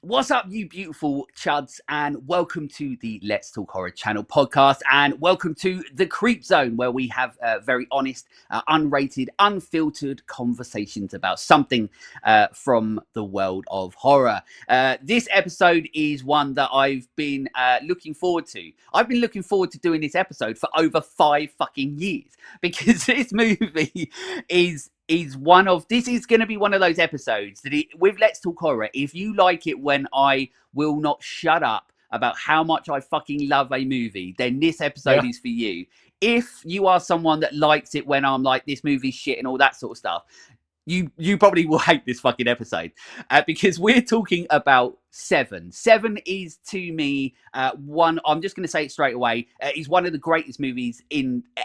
What's up, you beautiful chuds, and welcome to the Let's Talk Horror channel podcast, and welcome to the Creep Zone, where we have very honest, unrated, unfiltered conversations about something from the world of horror. This episode is one that I've been looking forward to. I've been looking forward to doing this episode for over 5 fucking years, because this movie is going to be one of those episodes that with Let's Talk Horror, if you like it when I will not shut up about how much I fucking love a movie, then this episode is for you. If you are someone that likes it when I'm like, this movie's shit and all that sort of stuff, you probably will hate this fucking episode because we're talking about Se7en. Se7en is, to me, one. I'm just going to say it straight away. Is one of the greatest movies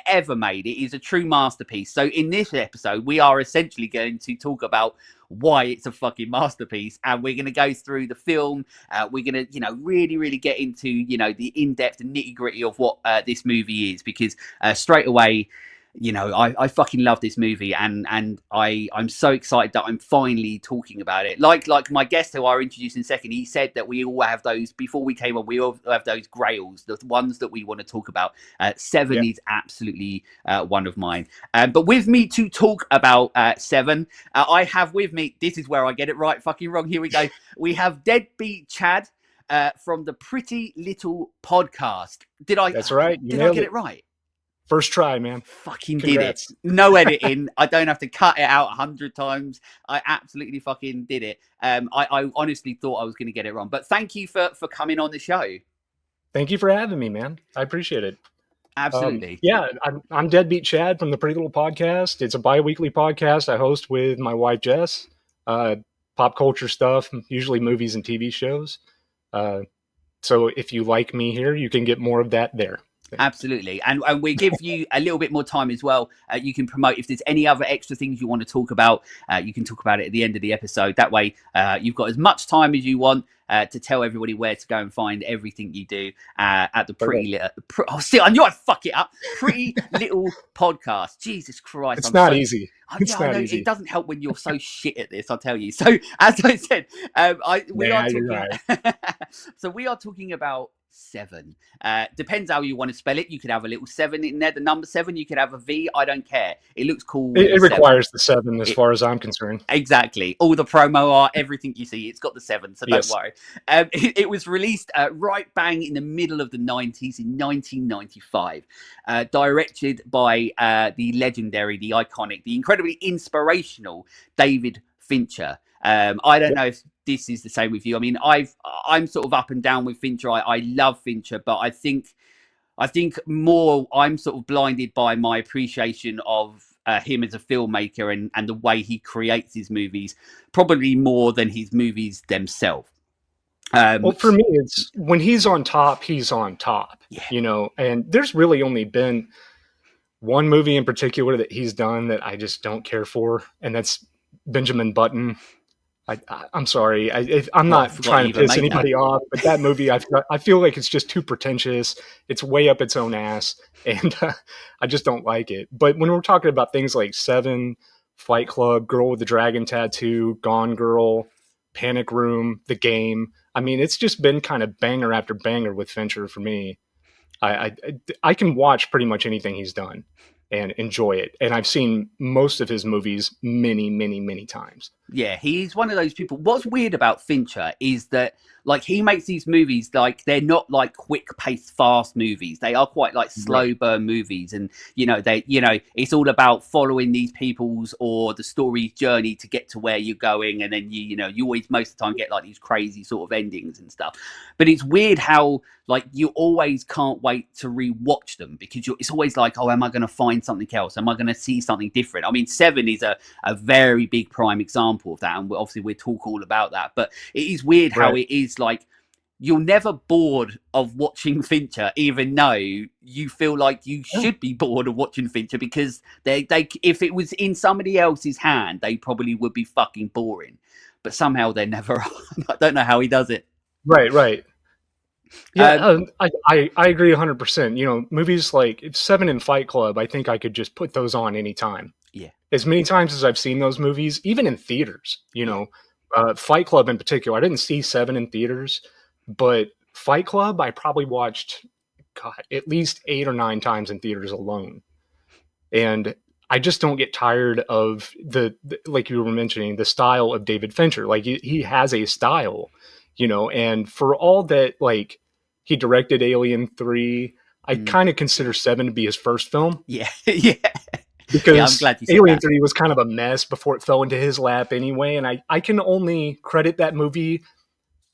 ever made. It is a true masterpiece. So in this episode, we are essentially going to talk about why it's a fucking masterpiece, and we're going to go through the film. We're going to, really get into, the in-depth and nitty-gritty of what this movie is, because straight away, I fucking love this movie, and I'm so excited that I'm finally talking about it. Like my guest who I'll introduce in a second, he said that we all have those, before we came on, we all have those grails, the ones that we want to talk about. Se7en is absolutely one of mine. But with me to talk about Se7en, I have with me, this is where I get it right fucking wrong, here we go. We have Deadbeat Chad from the Pretty Little Podcast. That's right. Did I get it right? First try, man. Fucking Congrats. Did it. No editing. I don't have to cut it out 100 times. I absolutely fucking did it. I honestly thought I was going to get it wrong. But thank you for coming on the show. Thank you for having me, man. I appreciate it. Absolutely. I'm Deadbeat Chad from the Pretty Little Podcast. It's a bi-weekly podcast I host with my wife, Jess. Pop culture stuff, usually movies and TV shows. So if you like me here, you can get more of that there. Absolutely. And we give you a little bit more time as well. You can promote if there's any other extra things you want to talk about. You can talk about it at the end of the episode. That way, you've got as much time as you want to tell everybody where to go and find everything you do at the Pretty Little... I knew I'd fuck it up. Pretty Little Podcast. Jesus Christ. It's not easy. It's not easy. It doesn't help when you're so shit at this, I'll tell you. So, as I said, we are talking... Right. So we are talking about Se7en. Depends how you want to spell it. You could have a little 7 in there, the number 7. You could have a V. I don't care. It looks cool. It requires the 7 as far as I'm concerned. Exactly. All the promo art, everything you see, it's got the 7. So don't worry. It was released right bang in the middle of the 90s in 1995. Directed by the legendary, the iconic, the incredibly inspirational David Fincher. I don't know if this is the same with you. I mean, I'm sort of up and down with Fincher. I love Fincher, but I think more I'm sort of blinded by my appreciation of him as a filmmaker and the way he creates his movies, probably more than his movies themselves. Well, for me, it's when he's on top, and there's really only been one movie in particular that he's done that I just don't care for, and that's Benjamin Button. I'm sorry. I'm not trying to piss anybody off, but that movie, I feel like it's just too pretentious. It's way up its own ass, and I just don't like it. But when we're talking about things like Se7en, Fight Club, Girl with the Dragon Tattoo, Gone Girl, Panic Room, The Game, I mean, it's just been kind of banger after banger with Fincher for me. I can watch pretty much anything he's done and enjoy it. And I've seen most of his movies many, many, many times. Yeah, he's one of those people. What's weird about Fincher is that, like, he makes these movies, like, they're not like quick-paced, fast movies. They are quite like slow burn movies, and it's all about following these people's or the story's journey to get to where you're going, and then you always most of the time get like these crazy sort of endings and stuff. But it's weird how like you always can't wait to rewatch them, because it's always like, oh, am I going to find something else? Am I going to see something different? I mean, Se7en is a very big prime example of that, and obviously we'll talk all about that. But it is weird how it is like you're never bored of watching Fincher, even though you feel like you should be bored of watching Fincher, because they if it was in somebody else's hand, they probably would be fucking boring. But somehow they're never. I don't know how he does it. Right. Yeah, I agree 100%. Movies like Se7en and Fight Club, I think I could just put those on anytime. Yeah. As many times as I've seen those movies, even in theaters, Fight Club in particular. I didn't see Seven in theaters, but Fight Club I probably watched, God, at least 8 or 9 times in theaters alone. And I just don't get tired of the like you were mentioning, the style of David Fincher. Like he has a style, and for all that, like he directed Alien 3, I Mm. kind of consider Seven to be his first film. Yeah, yeah, yeah. I'm Because glad you said Alien that. 3 was kind of a mess before it fell into his lap anyway. And I can only credit that movie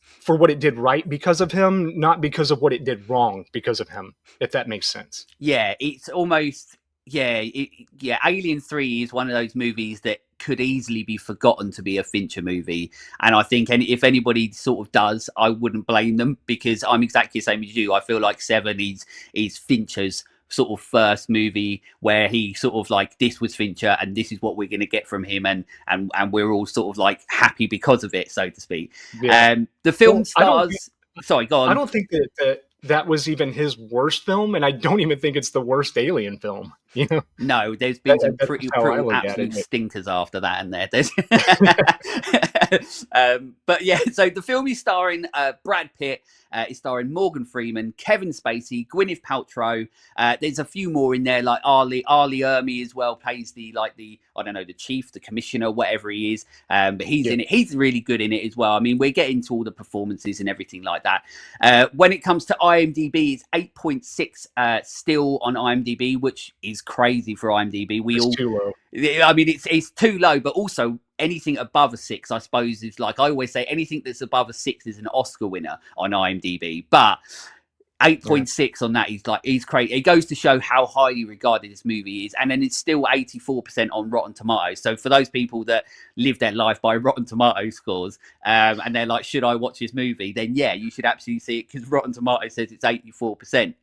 for what it did right because of him, not because of what it did wrong because of him, if that makes sense. Yeah, it's almost yeah. Alien 3 is one of those movies that could easily be forgotten to be a Fincher movie, and I think if anybody sort of does, I wouldn't blame them, because I'm exactly the same as you. I feel like Seven is Fincher's sort of first movie where he sort of like, this was Fincher and this is what we're going to get from him, and we're all sort of like happy because of it, so to speak. Yeah. The film Well, stars. Sorry, go I on. don't think that was even his worst film, and I don't even think it's the worst Alien film. No, there's been some That's pretty how I brutal look at absolute it. stinkers after that, and there's but yeah, so the film is starring Brad Pitt, is starring Morgan Freeman, Kevin Spacey, Gwyneth Paltrow. There's a few more in there, like Ali Ermey as well, plays the I don't know, the chief, the commissioner, whatever he is. But he's Yeah. in it. He's really good in it as well. I mean, we're getting to all the performances and everything like that. When it comes to IMDb, it's 8.6 still on IMDb, which is crazy for IMDb. It's too low. I mean, it's too low, but also anything above a 6, I suppose, is like, I always say, anything that's above a 6 is an Oscar winner on IMDb. But 8.6 on that is like, he's crazy. It goes to show how highly regarded this movie is, and then it's still 84% on Rotten Tomatoes. So for those people that live their life by Rotten Tomato scores, and they're like, should I watch this movie? Then yeah, you should absolutely see it, because Rotten Tomatoes says it's 84%.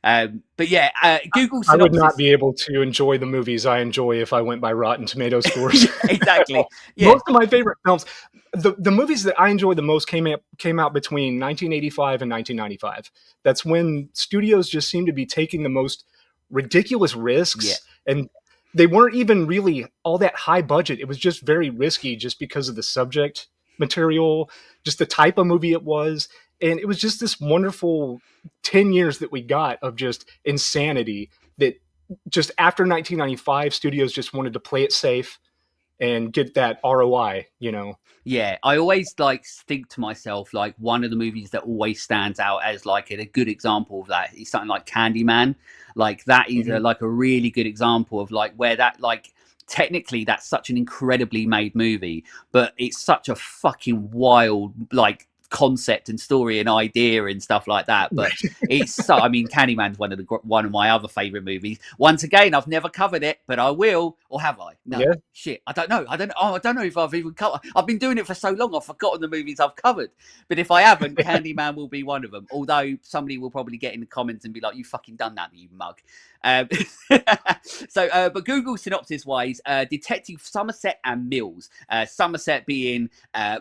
But yeah, Google I would not synopsis. be able to enjoy the movies I enjoy if I went by Rotten Tomato scores. Yeah, exactly. Yeah. Most of my favorite films, the movies that I enjoy the most came out between 1985 and 1995. That's when studios just seemed to be taking the most ridiculous Yeah. risks, and they weren't even really all that high budget. It was just very risky, just because of the subject material, just the type of movie it was, and it was just this wonderful 10 years that we got of just insanity, that just after 1995 studios just wanted to play it safe and get that ROI. Yeah, I always like think to myself, like, one of the movies that always stands out as like a good example of that is something like Candyman. Like that is Mhm. like a really good example of like where that, like, technically that's such an incredibly made movie, but it's such a fucking wild like concept and story and idea and stuff like that. But it's so, I mean, Candyman's one of my other favorite movies. Once again, I've never covered it, but I will. Or have I? No. Yeah. Shit, I don't know. I don't know if I've even covered. I've been doing it for so long, I've forgotten the movies I've covered. But if I haven't, Candyman will be one of them. Although somebody will probably get in the comments and be like, "You fucking done that, you mug." Um, but Google synopsis wise, Detective Somerset and Mills. Somerset being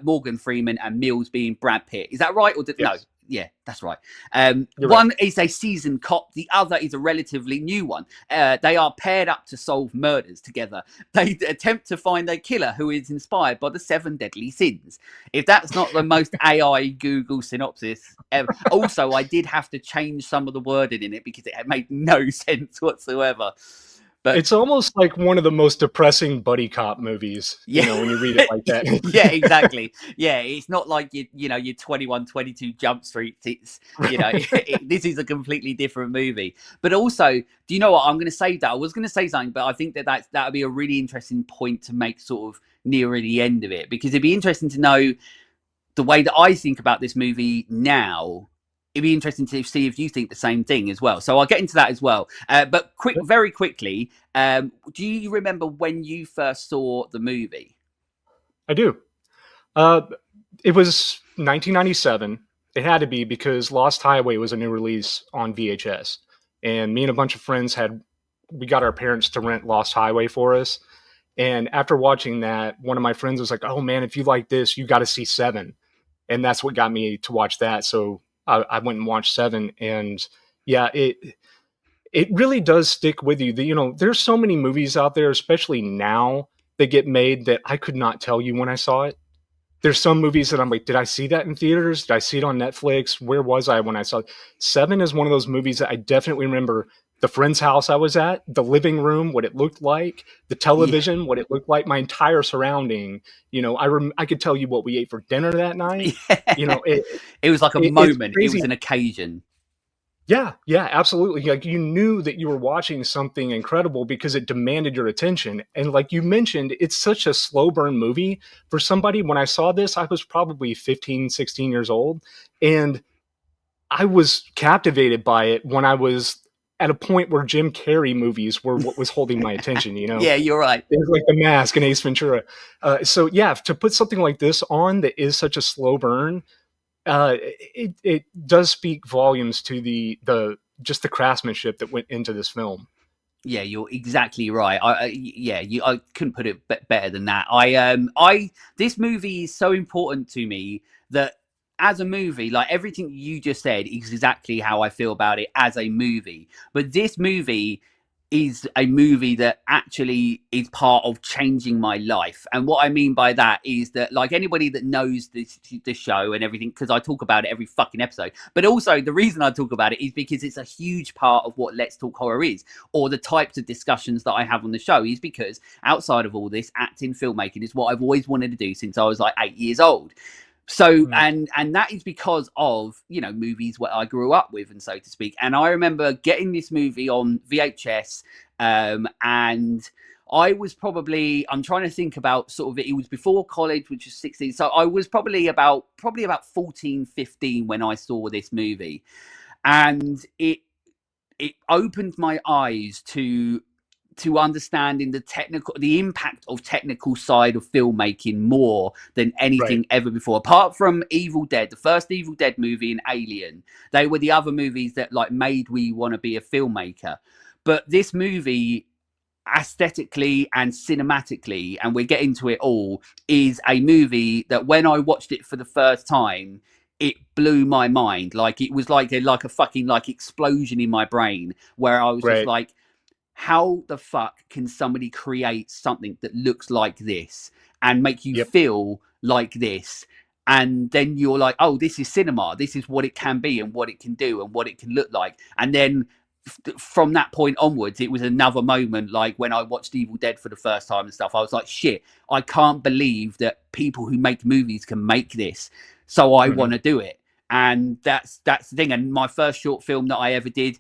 Morgan Freeman and Mills being Brad Pitt. Is that right? Or no? Yes. Yeah, that's right. You're One right. is a seasoned cop, the other is a relatively new one. They are paired up to solve murders together. They attempt to find a killer who is inspired by the 7 deadly sins. If that's not the most AI Google synopsis ever. Also, I did have to change some of the wording in it because it made no sense whatsoever. But It's almost like one of the most depressing buddy cop movies, yeah, when you read it like that. yeah, exactly. Yeah, it's not like your 21, 22 Jump Street. It's this is a completely different movie. But also, do you know what? I'm going to say that I was going to say something, but I think that would be a really interesting point to make sort of nearer the end of it, because it'd be interesting to know the way that I think about this movie now. It'd be interesting to see if you think the same thing as well. So I'll get into that as well. But very quickly, do you remember when you first saw the movie? I do. Uh, it was 1997. It had to be, because Lost Highway was a new release on VHS, and me and a bunch of friends we got our parents to rent Lost Highway for us. And after watching that, one of my friends was like, "Oh man, if you like this, you got to see Seven," and that's what got me to watch that. So I went and watched Seven, and yeah, it really does stick with you. There's so many movies out there, especially now, that get made that I could not tell you when I saw it. there's some movies that I'm like, did I see that in theaters? Did I see it on Netflix? Where was I when I saw it? Seven is one of those movies that I definitely remember the friend's house I was at, the living room, what it looked like, the Yeah. television, what it looked like, my entire surrounding. I could tell you what we ate for dinner that night. You Yeah. know, it, It was like a it's moment. It was crazy. an occasion. Yeah, yeah, absolutely. Like you knew that you were watching something incredible because it demanded your attention. And like you mentioned, it's such a slow burn movie for somebody. When I saw this, I was probably 15, 16 years old. And I was captivated by it when I was at a point where Jim Carrey movies were what was holding my attention, you know? Yeah, you're right. Things like The Mask and Ace Ventura. So yeah, to put something like this on that is such a slow burn, it does speak volumes to the just the craftsmanship that went into this film. Yeah, you're exactly right. I couldn't put it better than that. This movie is so important to me that as a movie, like everything you just said, is exactly how I feel about it as a movie. But this movie is a movie that actually is part of changing my life. And what I mean by that is that, like, anybody that knows the show and everything, because I talk about it every fucking episode, but also the reason I talk about it is because it's a huge part of what Let's Talk Horror is, or the types of discussions that I have on the show, is because outside of all this, acting, filmmaking is what I've always wanted to do since I was like 8 years old. So Mm. and that is because of, movies what I grew up with, and so to speak. And I remember getting this movie on VHS, and I was probably, I'm trying to think about sort of, it was before college, which was 16, so I was probably about 14, 15 when I saw this movie. And it opened my eyes to understanding the impact of technical side of filmmaking more than Right. anything ever before. Apart from Evil Dead, the first Evil Dead movie and Alien, they were the other movies that like made me want to be a filmmaker. But this movie, aesthetically and cinematically, and we're getting to it all, is a movie that when I watched it for the first time, it blew my mind. Like it was like a fucking like explosion in my brain, where I was just Right. like, how the fuck can somebody create something that looks like this and make you Yep. feel like this? And then you're like, oh, this is cinema. This is what it can be and what it can do and what it can look like. And then from that point onwards, it was another moment like when I watched Evil Dead for the first time and stuff. I was like, shit, I can't believe that people who make movies can make this. So I Hmm. want to do it. And that's the thing. And my first short film that I ever did,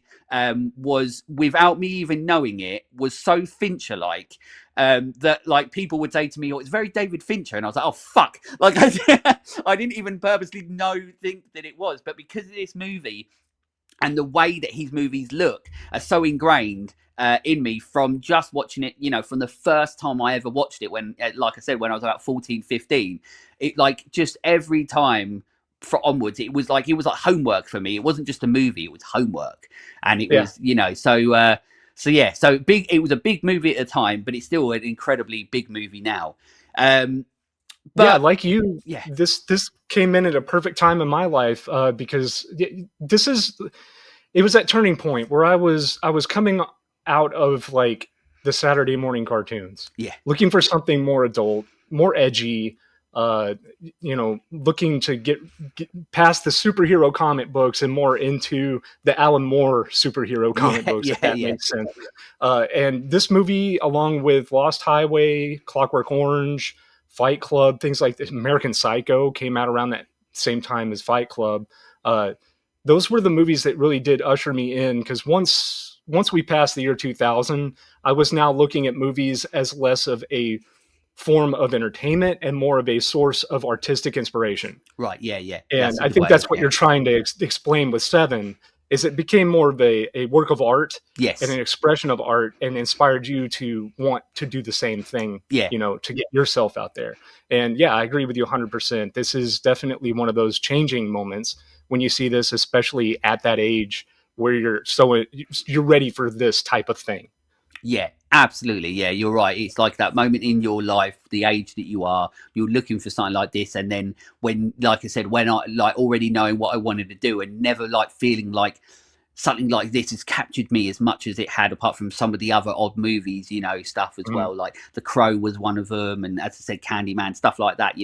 was, without me even knowing it, was so Fincher like, that like people would say to me, oh, it's very David Fincher. And I was like, oh fuck. Like I didn't even purposely think that it was. But because of this movie and the way that his movies look are so ingrained in me from just watching it, from the first time I ever watched it, when, like I said, when I was about 14, 15, it like just every time for onwards, it was like homework for me. It wasn't just a movie, it was homework. And it Yeah. was, so yeah, so big, it was a big movie at the time, but it's still an incredibly big movie now. Um, Yeah, but like you, yeah, this came in at a perfect time in my life because this is it was that turning point where I was coming out of like the Saturday morning cartoons, yeah, looking for something more adult, more edgy, looking to get past the superhero comic books and more into the Alan Moore superhero comic yeah, books, if yeah, that yeah, makes sense. And this movie, along with Lost Highway, Clockwork Orange, Fight Club, things like this, American Psycho came out around that same time as Fight Club. Uh, those were the movies that really did usher me in because once we passed the year 2000, I was now looking at movies as less of a form of entertainment and more of a source of artistic inspiration. right, yeah, yeah. And That's a I good think way of that's looking what at you're it. trying to explain with Seven is it became more of a work of art and Yes. an expression of art and inspired you to want to do the same thing, Yeah. to get yourself out there. And yeah, I agree with you 100%. This is definitely one of those changing moments when you see this, especially at that age where you're ready for this type of thing. Yeah, absolutely. Yeah, you're right. It's like that moment in your life, the age that you're looking for something like this. And then when, like I said, when I like already knowing what I wanted to do and never like feeling like something like this has captured me as much as it had, apart from some of the other odd movies, stuff as well. Like The Crow was one of them, and as I said, Candyman, stuff like that.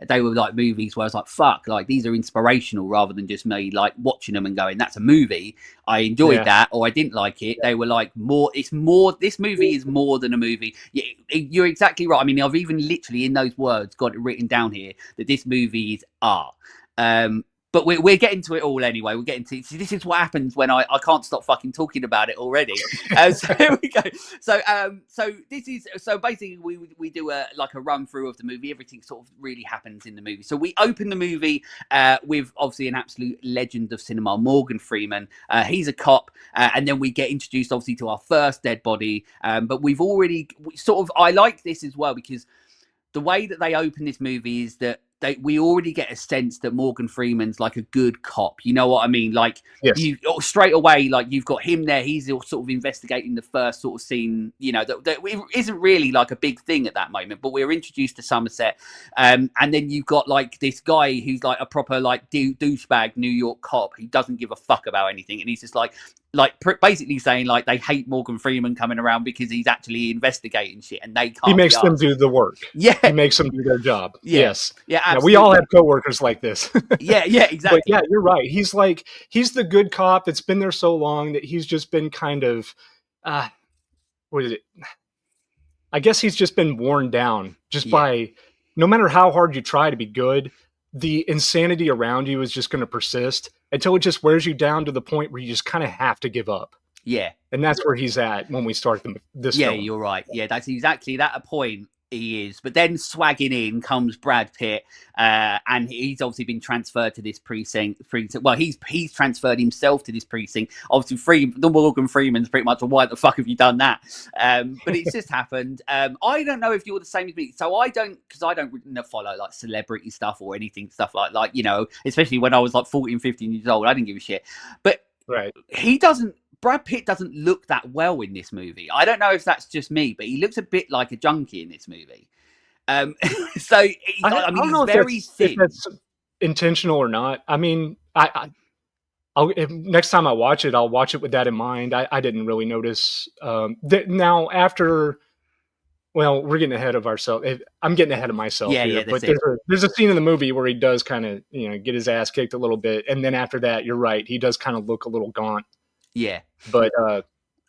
They were like movies where I was like, fuck, like these are inspirational rather than just me like watching them and going, that's a movie. I enjoyed that, or I didn't like it. They were like more. It's more. This movie is more than a movie. You're exactly right. I mean, I've even literally in those words got it written down here that this movie is art. But we're getting to it all anyway. We're getting to see, this is what happens when I can't stop fucking talking about it already. So here we go. So this is basically we do a run through of the movie. Everything sort of really happens in the movie. So we open the movie with obviously an absolute legend of cinema, Morgan Freeman. He's a cop, and then we get introduced obviously to our first dead body. But I like this as well because the way that they open this movie is that we already get a sense that Morgan Freeman's like a good cop. You know what I mean? Like, you straight away, like you've got him there. He's sort of investigating the first sort of scene, that isn't really like a big thing at that moment, but we're introduced to Somerset. And then you've got like this guy who's like a proper like douchebag New York cop who doesn't give a fuck about anything. And he's just like basically saying like they hate Morgan Freeman coming around because he's actually investigating shit and they can't. He makes them do the work. Yeah, he makes them do their job. Yes, absolutely. We all have coworkers like this. yeah, exactly. But yeah, you're right. He's the good cop that's been there so long that he's just been kind of, what is it? I guess he's just been worn down just by, no matter how hard you try to be good, the insanity around you is just going to persist until it just wears you down to the point where you just kind of have to give up. Yeah. And that's where he's at when we start this film. Yeah, you're right. Yeah, that's exactly that point he is. But then swagging in comes Brad Pitt, and he's obviously been transferred to this precinct. Well, he's transferred himself to this precinct. Obviously, the Morgan Freeman's pretty much, why the fuck have you done that? But it's just happened. I don't know if you're the same as me. So I don't follow like celebrity stuff or anything, stuff like especially when I was like 14, 15 years old. I didn't give a shit. But Brad Pitt doesn't look that well in this movie. I don't know if that's just me, but he looks a bit like a junkie in this movie. So he's very thin. If that's intentional or not. I mean, I'll next time I watch it, I'll watch it with that in mind. I didn't really notice. Now after, well, we're getting ahead of ourselves. I'm getting ahead of myself here. But there's a scene in the movie where he does kind of get his ass kicked a little bit, and then after that, you're right, he does kind of look a little gaunt. Yeah, but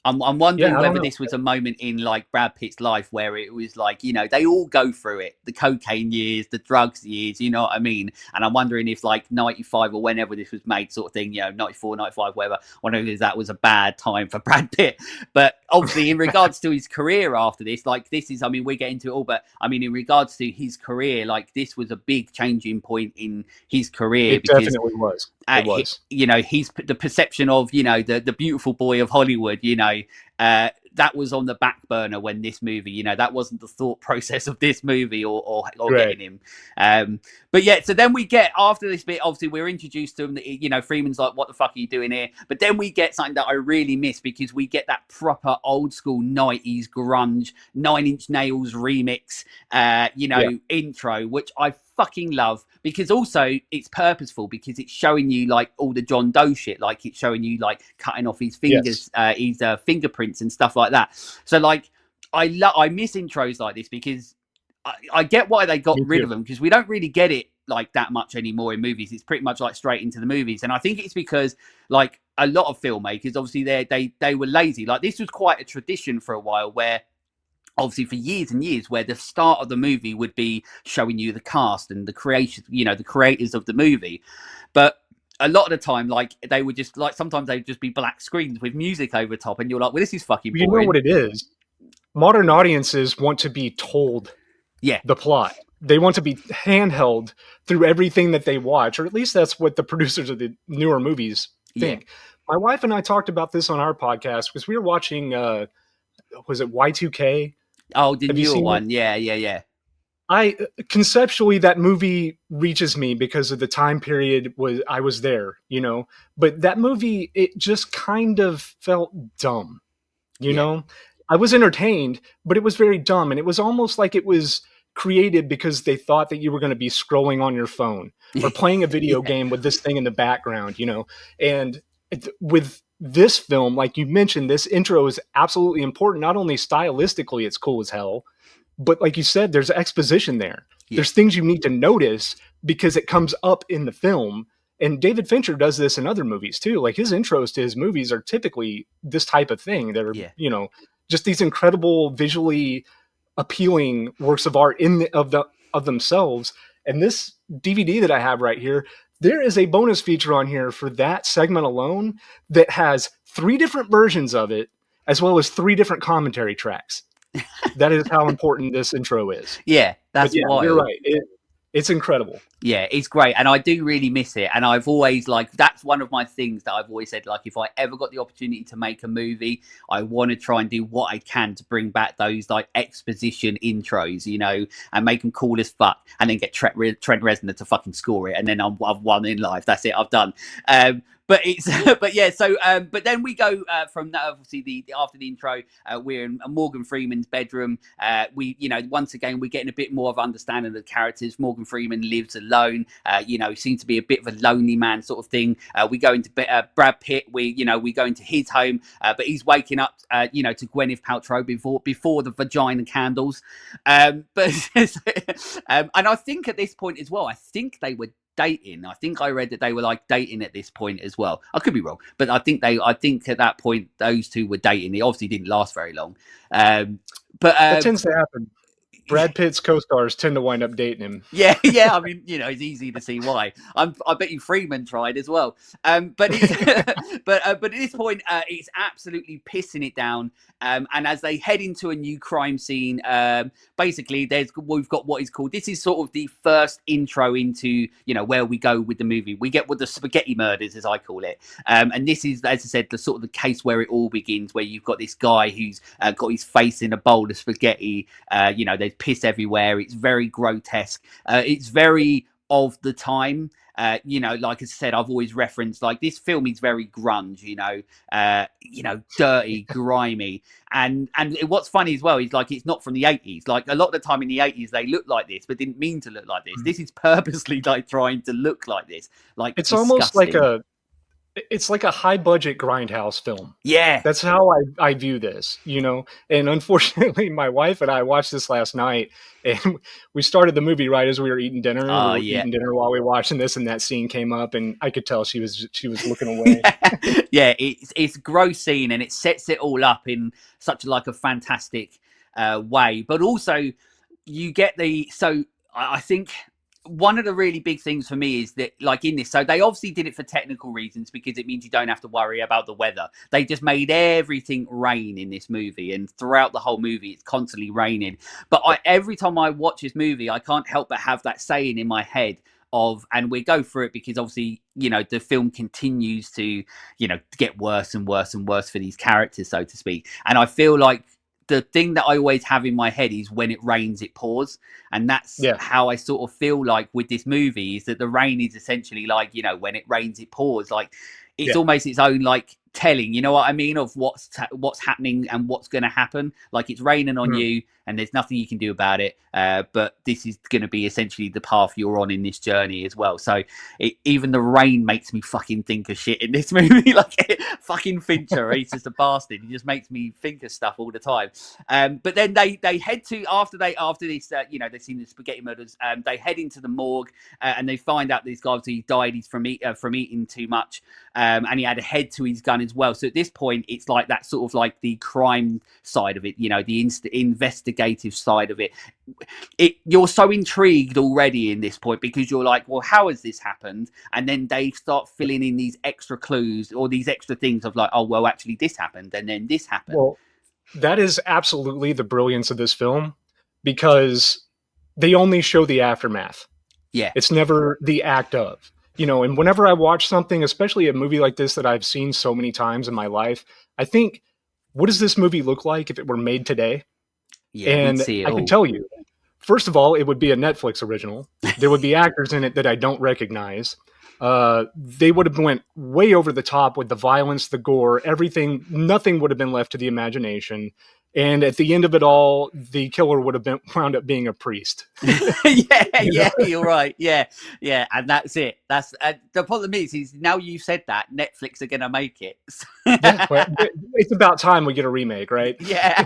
I'm wondering whether this was a moment in like Brad Pitt's life where it was like, they all go through it, the cocaine years, the drugs years, you know what I mean? And I'm wondering if like 95 or whenever this was made sort of thing, 94, 95, whatever, I wonder if that was a bad time for Brad Pitt. But obviously in regards to his career after this, like this is, I mean, we're getting to it all, but I mean, in regards to his career, like this was a big changing point in his career. It definitely was. It was. He's the perception of, the beautiful boy of Hollywood, that was on the back burner when this movie, that wasn't the thought process of this movie or getting him. But yeah, so then we get, after this bit, obviously we're introduced to him, Freeman's like, what the fuck are you doing here? But then we get something that I really miss because we get that proper old school 90s grunge, 9 Inch Nails remix, intro, which I fucking love because also it's purposeful because it's showing you like all the John Doe shit, like it's showing you like cutting off his fingers, his fingerprints and stuff like that. So like I miss intros like this because I get why they got rid of them because we don't really get it like that much anymore in movies. It's pretty much like straight into the movies, and I think it's because like a lot of filmmakers obviously they were lazy. Like this was quite a tradition for a while where obviously for years and years where the start of the movie would be showing you the cast and the creation, the creators of the movie. But a lot of the time, like they would just like, sometimes they'd just be black screens with music over top and you're like, well, this is fucking boring. You know what it is? Modern audiences want to be told the plot. They want to be handheld through everything that they watch, or at least that's what the producers of the newer movies think. Yeah. My wife and I talked about this on our podcast because we were watching, was it Y2K? Oh, the newer one. Yeah. Conceptually, that movie reaches me because of the time period I was there, but that movie, it just kind of felt dumb, you know? I was entertained, but it was very dumb. And it was almost like it was created because they thought that you were going to be scrolling on your phone or playing a video game with this thing in the background, and with this film, like you mentioned, this intro is absolutely important. Not only stylistically, it's cool as hell, but like you said, there's exposition there. Yeah. There's things you need to notice because it comes up in the film. And David Fincher does this in other movies too. Like his intros to his movies are typically this type of thing. They're, Yeah. you know, just these incredible visually appealing works of art of themselves. And this DVD that I have right here, there is a bonus feature on here for that segment alone that has 3 different versions of it, as well as 3 different commentary tracks. That is how important this intro is. Yeah, that's wild. You're right. It's incredible. Yeah, it's great, and I do really miss it. And I've always that's one of my things that I've always said. Like, if I ever got the opportunity to make a movie, I want to try and do what I can to bring back those like exposition intros, you know, and make them cool as fuck, and then get Trent Reznor to fucking score it, and then I've won in life. That's it. I've done. But it's but yeah. So but then we go from that. Obviously, the after the intro, we're in Morgan Freeman's bedroom. We, you know, once again we're getting a bit more of understanding of the characters. Morgan Freeman lives alone. You know, seems to be a bit of a lonely man sort of thing. We go into Brad Pitt. We go into his home, but he's waking up. You know, to Gwyneth Paltrow before the vagina candles. But and I think at this point as well, I think they were dating. I think I read that they were like dating at this point as well. I could be wrong, but I think at that point those two were dating. It obviously didn't last very long. But that tends to happen. Brad Pitt's co-stars tend to wind up dating him. Yeah. I mean, you know, it's easy to see why. I bet you Freeman tried as well. But at this point, it's absolutely pissing it down. And as they head into a new crime scene, basically, we've got what is called. This is sort of the first intro into, you know, where we go with the movie. We get with the spaghetti murders, as I call it. And this is, as I said, the sort of the case where it all begins, where you've got this guy who's got his face in a bowl of spaghetti. You know, there's piss everywhere. It's very grotesque. It's very of the time. You know, like I said, I've always referenced like this film is very grunge. You know, dirty, grimy, and what's funny as well is like it's not from the 80s. Like a lot of the time in the 80s they looked like this, but didn't mean to look like this. This is purposely like trying to look like this. Like it's disgusting. Almost like a high budget grindhouse film. Yeah, that's how I view this, you know. And unfortunately, my wife and I watched this last night, and we started the movie right as we were eating dinner. Eating dinner while we were watching this, and that scene came up, and I could tell she was looking away. Yeah, it's a gross scene, and it sets it all up in such like a fantastic way. But also, you get I think one of the really big things for me is that, like in this, so they obviously did it for technical reasons because it means you don't have to worry about the weather. They just made everything rain in this movie, and throughout the whole movie, it's constantly raining. But every time I watch this movie, I can't help but have that saying in my head of, and we go through it because obviously, you know, the film continues to, you know, get worse and worse and worse for these characters, so to speak. And I feel like the thing that I always have in my head is when it rains, it pours. And that's how I sort of feel like with this movie, is that the rain is essentially like, you know, when it rains, it pours. Like it's almost its own like telling, you know what I mean, of what's happening and what's going to happen. Like it's raining on you and there's nothing you can do about it. But this is going to be essentially the path you're on in this journey as well. So even the rain makes me fucking think of shit in this movie. Like fucking Fincher, he's just a bastard. He just makes me think of stuff all the time. But then they head to, after this, you know, they've seen the spaghetti murders. They head into the morgue and they find out this guy obviously died. He's from eating too much. And he had a head to his gun as well. So at this point, it's like that sort of like the crime side of it, you know, the investigative side of it. You're so intrigued already in this point because you're like, well, how has this happened? And then they start filling in these extra clues or these extra things of like, oh, well, actually this happened and then this happened. Well, that is absolutely the brilliance of this film because they only show the aftermath. Yeah. It's never the act of. You know, and whenever I watch something, especially a movie like this that I've seen so many times in my life, I think, what does this movie look like if it were made today? Yeah, and I can tell you, first of all, it would be a Netflix original. There would be actors in it that I don't recognize. They would have went way over the top with the violence, the gore, everything. Nothing would have been left to the imagination. and at the end of it all, the killer would have been wound up being a priest. Yeah, you're right. Yeah, and that's it. That's the problem is now you said that Netflix are gonna make it. Yeah, well, it's about time we get a remake, right? Yeah,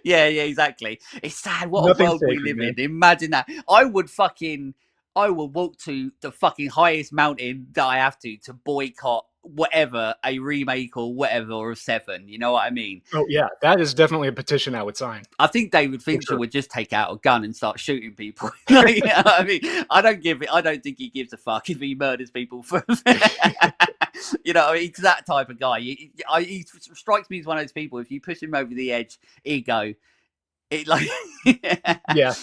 exactly. It's sad. What a Nothing world we sacred, live in. man. Imagine that. I will walk to the fucking highest mountain that I have to boycott whatever a remake or whatever or a Se7en. You know what I mean? Oh yeah, that is definitely a petition I would sign. I think David For Fincher sure. would just take out a gun and start shooting people. Like, you know what I mean, I don't think he gives a fuck if he murders people for. You know, he's that type of guy. He strikes me as one of those people. If you push him over the edge, he'd go. It like. Yeah.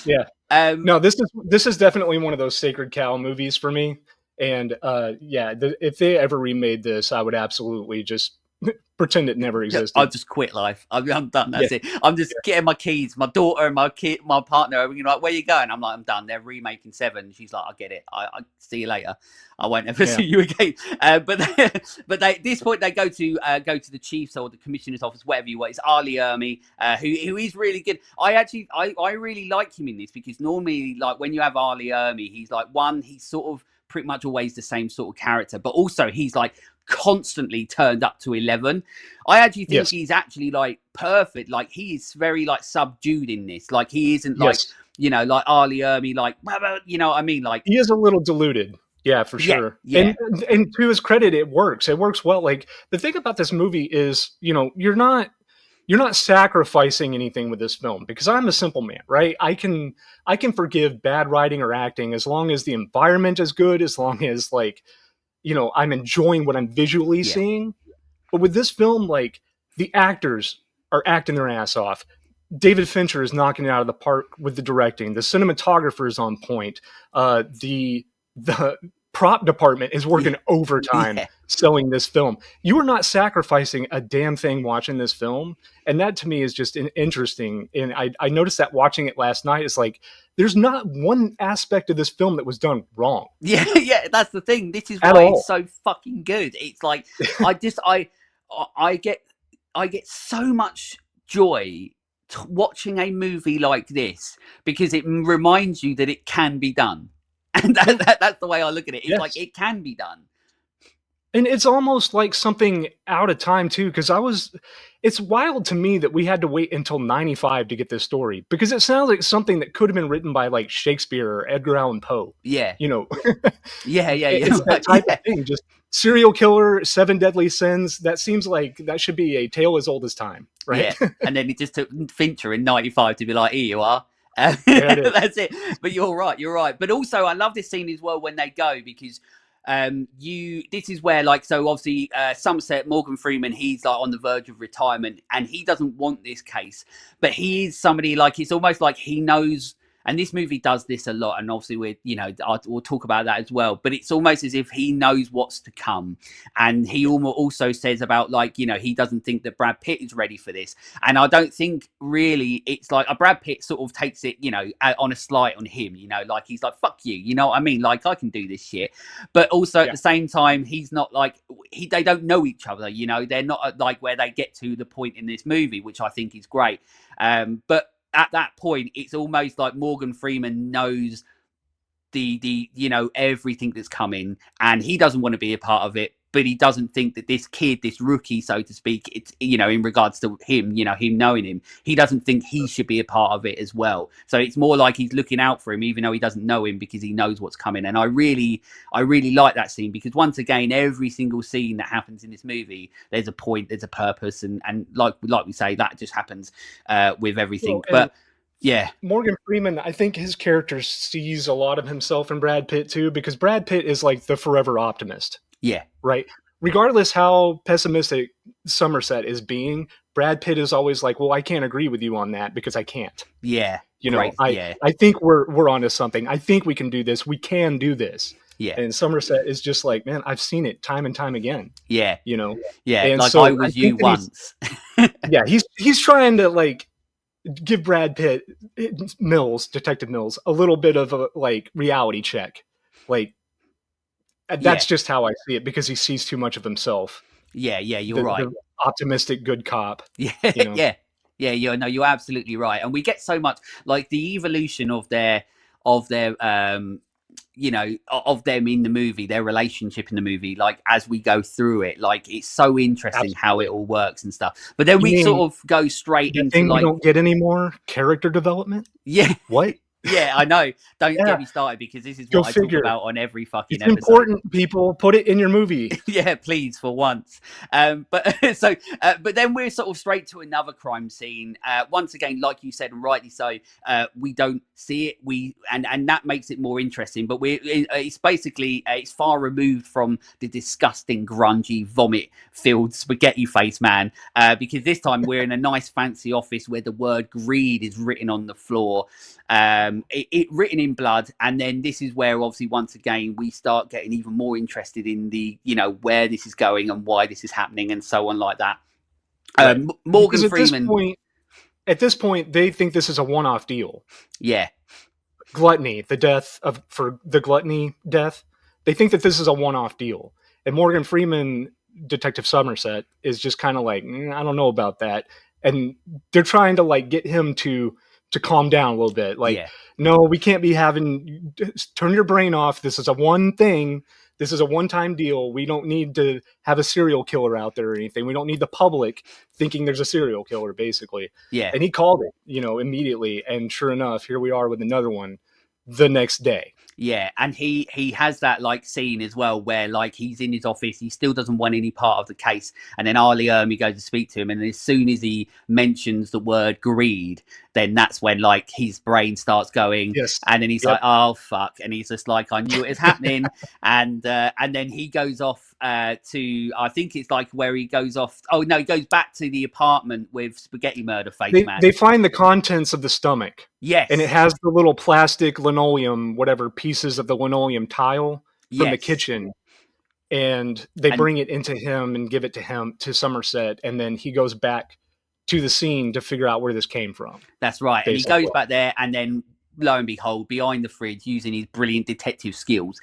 No, this is definitely one of those sacred cow movies for me. And yeah, if they ever remade this, I would absolutely just pretend it never existed. I'll just quit life. I'm done. That's Yeah. it. I'm just getting my keys. My daughter and my partner are like, where you going? I'm like, I'm done. They're remaking Se7en. She's like, I get it. I see you later. I won't ever see you again. But they, at this point they go to the chief's or the commissioner's office, whatever you want. It's Ali Ermi, who is really good. I really like him in this because normally, like when you have Ali Ermi, he's sort of pretty much always the same sort of character, but also he's like constantly turned up to 11. I actually think he's actually like perfect. Like he is very like subdued in this. Like he isn't like, you know, like Ali Ermi, like, you know what I mean? Like he is a little diluted. Yeah, for sure. Yeah. And to his credit, it works. It works well. Like the thing about this movie is, you know, you're not sacrificing anything with this film because I'm a simple man, right? I can forgive bad writing or acting as long as the environment is good, as long as like, you know, I'm enjoying what I'm visually seeing. But with this film, like the actors are acting their ass off. David Fincher is knocking it out of the park with the directing. The cinematographer is on point. The prop department is working overtime selling this film. You are not sacrificing a damn thing watching this film. And that to me is just interesting. And I noticed that watching it last night. It's like, there's not one aspect of this film that was done wrong. Yeah, that's the thing. This is why it's so fucking good. It's like, I get so much joy watching a movie like this because it reminds you that it can be done. And that's the way I look at it. It's like, it can be done. And it's almost like something out of time too, because it's wild to me that we had to wait until 95 to get this story, because it sounds like something that could have been written by like Shakespeare or Edgar Allan Poe. Yeah. You know? Yeah. It's that type of thing. Just serial killer, 7 deadly sins. That seems like that should be a tale as old as time, right? Yeah. And then it just took Fincher in 95 to be like, here you are. That's it. But you're right. But also I love this scene as well when they go, because this is where, like, so obviously Somerset, Morgan Freeman, he's like on the verge of retirement and he doesn't want this case, but he is somebody, like, it's almost like he knows, and this movie does this a lot, and obviously we'll talk about that as well, but it's almost as if he knows what's to come. And he also says about, like, you know, he doesn't think that Brad Pitt is ready for this, and I don't think really it's like a Brad Pitt sort of takes it, you know, on a slight on him, you know, like he's like, fuck you, you know what I mean, like I can do this shit. But also at the same time, he's not like, they don't know each other, you know, they're not at, like, where they get to the point in this movie, which I think is great. But at that point, it's almost like Morgan Freeman knows the you know, everything that's coming, and he doesn't want to be a part of it, but he doesn't think that this kid, this rookie, so to speak, it's, you know, in regards to him, you know, him knowing him, he doesn't think he should be a part of it as well. So it's more like he's looking out for him, even though he doesn't know him, because he knows what's coming. And I really like that scene, because once again, every single scene that happens in this movie, there's a point, there's a purpose, and like we say, that just happens with everything. Well, but yeah, Morgan Freeman, I think his character sees a lot of himself in Brad Pitt too, because Brad Pitt is like the forever optimist. Yeah. Right. Regardless how pessimistic Somerset is being, Brad Pitt is always like, well, I can't agree with you on that because I can't. Yeah. You know, I think we're onto something. I think we can do this. We can do this. Yeah. And Somerset is just like, man, I've seen it time and time again. Yeah. You know? Yeah. And like, so I was you once. Yeah. He's trying to, like, give Brad Pitt, Detective Mills, a little bit of a, like, reality check. Like, that's just how I see it, because he sees too much of himself. Yeah, you're right. The optimistic good cop. Yeah, you know? yeah. Yeah, you're absolutely right. And we get so much like the evolution of their of them in the movie, their relationship in the movie, like as we go through it, like it's so interesting how it Absolutely. all works and stuff. But then You we mean sort of go straight the into thing we like, don't get anymore? Character development? yeah, What? yeah, I know. Don't get Yeah, me started because this is go what I talk figure. about on every fucking It's episode. important, people. Put it in your movie. Yeah, please, for once. But but then we're sort of straight to another crime scene. Once again, like you said, and rightly so, we don't see it. And that makes it more interesting. But it's basically it's far removed from the disgusting, grungy, vomit-filled spaghetti face man. Because this time we're in a nice, fancy office where the word greed is written on the floor. It written in blood, and then this is where obviously once again we start getting even more interested in the where this is going and why this is happening and so on like that. Right. Morgan Because Freeman, at this point, they think this is a one-off deal. yeah, Gluttony, the death of for the gluttony death, they think that this is a one-off deal. And Morgan Freeman, Detective Somerset, is just kind of like, I don't know about that. And they're trying to like get him to calm down a little bit. Like, yeah, no, we can't be having turn your brain off. This is a one thing. This is a one-time deal. We don't need to have a serial killer out there or anything. We don't need the public thinking there's a serial killer, basically. yeah. And he called it, immediately. And sure enough, here we are with another one the next day. Yeah, and he has that like scene as well where like he's in his office, he still doesn't want any part of the case, and then Ali Ermey goes to speak to him, and as soon as he mentions the word greed, then that's when like his brain starts going, Yes. and then he's Yep. like, oh fuck, and he's just like, I knew it was happening, and then he goes off to I think it's like where he goes off. Oh no, he goes back to the apartment with Spaghetti Murder Face Man. They find the contents of the stomach. And it Yes, has the little plastic linoleum, whatever pieces of the linoleum tile from the yes, kitchen. And they and bring it into him and give it to him, to Somerset. And then he goes back to the scene to figure out where this came from. that's right. And he Basically. goes back there, and then lo and behold, behind the fridge, using his brilliant detective skills,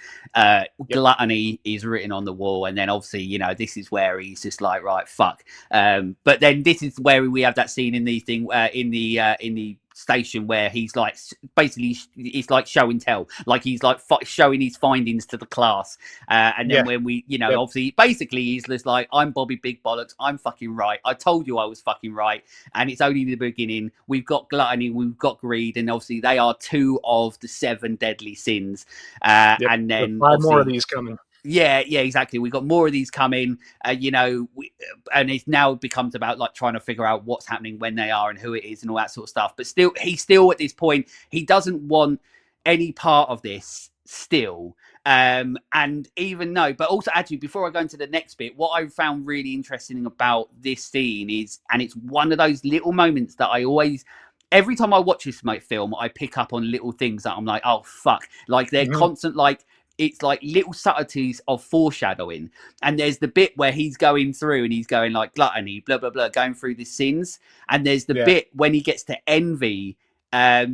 gluttony is written on the wall. And then obviously, this is where he's just like, right, fuck. But then this is where we have that scene in the thing, in the station where he's like basically it's like show and tell, like he's like showing his findings to the class, and then when we obviously basically he's just like, I'm Bobby Big Bollocks, I'm fucking right, I told you I was fucking right, and it's only the beginning. We've got gluttony, we've got greed, and obviously they are two of the 7 deadly sins, and then 5 more of these coming. Yeah, exactly. We've got more of these coming, and it now becomes about like trying to figure out what's happening, when they are, and who it is, and all that sort of stuff. But still, he's still at this point, he doesn't want any part of this still. And even though, but also actually, before I go into the next bit, what I found really interesting about this scene is, and it's one of those little moments that I always, every time I watch this film, I pick up on little things that I'm like, oh fuck, like they're constant, like it's like little subtleties of foreshadowing. And there's the bit where he's going through and he's going like gluttony, blah blah blah, going through the sins. And there's the bit when he gets to envy,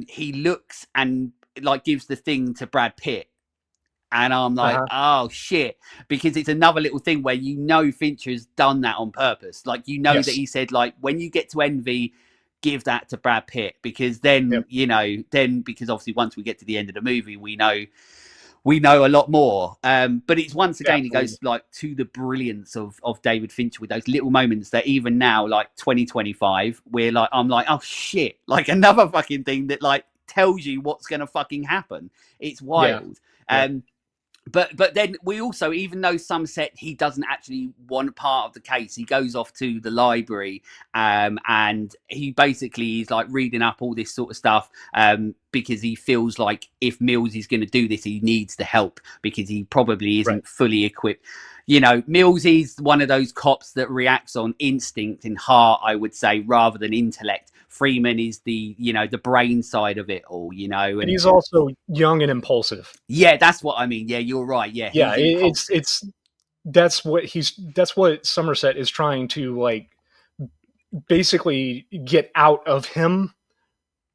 he looks and like gives the thing to Brad Pitt. And I'm like, oh shit, because it's another little thing where Fincher's done that on purpose. Like that he said, like, when you get to envy, give that to Brad Pitt, because then because obviously once we get to the end of the movie, we know a lot more. But it's once again, it goes like to the brilliance of David Fincher with those little moments that even now, like 2025, we're like, I'm like, oh shit, like another fucking thing that like tells you what's gonna fucking happen. It's wild. But then we also, even though Somerset, he doesn't actually want part of the case, he goes off to the library, and he basically is like reading up all this sort of stuff, because he feels like if Mills is going to do this, he needs the help, because he probably isn't fully equipped. Mills is one of those cops that reacts on instinct and heart, I would say, rather than intellect. Freeman is the brain side of it all, and he's also young and impulsive. Yeah, that's what I mean. Yeah, you're right. Yeah, that's what Somerset is trying to like basically get out of him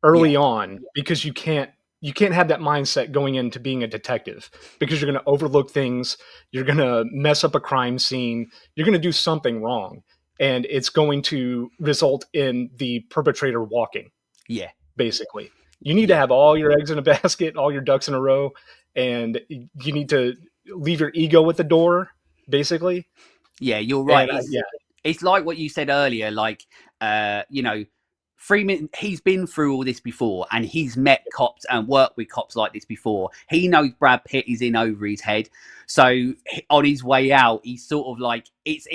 early on, because you can't have that mindset going into being a detective, because you're going to overlook things, you're going to mess up a crime scene, you're going to do something wrong. and it's going to result in the perpetrator walking. Yeah. Basically, you need to have all your eggs in a basket, all your ducks in a row, and you need to leave your ego at the door, basically. Yeah, you're right. And it's like what you said earlier, like, you know, Freeman, he's been through all this before, and he's met cops and worked with cops like this before. He knows Brad Pitt is in over his head. So on his way out, he's sort of like, it's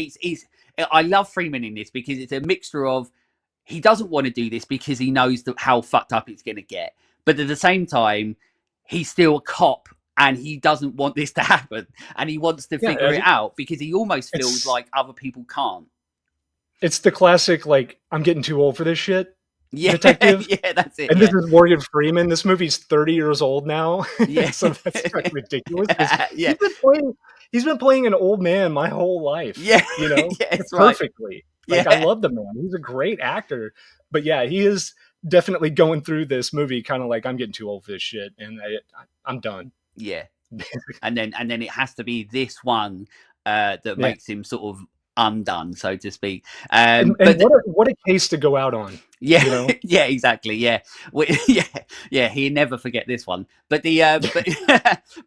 I love Freeman in this because it's a mixture of, he doesn't want to do this because he knows how fucked up it's going to get. But at the same time, he's still a cop and he doesn't want this to happen. And he wants to figure it out because he almost feels like other people can't. It's the classic, like, I'm getting too old for this shit. Yeah, detective. Yeah, that's it. And this is Morgan Freeman. This movie's 30 years old now. Yeah. So that's like ridiculous. Yeah. He's been playing an old man my whole life. Yeah. You know? Yeah, perfectly. Right. Like, I love the man. He's a great actor. But yeah, he is definitely going through this movie kind of like, I'm getting too old for this shit and I'm done. Yeah. and then it has to be this one that makes him sort of undone, so to speak. And what a case to go out on. Yeah, you know? Yeah, exactly. Yeah, yeah. He'd never forget this one. But the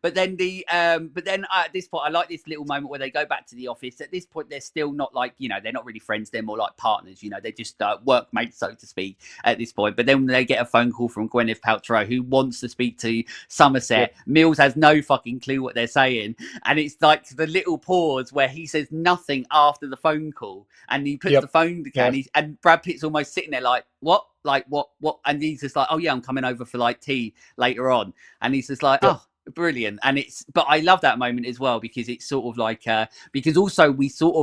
but then at this point, I like this little moment where they go back to the office. At this point, they're still not like, you know, they're not really friends. They're more like partners. You know, they're just workmates, so to speak, at this point. But then they get a phone call from Gwyneth Paltrow, who wants to speak to Somerset. Yeah. Mills has no fucking clue what they're saying, and it's like the little pause where he says nothing after the phone call, and he puts the phone down, and Brad Pitt's almost sitting there like, what, and he's just like, oh yeah, I'm coming over for like tea later on, and he's just like, oh, brilliant. And but I love that moment as well because it's sort of like because also we sort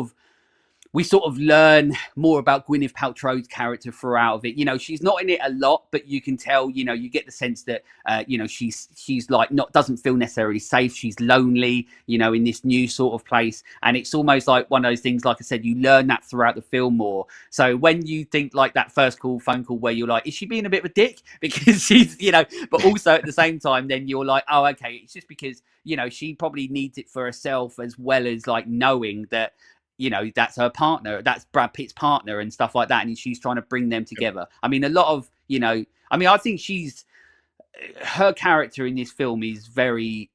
of learn more about Gwyneth Paltrow's character throughout of it. You know, she's not in it a lot, but you can tell, you know, you get the sense that, you know, she's like doesn't feel necessarily safe. She's lonely, you know, in this new sort of place. And it's almost like one of those things, like I said, you learn that throughout the film more. So when you think like that first phone call where you're like, is she being a bit of a dick? Because she's, you know, but also at the same time, then you're like, oh, okay, it's just because, you know, she probably needs it for herself as well as like knowing that, you know, that's her partner, that's Brad Pitt's partner and stuff like that. And she's trying to bring them together. I mean, a lot of, you know, I mean, I think her character in this film is the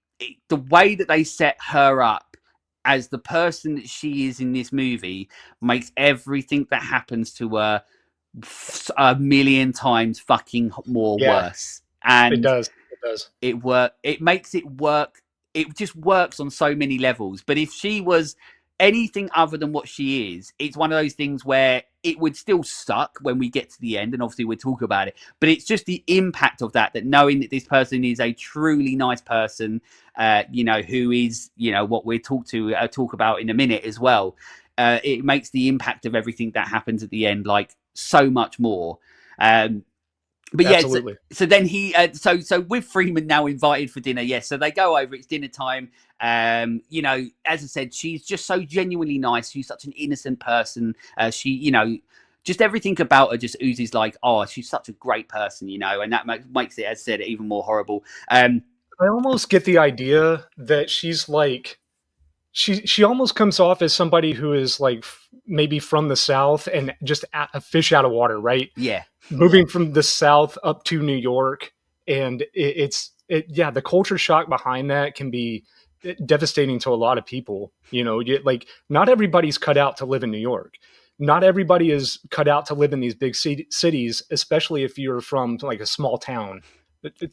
way that they set her up as the person that she is in this movie makes everything that happens to her a million times fucking more worse. And it does. It makes it work. It just works on so many levels. But if she was anything other than what she is, it's one of those things where it would still suck when we get to the end, and obviously we'll talk about it, but it's just the impact of that knowing that this person is a truly nice person, you know, who is, you know, what we'll talk about in a minute as well. It makes the impact of everything that happens at the end like so much more. But yeah, so then he, so with Freeman now invited for dinner, yes. So they go over, it's dinner time. You know, as I said, she's just so genuinely nice. She's such an innocent person. She, you know, just everything about her just oozes like, oh, she's such a great person, you know, and that makes it, as I said, even more horrible. I almost get the idea that she's like, she almost comes off as somebody who is like maybe from the South and just a fish out of water, right? Yeah. Moving from the South up to New York. And the culture shock behind that can be devastating to a lot of people. You know, like not everybody's cut out to live in New York. Not everybody is cut out to live in these big cities, especially if you're from like a small town.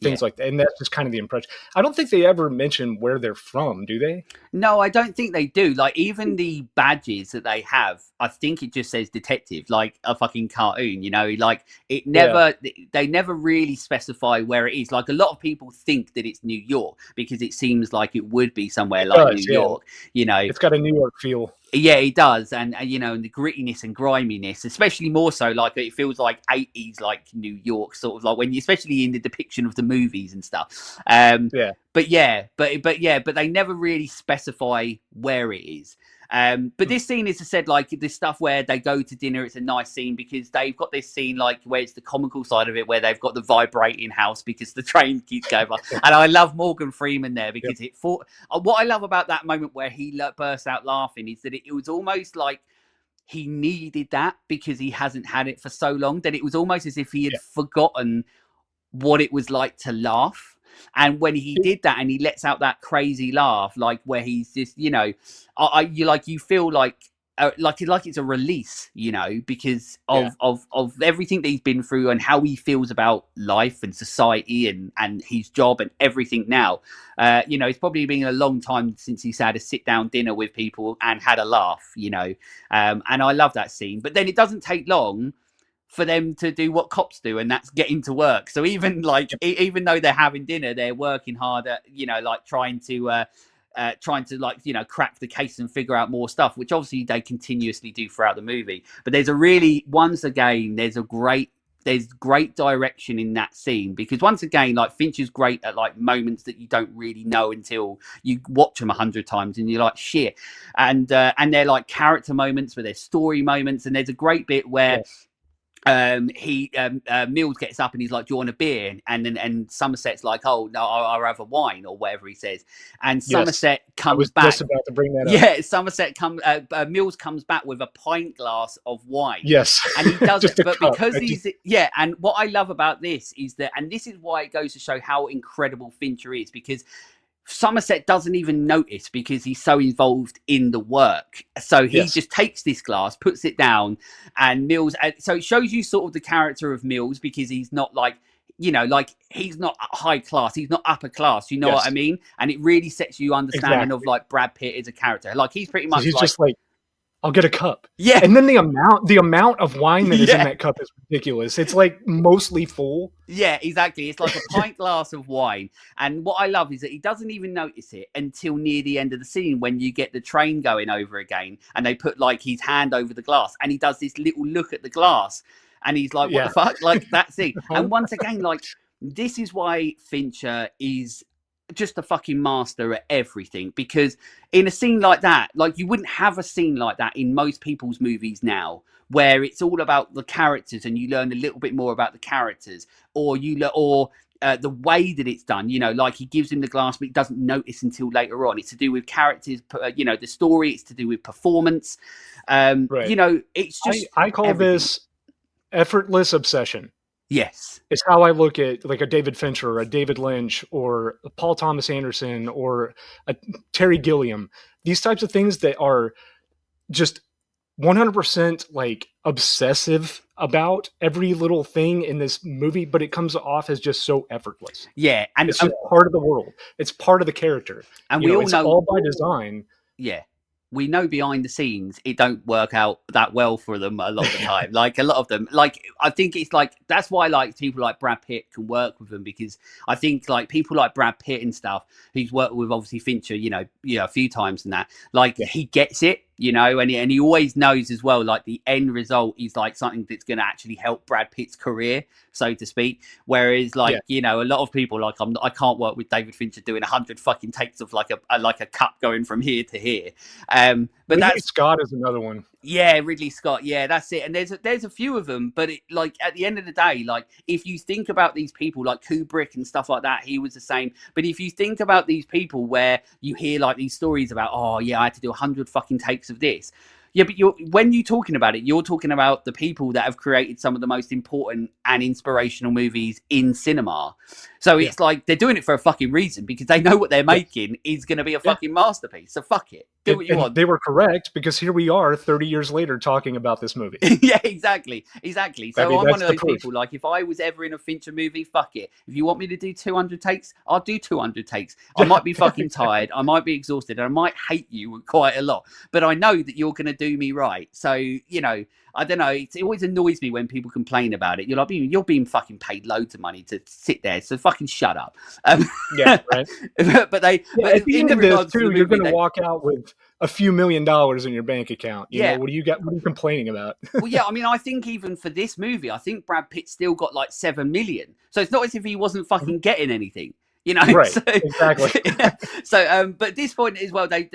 Things like that. And that's just kind of the impression. I don't think they ever mention where they're from, do they? No, I don't think they do. Like, even the badges that they have, I think it just says detective, like a fucking cartoon, you know? Like, it never, they never really specify where it is. Like, a lot of people think that it's New York because it seems like it would be somewhere New York, you know? It's got a New York feel. Yeah, it does. And you know, and the grittiness and griminess, especially more so, like it feels like 80s, like New York, sort of like when you, especially in the depiction of the movies and stuff. But they never really specify where it is. But this scene is, as I said, like this stuff where they go to dinner. It's a nice scene because they've got this scene like where it's the comical side of it, where they've got the vibrating house because the train keeps going by. And I love Morgan Freeman there because what I love about that moment where he bursts out laughing is that it was almost like he needed that because he hasn't had it for so long that it was almost as if he had forgotten what it was like to laugh. And when he did that and he lets out that crazy laugh, like where he's just, you feel like it's a release, because of everything that he's been through and how he feels about life and society and his job and everything now. It's probably been a long time since he's had a sit down dinner with people and had a laugh, and I love that scene. But then it doesn't take long for them to do what cops do, and that's getting to work. So even even though they're having dinner, they're working hard at, trying to crack the case and figure out more stuff, which obviously they continuously do throughout the movie. But there's great direction in that scene, because once again, like, Fincher's great at like moments that you don't really know until you watch them 100 times and you're like, shit. And they're like character moments, where they're story moments. And there's a great bit where Mills gets up and he's like, do you want a beer? And Somerset's like, oh no, I'll have a wine, or whatever he says. And Somerset comes back. I was just about to bring that up. Yeah, Somerset Mills comes back with a pint glass of wine. Yes. And he does it, but because and what I love about this is that, and this is why it goes to show how incredible Fincher is, because Somerset doesn't even notice because he's so involved in the work. So he just takes this glass, puts it down, and Mills. So it shows you sort of the character of Mills, because he's not like, he's not high class, he's not upper class. You know what I mean? And it really sets you understanding of like Brad Pitt as a character. Like, he's pretty much just like, I'll get a cup. Yeah. And then the amount of wine that is in that cup is ridiculous. It's like mostly full. Yeah, exactly. It's like a pint glass of wine. And what I love is that he doesn't even notice it until near the end of the scene, when you get the train going over again and they put like his hand over the glass and he does this little look at the glass and he's like, what the fuck? Like, that scene. And once again, like, this is why Fincher is just a fucking master at everything, because in a scene like that, like, you wouldn't have a scene like that in most people's movies now, where it's all about the characters and you learn a little bit more about the characters, or the way that it's done, like he gives him the glass but he doesn't notice until later on. It's to do with characters, the story, it's to do with performance. It's just, I call this effortless obsession. Yes. It's how I look at like a David Fincher or a David Lynch or a Paul Thomas Anderson or a Terry Gilliam. These types of things that are just 100% like obsessive about every little thing in this movie, but it comes off as just so effortless. Yeah. And it's just part of the world. It's part of the character. And we all it's know all by design. Yeah. We know behind the scenes it don't work out that well for them a lot of the time. Like, a lot of them, like, I think it's like, that's why like people like Brad Pitt can work with them, because I think like people like Brad Pitt and stuff, who's worked with obviously Fincher, a few times and that, like, he gets it, and he always knows as well, like, the end result is like something that's going to actually help Brad Pitt's career, so to speak. Whereas like, a lot of people, like, I can't work with David Fincher doing 100 fucking takes of like a cup going from here to here. But Ridley Scott is another one. Yeah, Ridley Scott. Yeah, that's it. And there's a few of them, but it, like, at the end of the day, like, if you think about these people like Kubrick and stuff like that, he was the same. But if you think about these people where you hear like these stories about, oh yeah, I had to do 100 fucking takes of this. Yeah, but when you're talking about it, you're talking about the people that have created some of the most important and inspirational movies in cinema. So it's like they're doing it for a fucking reason, because they know what they're making is going to be a fucking masterpiece. So fuck it. Do what you want. They were correct, because here we are 30 years later talking about this movie. Yeah, exactly. So I'm one of those people, like, if I was ever in a Fincher movie, fuck it. If you want me to do 200 takes, I'll do 200 takes. I might be fucking tired. I might be exhausted. And I might hate you quite a lot. But I know that you're going to do me right. So, I don't know. It always annoys me when people complain about it. You're like, you're being fucking paid loads of money to sit there, so fucking shut up. Yeah, right. but at the end of this too, you're going to walk out with a few $1 million in your bank account. You know, what do you got? What are you complaining about? Well, yeah, I mean, I think even for this movie, I think Brad Pitt still got like 7 million. So it's not as if he wasn't fucking getting anything. Right? So, exactly. So, but at this point as well, he's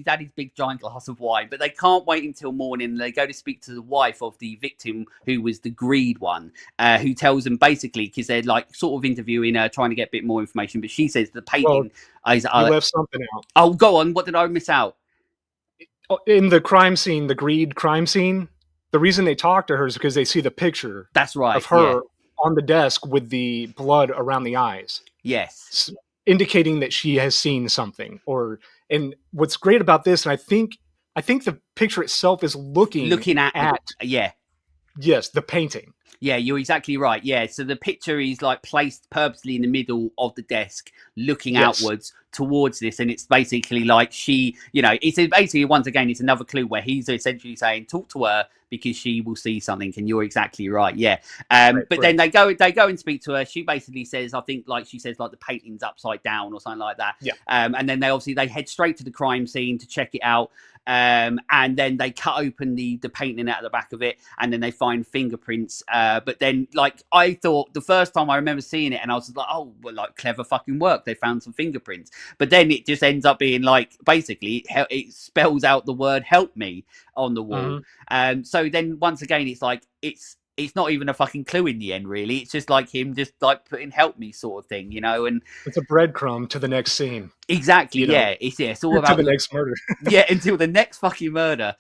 had his big giant glass of wine, but they can't wait until morning. They go to speak to the wife of the victim, who was the greed one, who tells them basically, because they're like sort of interviewing her, trying to get a bit more information. But she says the painting is. You left something out. Oh, go on. What did I miss out? in the crime scene, the Greed crime scene, the reason they talk to her is because they see the picture That's right. of Yeah. her on the desk with the blood around the eyes, Yes. indicating that she has seen something. And what's great about this, and I think the picture itself is looking Looking at at, yeah. yes, the painting. Yeah, you're exactly right. Yeah, so the picture is like placed purposely in the middle of the desk, looking Yes. outwards towards this, and it's basically like she, it's basically once again, it's another clue where he's essentially saying, "Talk to her because she will see something." And you're exactly right. Yeah, Right, but right. then they go and speak to her. She basically says, I think like she says like the painting's upside down or something like that. Yeah. And then they head straight to the crime scene to check it out. And then they cut open the painting out of the back of it, and then they find fingerprints. But then, like, I thought the first time I remember seeing it, and I was like, oh, well, like, clever fucking work. They found some fingerprints. But then it just ends up being like, basically, it spells out the word "help me" on the wall. So then once again, it's like it's not even a fucking clue in the end, really. It's just like him just like putting "help me" sort of thing, and it's a breadcrumb to the next scene. exactly, yeah. It's all about to the next murder. yeah, until the next fucking murder.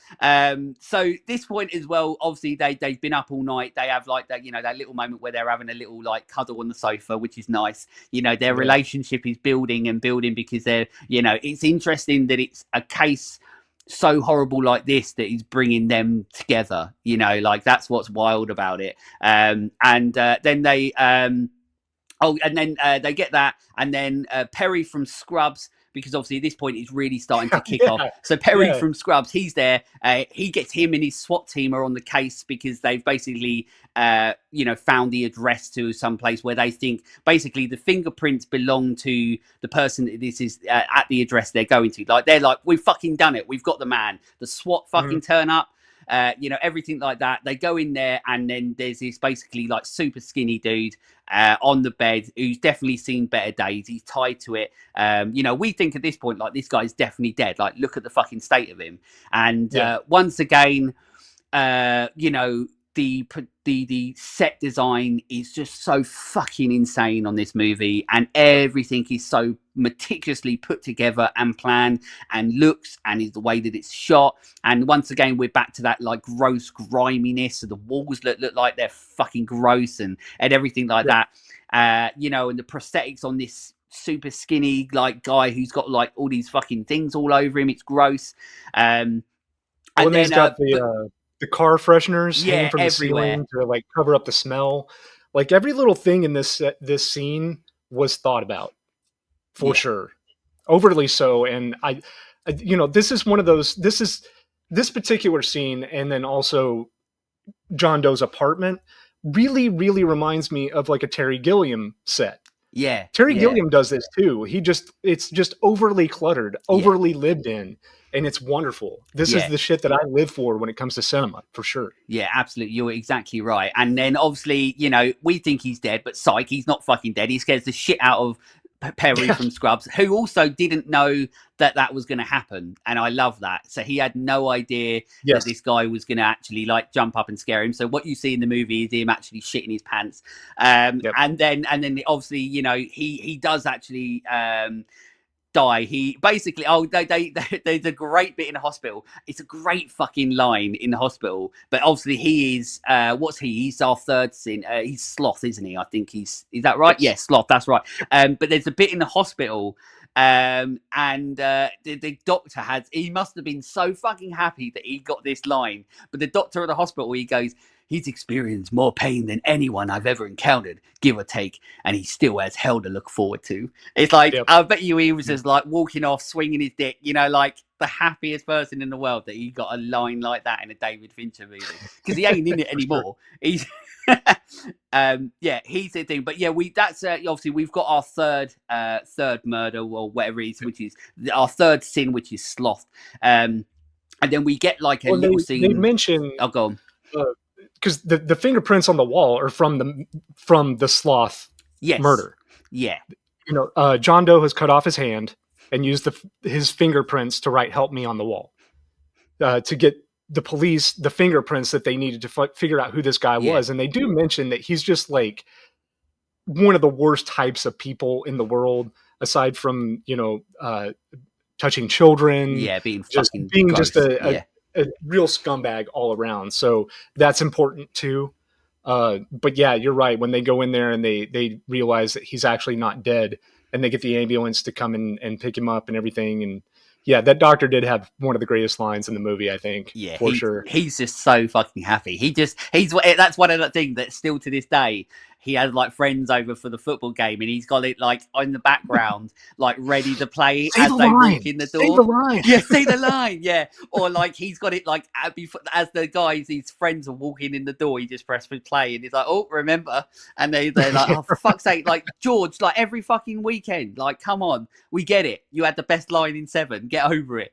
So this point as well, obviously they've been up all night. They have like that, that little moment where they're having a little like cuddle on the sofa, which is nice. Their relationship is building and building because they're, it's interesting that it's a case so horrible like this that is bringing them together. Like that's what's wild about it. And then they oh, and then they get that, and then Perry from Scrubs, because obviously at this point it's really starting to kick off. So Perry from Scrubs, he's there. He gets him and his SWAT team are on the case because they've basically, found the address to some place where they think basically the fingerprints belong to the person that this is at the address they're going to. Like they're like, we've fucking done it. We've got the man. The SWAT fucking turn up. Everything like that. They go in there, and then there's this basically like super skinny dude on the bed who's definitely seen better days. He's tied to it. We think at this point like this guy's definitely dead. Like look at the fucking state of him. And once again, the set design is just so fucking insane on this movie, and everything is so meticulously put together and planned, and looks and is the way that it's shot. And once again, we're back to that like gross griminess. So the walls look like they're fucking gross and everything like that. And the prosthetics on this super skinny like guy who's got like all these fucking things all over him. It's gross. And then he's got the car fresheners hanging from everywhere. the ceiling to like cover up the smell. Like every little thing in this scene was thought about for sure, overly so. And this is one of those. This particular scene, and then also John Doe's apartment, really, really reminds me of like a Terry Gilliam set. Yeah, Terry Gilliam does this too. It's just overly cluttered, overly lived in, and it's wonderful. This is the shit that I live for when it comes to cinema, for sure. Yeah, absolutely. You're exactly right. And then obviously, we think he's dead, but psych, he's not fucking dead. He scares the shit out of Perry from Scrubs, who also didn't know that was going to happen, and I love that. So he had no idea that this guy was going to actually like jump up and scare him. So what you see in the movie is him actually shitting his pants, and then obviously he does actually die. He basically there's a great bit in the hospital. It's a great fucking line in the hospital. But obviously he is what's he? He's our third sin. He's Sloth, isn't he? I think is that right? Yes, Sloth. That's right. But there's a bit in the hospital. And the doctor he must have been so fucking happy that he got this line. But the doctor at the hospital, he goes, he's experienced more pain than anyone I've ever encountered, give or take, and he still has hell to look forward to. It's like, I bet you he was just like walking off, swinging his dick, like the happiest person in the world that he got a line like that in a David Fincher movie, because he ain't in it anymore. He's he's the thing. But that's obviously we've got our third murder or whatever it is, which is our third sin, which is Sloth. And then we get like a little scene. They mention, I'll go on. Because the fingerprints on the wall are from the Sloth murder. Yeah. John Doe has cut off his hand and used his fingerprints to write "help me" on the wall to get the police the fingerprints that they needed to figure out who this guy was. And they do mention that he's just like one of the worst types of people in the world, aside from touching children, Yeah, being just fucking being just gross. Yeah. a real scumbag all around. So that's important too. But yeah, you're right. When they go in there and they realize that he's actually not dead, and they get the ambulance to come and pick him up and everything. And yeah, that doctor did have one of the greatest lines in the movie, I think, Yeah, for sure. he's just so fucking happy. He's that's one of the things that still to this day he has like friends over for the football game, and he's got it like in the background, like ready to play Say as the they walk line. in the Say the door. line. Yeah, see the line. Yeah, or like he's got it like as the guys, his friends are walking in the door, he just presses play, and he's like, "Oh, remember?" And they're like, Yeah, "Oh, for fuck's sake!" Like George, like every fucking weekend, like come on, we get it. You had the best line in Seven. Get over it.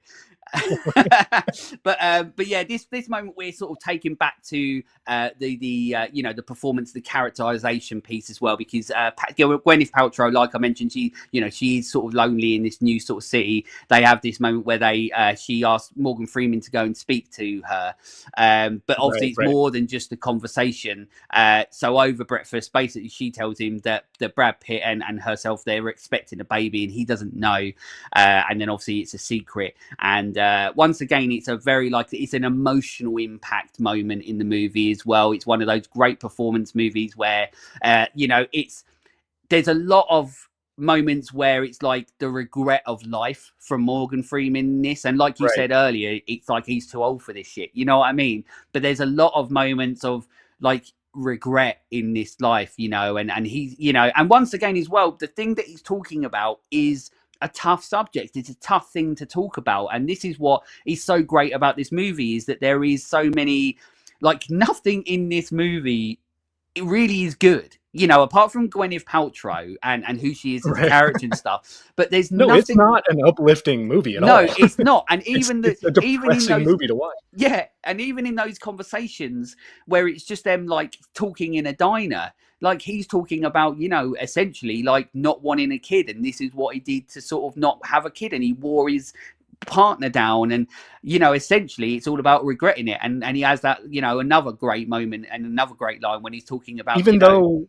But yeah, this moment we're sort of taken back to the you know, the performance, the characterization piece as well, because Gwyneth Paltrow, like I mentioned, she is sort of lonely in this new sort of city. They have this moment where she asked Morgan Freeman to go and speak to her, but obviously it's right. more than just a conversation. So over breakfast, basically she tells him that Brad Pitt and herself, they were expecting a baby and he doesn't know, and then obviously it's a secret. And once again, it's a very it's an emotional impact moment in the movie as well. It's one of those great performance movies where there's a lot of moments where it's like the regret of life from Morgan Freeman in this, and like you Right. said earlier, it's like he's too old for this shit. You know what I mean? But there's a lot of moments of like regret in this life, and he's, and once again as well, the thing that he's talking about is a tough subject. It's a tough thing to talk about, and this is what is so great about this movie, is that there is so many, like nothing in this movie, it really is good, apart from Gwyneth Paltrow and who she is as a Right. character and stuff. But there's No, it's nothing. not an uplifting movie at No, all. it's not. And it's even it's a even in depressing those, movie to watch. yeah, and even in those conversations where it's just them like talking in a diner, like he's talking about, essentially like not wanting a kid, and this is what he did to sort of not have a kid, and he wore his partner down, and essentially it's all about regretting it. And he has that, another great moment and another great line when he's talking about, Even though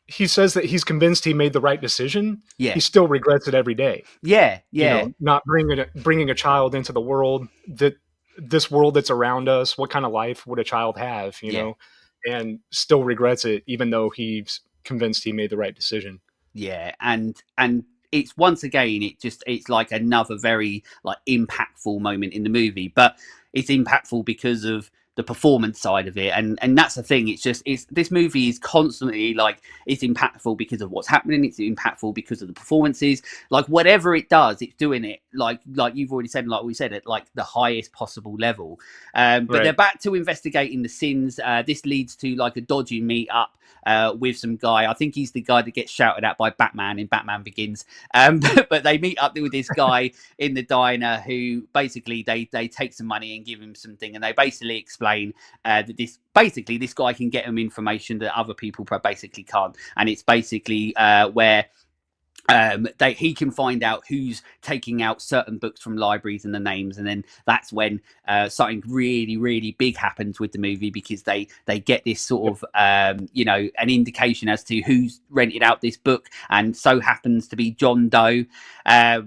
he says that he's convinced he made the right decision, yeah, he still regrets it every day. yeah, yeah, Not bringing a child into the world, that this world that's around us. What kind of life would a child have? yeah, And still regrets it, even though he's convinced he made the right decision. yeah. And it's, once again, it's like another very like impactful moment in the movie, but it's impactful because of the performance side of it. And that's the thing, it's this movie is constantly like, it's impactful because of what's happening, it's impactful because of the performances. Like whatever it does, it's doing it like you've already said, like we said, at like the highest possible level. But Right. they're back to investigating the sins. This leads to like a dodgy meet up with some guy. I think he's the guy that gets shouted at by Batman in Batman Begins. But they meet up with this guy in the diner who basically they take some money and give him something, and they basically explain that this guy can get him information that other people basically can't, and it's basically where he can find out who's taking out certain books from libraries and the names, and then that's when something really, really big happens with the movie, because they get this sort of an indication as to who's rented out this book, and so happens to be John Doe,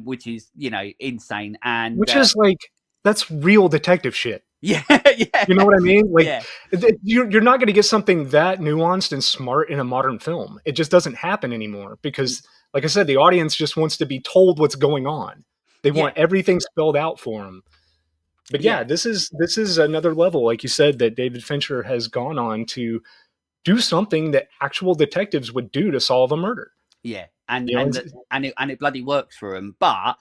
which is insane, and Which is like, that's real detective shit. yeah, You know what I mean? Like, yeah, you're not going to get something that nuanced and smart in a modern film. It just doesn't happen anymore because, like I said, the audience just wants to be told what's going on. They yeah, want everything spelled out for them. But yeah, yeah, this is another level, like you said, that David Fincher has gone on to do something that actual detectives would do to solve a murder. yeah, and You know, it bloody works for him. But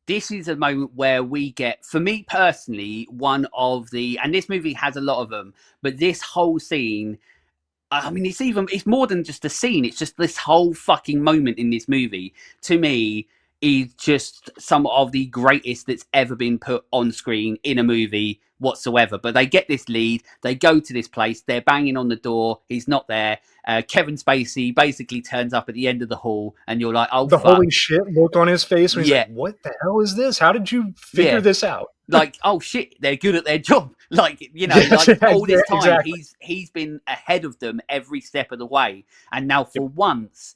this is a moment where we get, for me personally, one of the, and this movie has a lot of them, but this whole scene, I mean, it's more than just a scene. It's just this whole fucking moment in this movie, to me, is just some of the greatest that's ever been put on screen in a movie whatsoever. But they get this lead, they go to this place, they're banging on the door, he's not there. Kevin Spacey basically turns up at the end of the hall, and you're like, oh the fuck, holy shit look on his face when he's yeah, like, "What the hell is this? How did you figure yeah. this out?" Like, oh shit, they're good at their job. Like, Yes, like all this time exactly. he's been ahead of them every step of the way, and now Yep. for once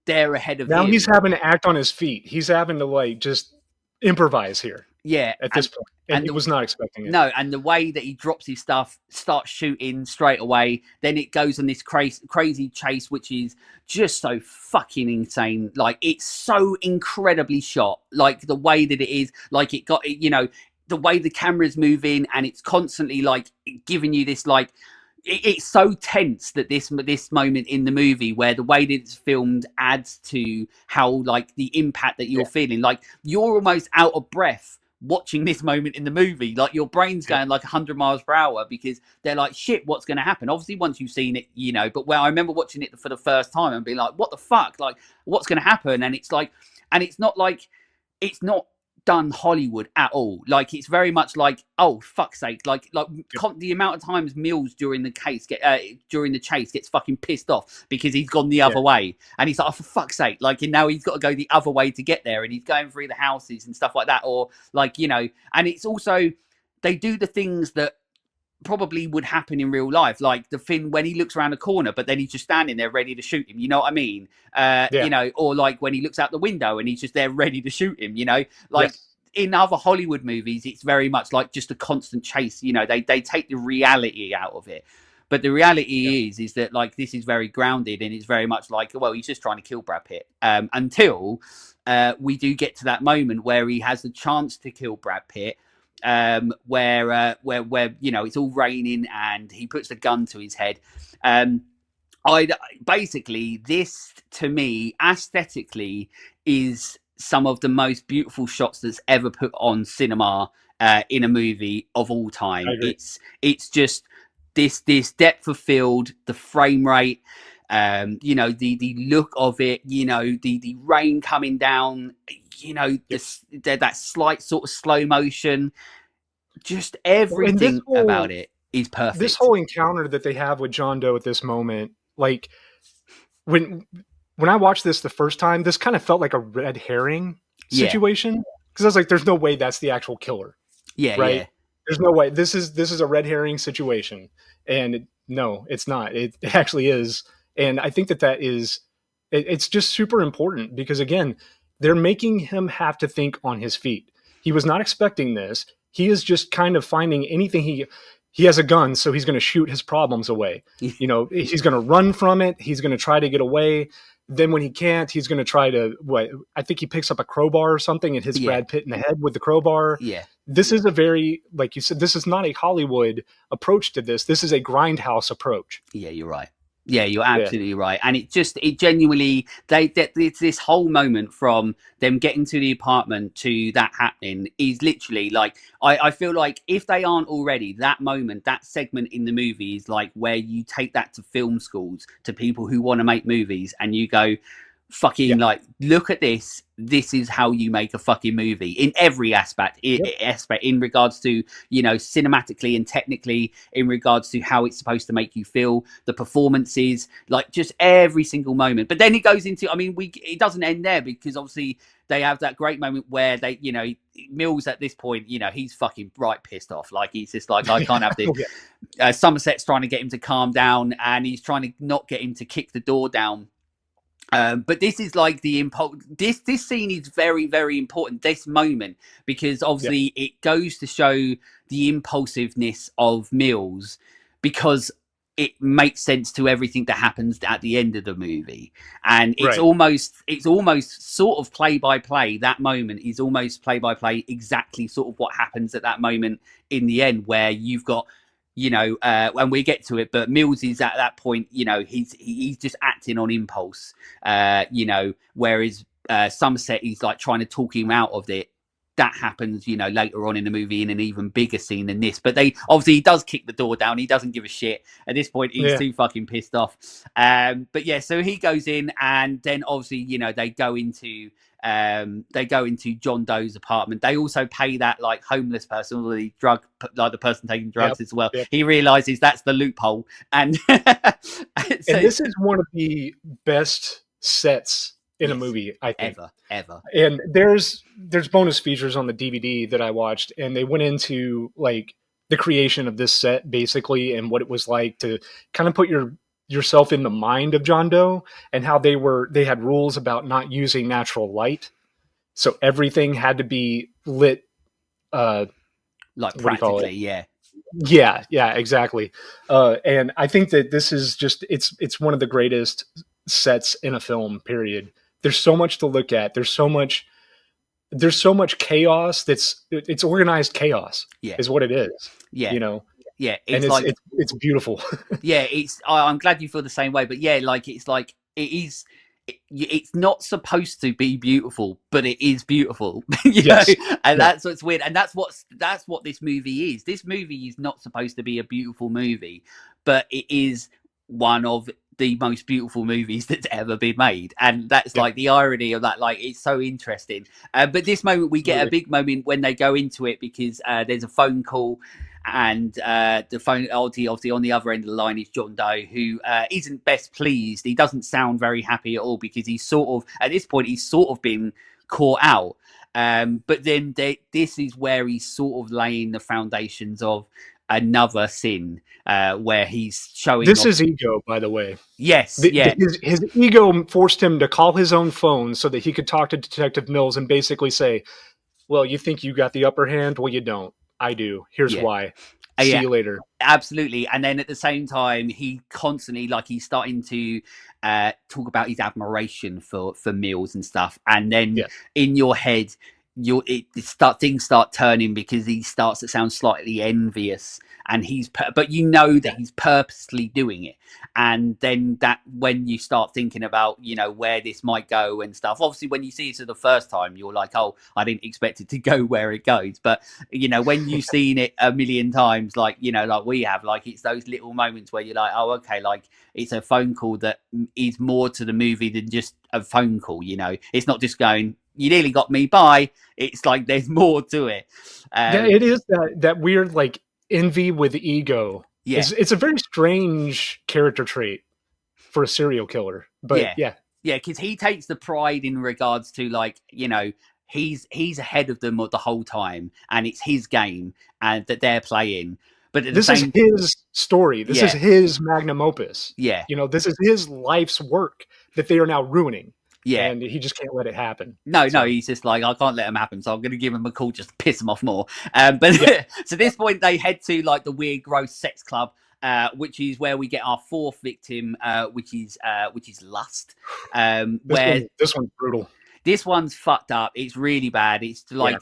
they're ahead of Now he's him. having to act on his feet. He's having to like just improvise here. Yeah, At this point, and he was not expecting it. No, and the way that he drops his stuff, starts shooting straight away, then it goes on this crazy chase, which is just so fucking insane. Like, it's so incredibly shot. Like, the way that it is, like, it got, you know, the way the camera's moving, and it's constantly like giving you this like. It's so tense that this moment in the movie, where the way that it's filmed adds to how like the impact that you're feeling. Like, you're almost out of breath watching this moment in the movie. Like, your brain's going like 100 miles per hour, because they're like, shit, what's going to happen? Obviously, once you've seen it, you know, but when I remember watching it for the first time and being like, what the fuck? Like, what's going to happen? And it's like, and it's not like, it's not done Hollywood at all. Like, it's very much like, oh fuck's sake, like the amount of times Mills during the chase gets fucking pissed off because he's gone the other way, and he's like, oh, for fuck's sake, like, and now he's got to go the other way to get there, and he's going through the houses and stuff like that, or like, you know. And it's also, they do the things that probably would happen in real life, like the thing when he looks around the corner but then he's just standing there ready to shoot him, you know what I mean? You know, or like when he looks out the window and he's just there ready to shoot him, you know, like in other Hollywood movies it's very much like just a constant chase, you know. They take the reality out of it, but the reality is that like this is very grounded, and it's very much like, well, he's just trying to kill Brad Pitt, until we do get to that moment where he has the chance to kill Brad Pitt, where you know, it's all raining and he puts the gun to his head. I basically, this to me aesthetically is some of the most beautiful shots that's ever put on cinema in a movie of all time. It's just this depth of field, the frame rate, you know, the look of it, you know, the rain coming down, you know, that slight sort of slow motion, just everything about it is perfect. This whole encounter that they have with John Doe at this moment, like when I watched this the first time, this kind of felt like a red herring situation, because I was like, there's no way that's the actual killer. There's no way this is a red herring situation, and no, it's not. It actually is. And I think that is, it's just super important, because again, they're making him have to think on his feet. He was not expecting this. He is just kind of finding anything. He has a gun, so he's going to shoot his problems away. You know, he's going to run from it. He's going to try to get away. Then when he can't, he's going to try to, I think he picks up a crowbar or something and hits Brad Pitt in the head with the crowbar. This is a very, like you said, this is not a Hollywood approach to this. This is a grindhouse approach. Yeah, you're right. Yeah, you're absolutely right. And it genuinely, this whole moment from them getting to the apartment to that happening is literally like, I feel like if they aren't already, that moment, that segment in the movie is like where you take that to film schools, to people who want to make movies, and you go, fucking like, look at this. This is how you make a fucking movie in every aspect, in regards to, you know, cinematically and technically, in regards to how it's supposed to make you feel, the performances, like just every single moment. But then it goes into, I mean, it doesn't end there, because obviously they have that great moment where they, you know, Mills at this point, you know, he's fucking right pissed off. Like, he's just like, I can't have this. Somerset's trying to get him to calm down, and he's trying to not get him to kick the door down. But this is like the impulse. This scene is very, very important, this moment, because obviously it goes to show the impulsiveness of Mills, because it makes sense to everything that happens at the end of the movie. And it's almost sort of play by play. That moment is almost play by play, exactly sort of what happens at that moment in the end, where you've got, you know, and we get to it, but Mills is at that point, you know, he's just acting on impulse, you know, whereas Somerset is like trying to talk him out of it. That happens, you know, later on in the movie in an even bigger scene than this. But he does kick the door down. He doesn't give a shit at this point. He's too fucking pissed off. But yeah, so he goes in, and then obviously, you know, they go into John Doe's apartment. They also pay that like homeless person, or the the person taking drugs as well. He realizes that's the loophole, and and this is one of the best sets in a movie, I think, ever. And there's bonus features on the DVD that I watched, and they went into like the creation of this set basically, and what it was like to kind of put yourself in the mind of John Doe, and how they had rules about not using natural light. So everything had to be lit. Like What do you call it? practically, yeah. Yeah, exactly. And I think that this is just it's one of the greatest sets in a film. Period. There's so much to look at. There's so much chaos. It's organized chaos Yeah. is what it is. Yeah. You know, Yeah. and It's like, it's beautiful. yeah, I'm glad you feel the same way, but yeah, like it's like it is. It's not supposed to be beautiful, but it is beautiful, you know, Yes. and Yeah. that's what's weird, and that's what this movie is. This movie is not supposed to be a beautiful movie, but it is one of the most beautiful movies that's ever been made, and that's Yep. like the irony of that. Like it's so interesting. But this moment, we get a Absolutely. big moment when they go into it because there's a phone call and the phone obviously on the other end of the line is John Doe, who isn't best pleased. He doesn't sound very happy at all because he's sort of at this point he's sort of been caught out. But then this is where he's sort of laying the foundations of another sin, where he's showing This off. is ego, by the way. Yes, yeah, His ego forced him to call his own phone so that he could talk to Detective Mills and basically say, "Well, you think you got the upper hand? Well, you don't. I do. Here's yeah, why. See yeah. you later." Absolutely. And then at the same time, he constantly like he's starting to talk about his admiration for Mills and stuff. And then Yeah. in your head, things start turning because he starts to sound slightly envious, and but you know that Yeah. he's purposely doing it. And then that when you start thinking about where this might go and stuff, obviously when you see it for the first time, you're like, oh, I didn't expect it to go where it goes. But when you've seen it a million times, like like we have, like it's those little moments where you're like, oh, okay, like it's a phone call that is more to the movie than just a phone call. It's not just going, you nearly got me, bye. It's like there's more to it. Yeah, it is that weird like envy with ego. Yeah, It's a very strange character trait for a serial killer. But yeah, yeah, yeah, because he takes the pride in regards to like he's ahead of them the whole time, and it's his game and that they're playing. But at the this is same, his story. This is yeah, his magnum opus. yeah, This is his life's work that they are now ruining, yeah. and he just can't let it happen. No, So he's just like, I can't let him happen, so I'm going to give him a call just to piss him off more. But yeah, to this point, they head to like the weird, gross sex club, which is where we get our fourth victim, which is lust. Where this one's brutal. this one's fucked up. It's really bad. It's Yeah, like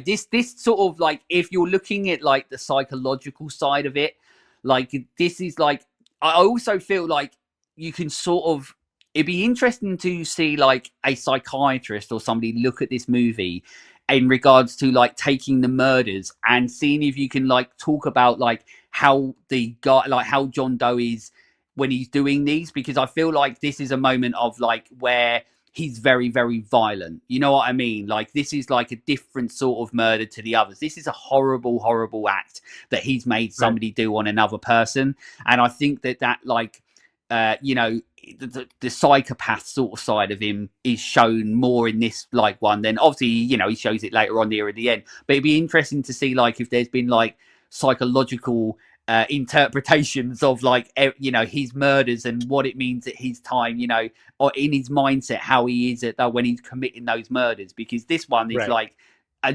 this sort of like if you're looking at like the psychological side of it, like this is like I also feel like you can sort of it'd be interesting to see like a psychiatrist or somebody look at this movie in regards to like taking the murders and seeing if you can like talk about like how the guy like how John Doe is when he's doing these, because I feel like this is a moment of like where he's very, very violent. You know what I mean? Like this is like a different sort of murder to the others. This is a horrible, horrible act that he's made right. somebody do on another person. And I think that like, the psychopath sort of side of him is shown more in this like one than obviously, he shows it later on near at the end. But it'd be interesting to see like if there's been like psychological interpretations of like his murders and what it means at his time, or in his mindset how he is at when he's committing those murders, because this one is Right. like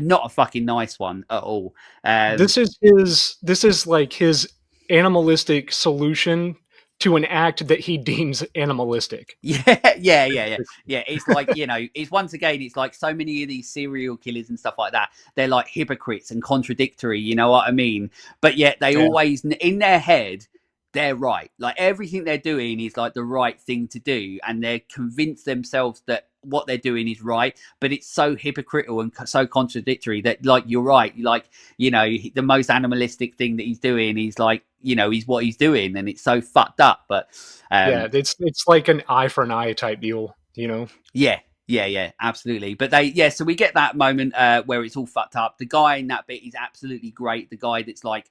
not a fucking nice one at all. This is like his animalistic solution to an act that he deems animalistic. Yeah. It's like it's once again, it's like so many of these serial killers and stuff like that. They're like hypocrites and contradictory. You know what I mean? But yet they Yeah. always in their head they're right. Like everything they're doing is like the right thing to do, and they're convinced themselves that what they're doing is right. But it's so hypocritical and so contradictory that like you're right. Like the most animalistic thing that he's doing is like he's what he's doing, and it's so fucked up. But Yeah, it's like an eye for an eye type deal. yeah, yeah, absolutely. But so we get that moment where it's all fucked up. The guy in that bit is absolutely great. The guy that's like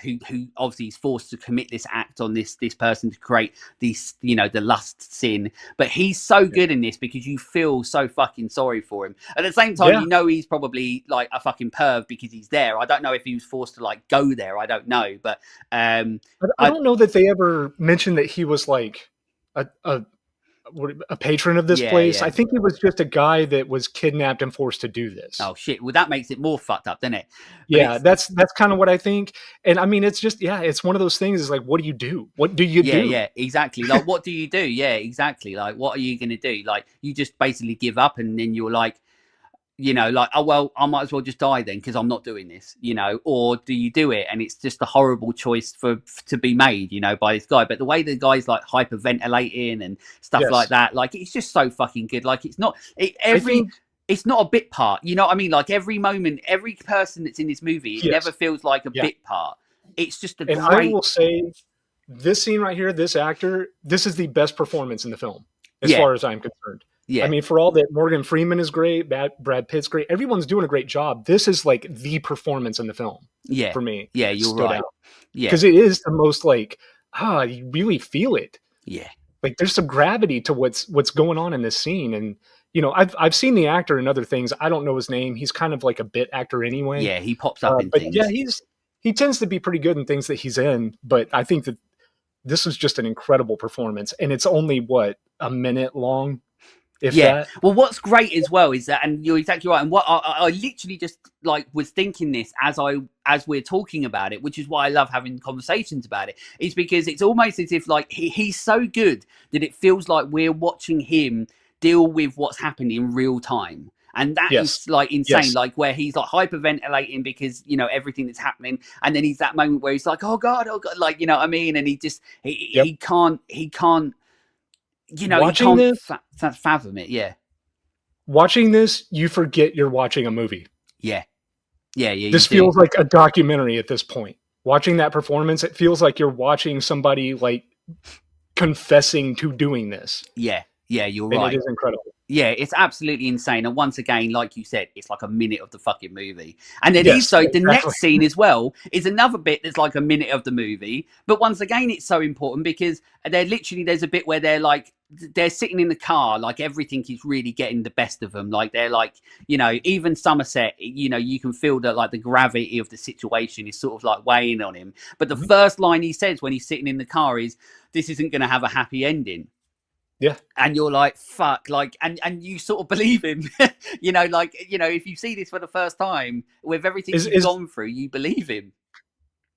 who obviously is forced to commit this act on this person to create this the lust sin, but he's so good in this because you feel so fucking sorry for him. At the same time, Yeah. he's probably like a fucking perv because he's there. I don't know if he was forced to like go there. I don't know, but I don't know that they ever mentioned that he was like a a patron of this place. I think he was just a guy that was kidnapped and forced to do this. Oh shit! Well, that makes it more fucked up, doesn't it? But yeah, that's kind of what I think. And I mean, it's just it's one of those things. Is like, what do you do? What do you do? Yeah, exactly. Like, what do you do? Yeah, exactly. Like, what are you going to do? Like, you just basically give up, and then you're like, like, oh well, I might as well just die then because I'm not doing this, or do you do it? And it's just a horrible choice to be made, by this guy. But the way the guy's like hyperventilating and stuff like that, like it's just so fucking good. Like it's not it's not a bit part, you know what I mean? Like every moment, every person that's in this movie, it never feels like a bit part. It's just a great. I will say, this scene right here, this actor, this is the best performance in the film, as far as I'm concerned. Yeah. I mean, for all that Morgan Freeman is great, Brad Pitt's great, everyone's doing a great job. This is like the performance in the film. Yeah. For me. Yeah, you're right. Out. Yeah. Because it is the most like, you really feel it. Yeah. Like there's some gravity to what's going on in this scene. And, I've seen the actor in other things. I don't know his name. He's kind of like a bit actor anyway. Yeah, he pops up in things. Yeah, he tends to be pretty good in things that he's in. But I think that this was just an incredible performance. And it's only, a minute long? Well, what's great as well is that, and you're exactly right. And what I literally just like was thinking this as we're talking about it, which is why I love having conversations about it, is because it's almost as if like he's so good that it feels like we're watching him deal with what's happened in real time. And that is like insane, like where he's like hyperventilating because, everything that's happening. And then he's that moment where he's like, oh God, like, you know what I mean? And he just, he can't, watching he can't fathom it. Yeah. Watching this, you forget you're watching a movie. Yeah. This feels like a documentary at this point. Watching that performance, it feels like you're watching somebody like confessing to doing this. Yeah, you're right. It is incredible. Yeah, it's absolutely insane. And once again, like you said, it's like a minute of the fucking movie. And then the next scene as well is another bit that's like a minute of the movie. But once again, it's so important because there's a bit where they're sitting in the car, like everything is really getting the best of them. Like they're like, even Somerset, you can feel that like the gravity of the situation is sort of like weighing on him. But the first line he says when he's sitting in the car is, "This isn't going to have a happy ending." Yeah. And you're like, fuck, like, and you sort of believe him, if you see this for the first time with everything he's gone through, you believe him.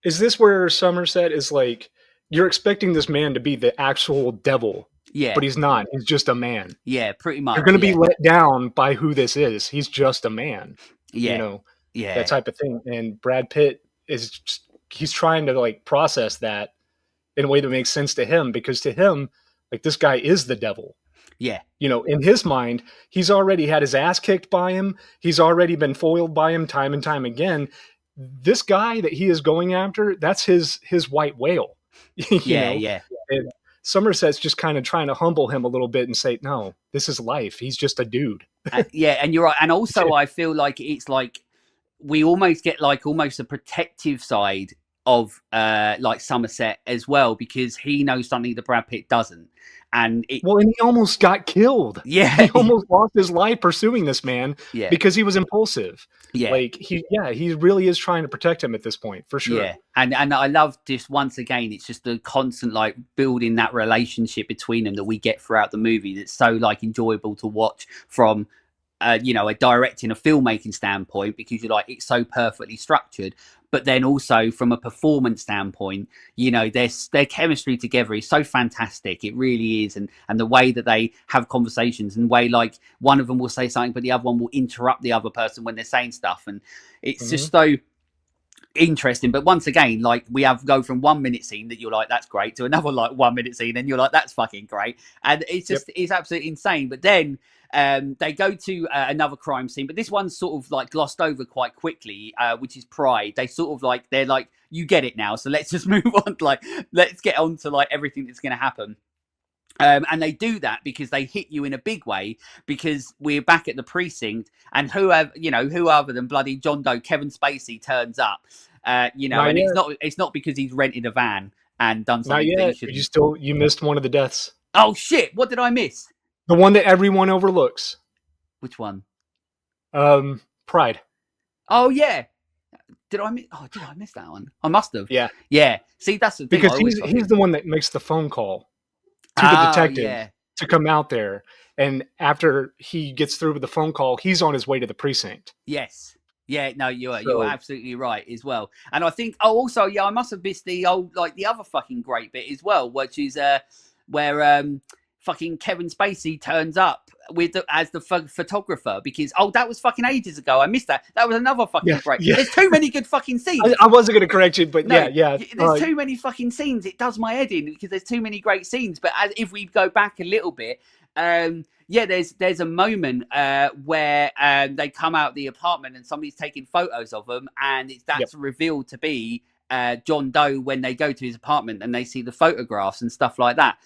Is this where Somerset is like, you're expecting this man to be the actual devil? Yeah. But he's not. He's just a man. Yeah, pretty much. You're going to be let down by who this is. He's just a man. Yeah. That type of thing. And Brad Pitt he's trying to like process that in a way that makes sense to him, because to him, like, this guy is the devil. Yeah. In his mind, he's already had his ass kicked by him. He's already been foiled by him time and time again. This guy that he is going after, that's his white whale. Yeah. And Somerset's just kind of trying to humble him a little bit and say, no, this is life. He's just a dude. Yeah, and you're right. And also, I feel like it's like we almost get like almost a protective side of like Somerset as well, because he knows something that Brad Pitt doesn't. And he almost got killed. Yeah. He almost lost his life pursuing this man because he was impulsive. Yeah. Like he really is trying to protect him at this point, for sure. Yeah. And I love just, once again, it's just the constant like building that relationship between them that we get throughout the movie that's so like enjoyable to watch from a directing, a filmmaking standpoint, because you're like, it's so perfectly structured. But then also from a performance standpoint, their chemistry together is so fantastic. It really is. And the way that they have conversations, and the way like one of them will say something, but the other one will interrupt the other person when they're saying stuff. And it's just so interesting. But once again, like we go from 1 minute scene that you're like, that's great, to another like 1 minute scene and you're like, that's fucking great. And it's just, it's absolutely insane. But then they go to another crime scene, but this one's sort of like glossed over quite quickly, which is Pride. They sort of like, they're like, you get it now, so let's just move on. Like, let's get on to like everything that's going to happen. And they do that because they hit you in a big way, because we're back at the precinct, and who other than bloody John Doe, Kevin Spacey, turns up. And it's not because he's rented a van and done something. Not yet. You missed one of the deaths. Oh shit! What did I miss? The one that everyone overlooks. Which one? Pride. Oh yeah. Did I miss that one? I must have. Yeah. See, that's the thing. Because he's the one that makes the phone call to the detective. to come out there. And after he gets through with the phone call, he's on his way to the precinct. Yes. Yeah, no, you're So absolutely right as well. And I think also I must have missed the the other fucking great bit as well, which is where fucking Kevin Spacey turns up as the photographer, because that was fucking ages ago. I missed that. That was another fucking great. yeah. There's too many good fucking scenes. I wasn't going to correct you, but no, yeah. There's too many fucking scenes. It does my head in because there's too many great scenes. But if we go back a little bit, there's a moment where they come out of the apartment and somebody's taking photos of them, and that's revealed to be John Doe when they go to his apartment and they see the photographs and stuff like that.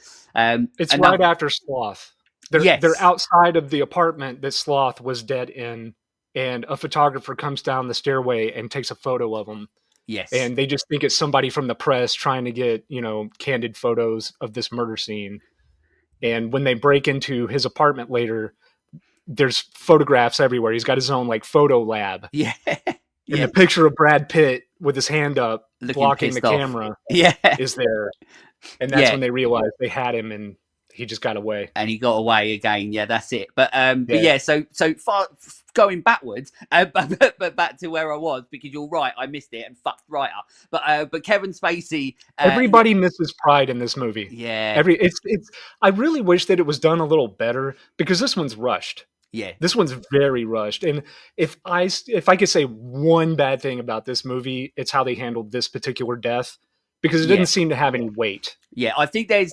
It's right after Sloth. They're outside of the apartment that Sloth was dead in, and a photographer comes down the stairway and takes a photo of him. Yes. And they just think it's somebody from the press trying to get, candid photos of this murder scene. And when they break into his apartment later, there's photographs everywhere. He's got his own photo lab. Yeah. And the picture of Brad Pitt with his hand up, looking blocking the camera, is there. And that's when they realized they had him, and he just got away. And he got away again. Yeah, that's it. But so far going backwards, but back to where I was, because you're right, I missed it and fucked right up. But Kevin Spacey, everybody misses Pride in this movie. Yeah, I really wish that it was done a little better, because this one's rushed. Yeah, this one's very rushed. And if I could say one bad thing about this movie, it's how they handled this particular death, because it didn't seem to have any weight. Yeah, I think there's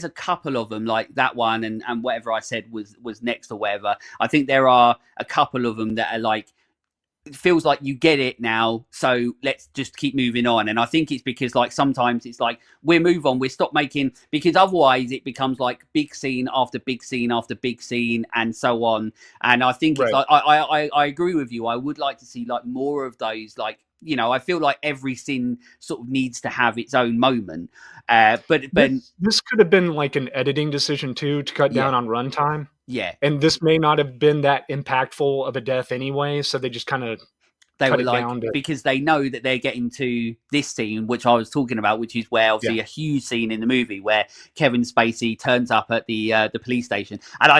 a couple of them, like that one and whatever I said was next or whatever. I think there are a couple of them that are it feels like you get it now, so let's just keep moving on. And I think it's because sometimes it's we move on, we stop making, because otherwise it becomes big scene after big scene after big scene and so on. And I think it's I agree with you. I would like to see more of those. I feel like every scene sort of needs to have its own moment. But this could have been an editing decision too, to cut down on runtime. Yeah. And this may not have been that impactful of a death anyway, so they just kind of because they know that they're getting to this scene, which I was talking about, which is where obviously a huge scene in the movie where Kevin Spacey turns up at the police station. And I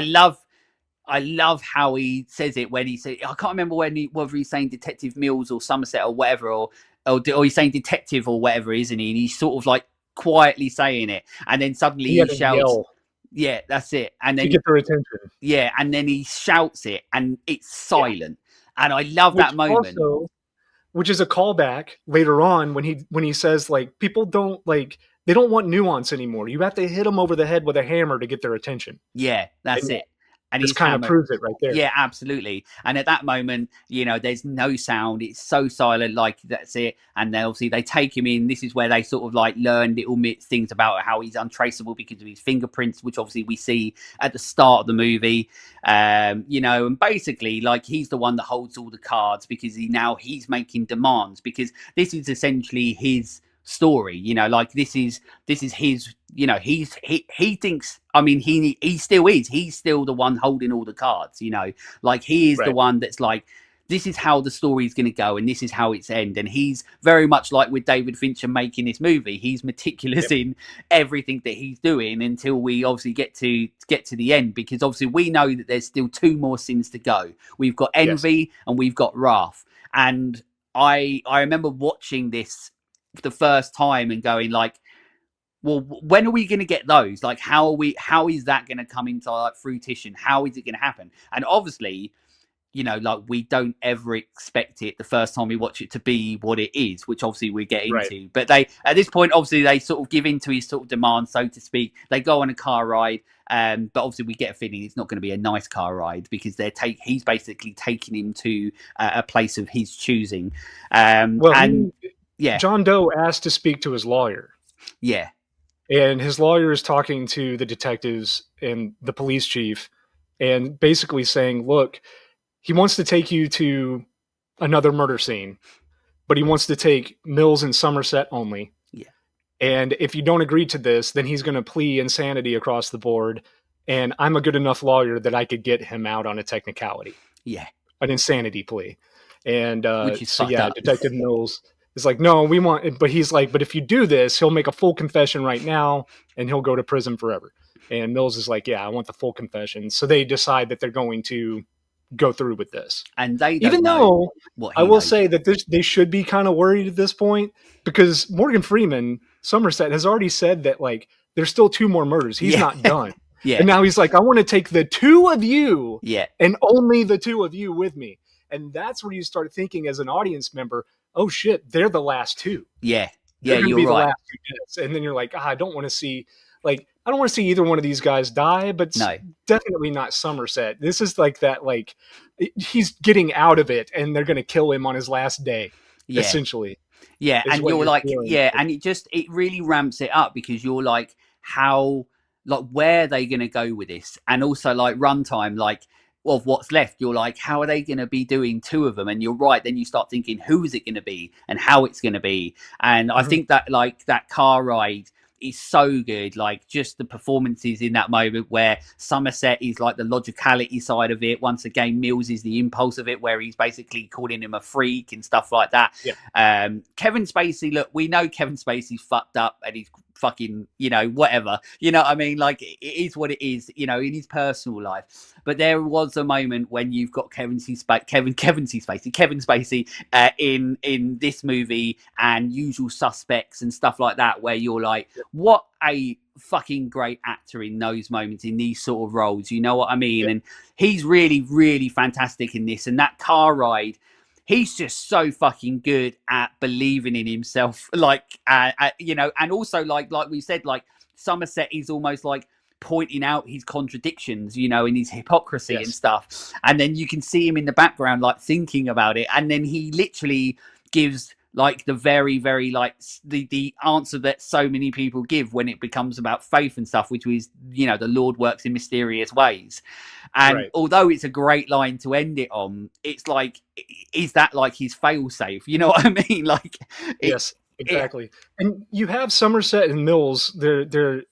love how he says it when he says, I can't remember whether he's saying Detective Mills or Somerset or whatever, or he's saying detective or whatever, isn't he? And he's sort of quietly saying it, and then suddenly he shouts, yell. Yeah, that's it. And then to get their attention. Yeah, and then he shouts it, and it's silent. And I love that moment. Also, which is a callback later on when he says people don't they don't want nuance anymore. You have to hit them over the head with a hammer to get their attention. Yeah, that's it. And this kind of proves it right there. Yeah, absolutely. And at that moment, there's no sound. It's so silent, that's it. And then obviously they take him in. This is where they sort of learn little things about how he's untraceable because of his fingerprints, which obviously we see at the start of the movie. And basically he's the one that holds all the cards, because he's making demands, because this is essentially his story. This is his, he thinks, he still is, he's still the one holding all the cards, he is the one that's this is how the story is going to go and this is how it's end. And he's very much with David Fincher making this movie, he's meticulous in everything that he's doing until we obviously get to the end, because obviously we know that there's still 2 more sins to go. We've got envy and we've got wrath. And I remember watching this the first time and going well, when are we going to get those? How is that going to come into fruition? How is it going to happen? And obviously, we don't ever expect it the first time we watch it to be what it is, which obviously we get into. But they, at this point, obviously they sort of give into his sort of demand, so to speak. They go on a car ride, but obviously we get a feeling it's not going to be a nice car ride, because he's basically taking him to a place of his choosing. John Doe asked to speak to his lawyer. Yeah. And his lawyer is talking to the detectives and the police chief and basically saying, look, he wants to take you to another murder scene, but he wants to take Mills and Somerset only. Yeah. And if you don't agree to this, then he's going to plea insanity across the board. And I'm a good enough lawyer that I could get him out on a technicality. Yeah. An insanity plea. And which is fucked up. Detective Mills is no, we want, but he's but if you do this, he'll make a full confession right now and he'll go to prison forever. And Mills is like, yeah, I want the full confession. So they decide that they're going to go through with this. And they don't Even know though what I he will knows say yet. that they should be kind of worried at this point, because Morgan Freeman, Somerset, has already said that like there's still 2 more murders. He's Yeah. not done. Yeah. And now he's like, I want to take the 2 of you Yeah. and only the 2 of you with me. And that's where you start thinking as an audience member, oh shit, they're the last 2. Yeah. They're Yeah, going to you're be the right. last 2 deaths. And then you're like, I don't want to see, like, I don't want to see either one of these guys die, but No. definitely not Somerset. This is like that, like, he's getting out of it and they're going to kill him on his last day, Yeah. essentially. Yeah. Is And what you're you're like, feeling. yeah. And it really ramps it up, because you're like, how, like, where are they going to go with this? And also, like, runtime, like, of what's left, you're like, how are they going to be doing 2 of them? And you're right. Then you start thinking, who is it going to be and how it's going to be? And I think that, like, that car ride is so good. Like, just the performances in that moment where Somerset is like the logicality side of it. Once again, Mills is the impulse of it, where he's basically calling him a freak and stuff like that. Yeah. Kevin Spacey, look, we know Kevin Spacey's fucked up and he's fucking, whatever. You know what I mean? Like, it is what it is, in his personal life. But there was a moment when you've got Kevin Spacey in this movie and Usual Suspects and stuff like that, where you're like, what a fucking great actor in those moments, in these sort of roles. You know what I mean? And he's really, really fantastic in this. And that car ride, he's just so fucking good at believing in himself. Like, and also like we said, like, Somerset is almost like pointing out his contradictions, in his hypocrisy and stuff. And then you can see him in the background, like, thinking about it. And then he literally gives like the very, very, like, the answer that so many people give when it becomes about faith and stuff, which is, the Lord works in mysterious ways. And although it's a great line to end it on, it's like, is that like his fail safe? You know what I mean? Like, yes, exactly. And you have Somerset and Mills, they're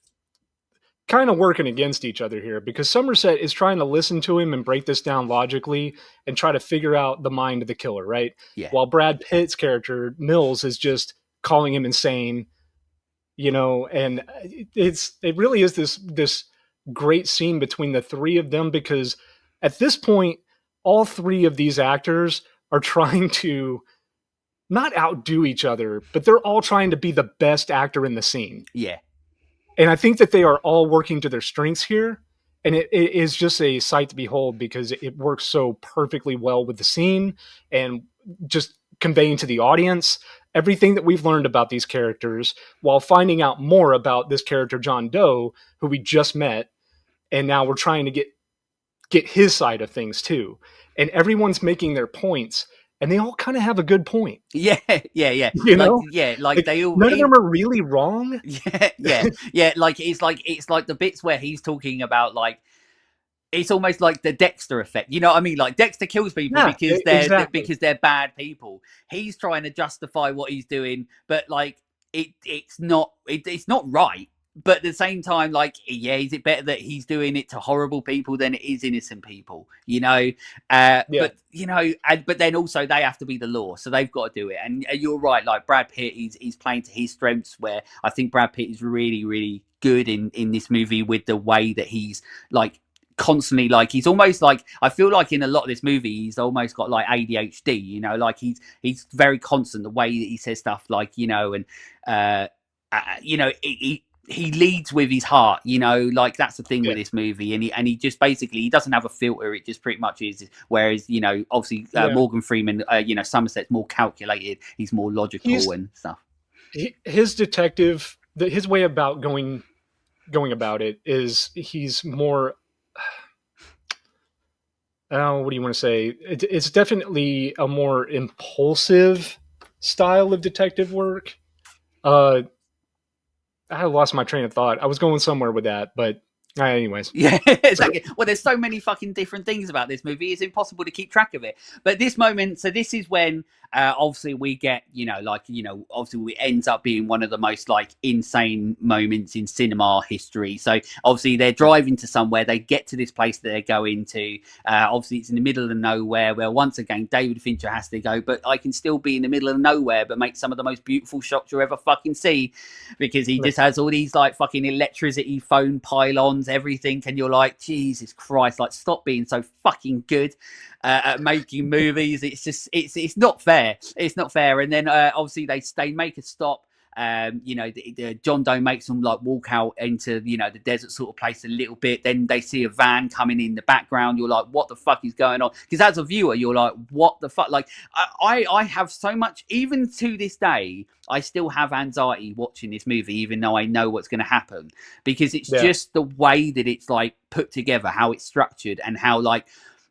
kind of working against each other here, because Somerset is trying to listen to him and break this down logically and try to figure out the mind of the killer, right? Yeah. While Brad Pitt's character, Mills, is just calling him insane, and it really is this great scene between the 3 of them, because at this point, all 3 of these actors are trying to not outdo each other, but they're all trying to be the best actor in the scene. Yeah. And I think that they are all working to their strengths here. And it is just a sight to behold, because it works so perfectly well with the scene and just conveying to the audience everything that we've learned about these characters, while finding out more about this character, John Doe, who we just met. And now we're trying to get his side of things too. And everyone's making their points, and they all kind of have a good point. Yeah. Like they all, none of them are really wrong. Yeah. Like it's like the bits where he's talking about, like, it's almost like the Dexter effect. You know what I mean? Like, Dexter kills people because they're bad people. He's trying to justify what he's doing, but like it's not right. But at the same time, like, yeah, is it better that he's doing it to horrible people than it is innocent people? But but then also they have to be the law, so they've got to do it. And you're right, like, Brad Pitt is playing to his strengths, where I think Brad Pitt is really, really good in this movie, with the way that he's like constantly, like, he's almost like, I feel like in a lot of this movie he's almost got like ADHD, like he's very constant, the way that he says stuff, like, and he leads with his heart, like, that's the thing with this movie. And he just basically, he doesn't have a filter. It just pretty much is. Whereas, obviously Morgan Freeman, Somerset's more calculated. He's more logical and stuff. His detective, his way about going about it is, he's more, what do you want to say? It's definitely a more impulsive style of detective work. I lost my train of thought. I was going somewhere with that, but anyways. Yeah, exactly. Well, there's so many fucking different things about this movie. It's impossible to keep track of it. But this moment, so this is when Obviously we get, obviously it ends up being one of the most like insane moments in cinema history. So obviously they're driving to somewhere, they get to this place that they're going to. Obviously it's in the middle of nowhere, where once again David Fincher has to go, but I can still be in the middle of nowhere but make some of the most beautiful shots you'll ever fucking see, because he just has all these like fucking electricity phone pylons, everything, and you're like, Jesus Christ, like stop being so fucking good at making movies. It's just it's not fair. It's not fair. And then obviously they make a stop. John Doe makes them like walk out into the desert sort of place a little bit. Then they see a van coming in the background. You're like, what the fuck is going on? Because as a viewer, you're like, what the fuck? Like I have so much, even to this day, I still have anxiety watching this movie, even though I know what's going to happen, because it's just the way that it's like put together, how it's structured, and how like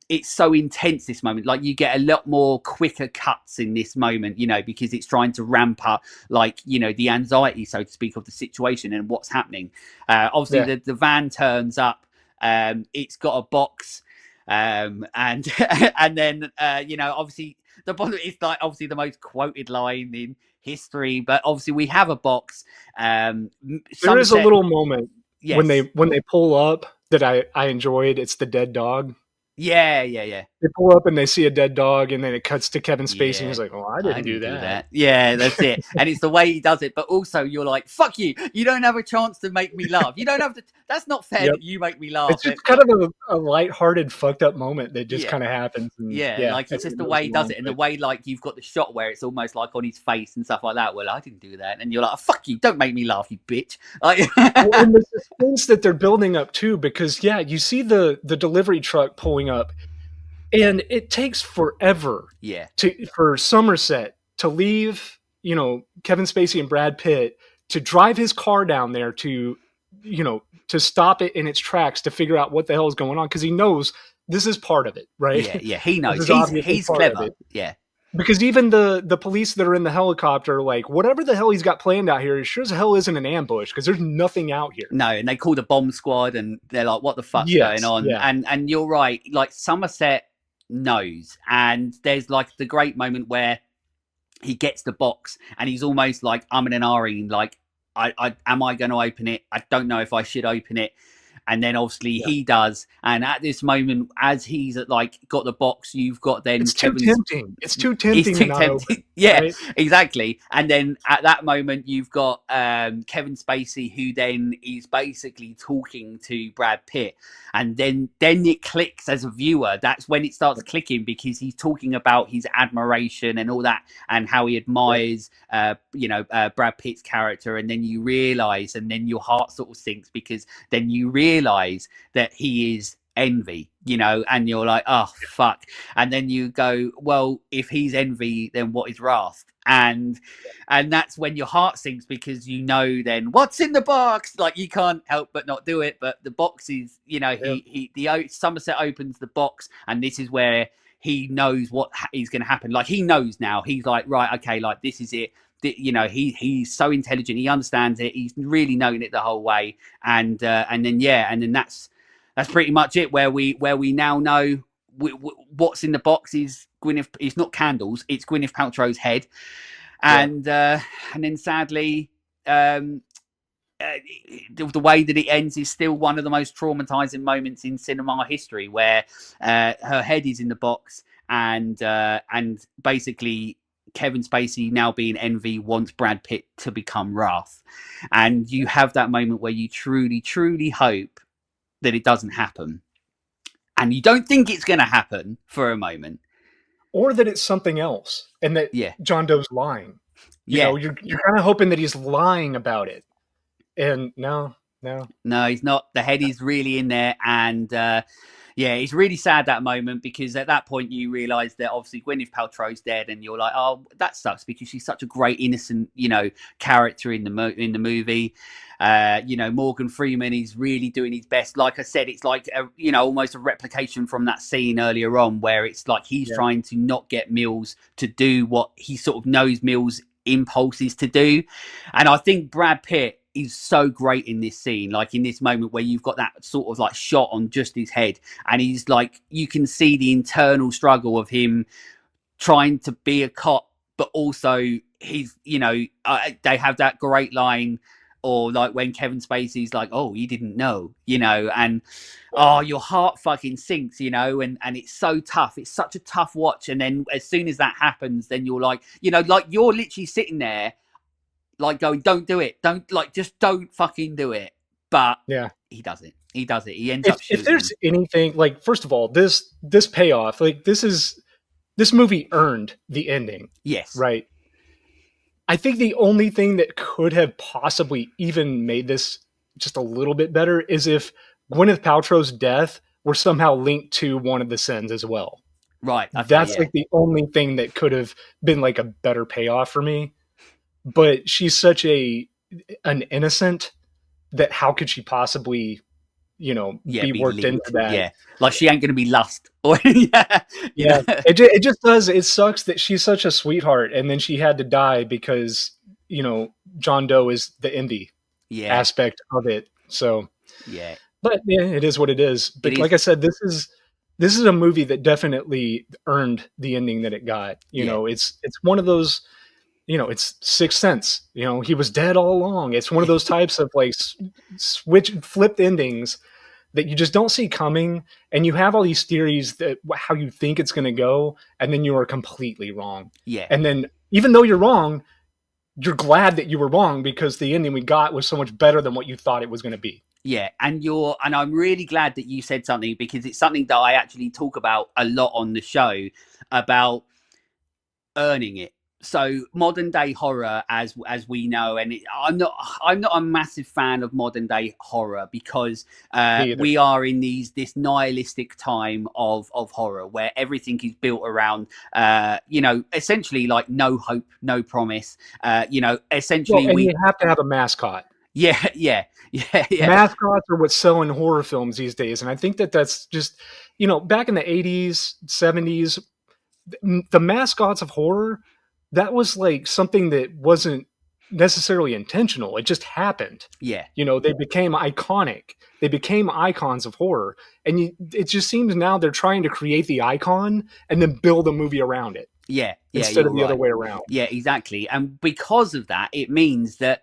it's so intense, this moment. Like you get a lot more quicker cuts in this moment, because it's trying to ramp up like, the anxiety, so to speak, of the situation and what's happening. Obviously the van turns up, it's got a box, and and then obviously the bottom is like obviously the most quoted line in history, but obviously we have a box. There is a little moment yes, when they pull up that I enjoyed. It's the dead dog. Yeah. They pull up and they see a dead dog, and then it cuts to Kevin Spacey. And he's like, "Oh, I didn't do that." Yeah, that's it. And it's the way he does it. But also, you're like, "Fuck you! You don't have a chance to make me laugh. You don't have to. That's not fair that you make me laugh." It's just kind of a lighthearted, fucked up moment that just kind of happens. And like it's just the way he does it, and the way like you've got the shot where it's almost like on his face and stuff like that. Well, I didn't do that, and you're like, oh, "Fuck you! Don't make me laugh, you bitch!" And the suspense that they're building up too, because you see the delivery truck pulling up. And it takes forever for Somerset to leave, Kevin Spacey and Brad Pitt to drive his car down there to stop it in its tracks to figure out what the hell is going on, because he knows this is part of it, right? Yeah, he knows. He's clever. Yeah. Because even the police that are in the helicopter, like, whatever the hell he's got planned out here, sure as hell isn't an ambush, because there's nothing out here. No, and they call the bomb squad, and they're like, what the fuck's going on? Yeah. And you're right, like Somerset knows, and there's like the great moment where he gets the box and he's almost like umming and ahhing, like, I am I going to open it? I don't know if I should open it. And then obviously he does. And at this moment, as he's like got the box, you've got then it's too tempting. It's too tempting. It's too tempting. Yeah, right? Exactly. And then at that moment, you've got Kevin Spacey, who then is basically talking to Brad Pitt. And then it clicks as a viewer. That's when it starts clicking, because he's talking about his admiration and all that, and how he admires, Brad Pitt's character. And then you realize, and then your heart sort of sinks, because then you realize that he is envy, and you're like, oh fuck. And then you go, well, if he's envy, then what is wrath? And that's when your heart sinks, because then what's in the box. Like, you can't help but not do it. But the box is, Somerset opens the box, and this is where he knows what is going to happen. Like, he knows now. He's like, right, okay, like, this is it. He's so intelligent, he understands it, he's really known it the whole way, and then that's pretty much it, where we now know what's in the box is Gwyneth. It's not candles, it's Gwyneth Paltrow's head, and then sadly, the way that it ends is still one of the most traumatizing moments in cinema history, where her head is in the box, and basically Kevin Spacey, now being envy, wants Brad Pitt to become wrath. And you have that moment where you truly, truly hope that it doesn't happen. And you don't think it's going to happen for a moment. Or that it's something else, and that John Doe's lying. You're kind of hoping that he's lying about it. And no, he's not. The head is really in there, and it's really sad, that moment, because at that point you realise that obviously Gwyneth Paltrow's dead, and you're like, oh, that sucks, because she's such a great innocent, character in the movie. Morgan Freeman is really doing his best. Like I said, it's like almost a replication from that scene earlier on, where it's like he's trying to not get Mills to do what he sort of knows Mills' impulses to do. And I think Brad Pitt is so great in this scene, like in this moment where you've got that sort of like shot on just his head, and he's like, you can see the internal struggle of him trying to be a cop but also he's, you know, they have that great line, or like when Kevin Spacey's like, "Oh, you didn't know," you know, and oh, your heart fucking sinks, you know, and it's so tough. It's such a tough watch. And then as soon as that happens, then you're like, you know, like you're literally sitting there, like going, "Don't do it, don't like, just don't fucking do it." But yeah, he does it. He does it. He ends up if shooting there's him. anything, like, first of all, this payoff, like, this movie earned the ending, Yes. right? I think the only thing that could have possibly even made this just a little bit better is if Gwyneth Paltrow's death were somehow linked to one of the sins as well. Right. Okay. That's Yeah. like the only thing that could have been like a better payoff for me. But she's such an innocent that how could she possibly, you know, Yeah. be Be worked into linked. that? Yeah. Like she ain't gonna be lust. Or yeah. You Yeah, know. it just does. It sucks that she's such a sweetheart, and then she had to die because, you know, John Doe is the indie Yeah. aspect of it. So, Yeah. but yeah, it is what it is. It But is. like I said, this is a movie that definitely earned the ending that it got. You Yeah. know, it's one of those. You know, it's Sixth Sense. You know, he was dead all along. It's one of those types of like flipped endings that you just don't see coming, and you have all these theories that how you think it's going to go, and then you are completely wrong. Yeah. And then even though you're wrong, you're glad that you were wrong because the ending we got was so much better than what you thought it was going to be. Yeah, and I'm really glad that you said something, because it's something that I actually talk about a lot on the show, about earning it. So modern day horror, as we know, and I'm not a massive fan of modern day horror, because Me either. we are in this nihilistic time of horror where everything is built around you know, essentially like no hope, no promise. You know, Well, essentially and we you have to have a mascot. yeah yeah. Mascots are what's selling horror films these days, and I think that that's just, you know, back in the 80s, 70s, the mascots of horror, that was like something that wasn't necessarily intentional. It just happened. Yeah, You know, they became iconic. They became icons of horror. And it just seems now they're trying to create the icon and then build a movie around it yeah, instead you're of the other right. way around. Yeah, exactly. And because of that, it means that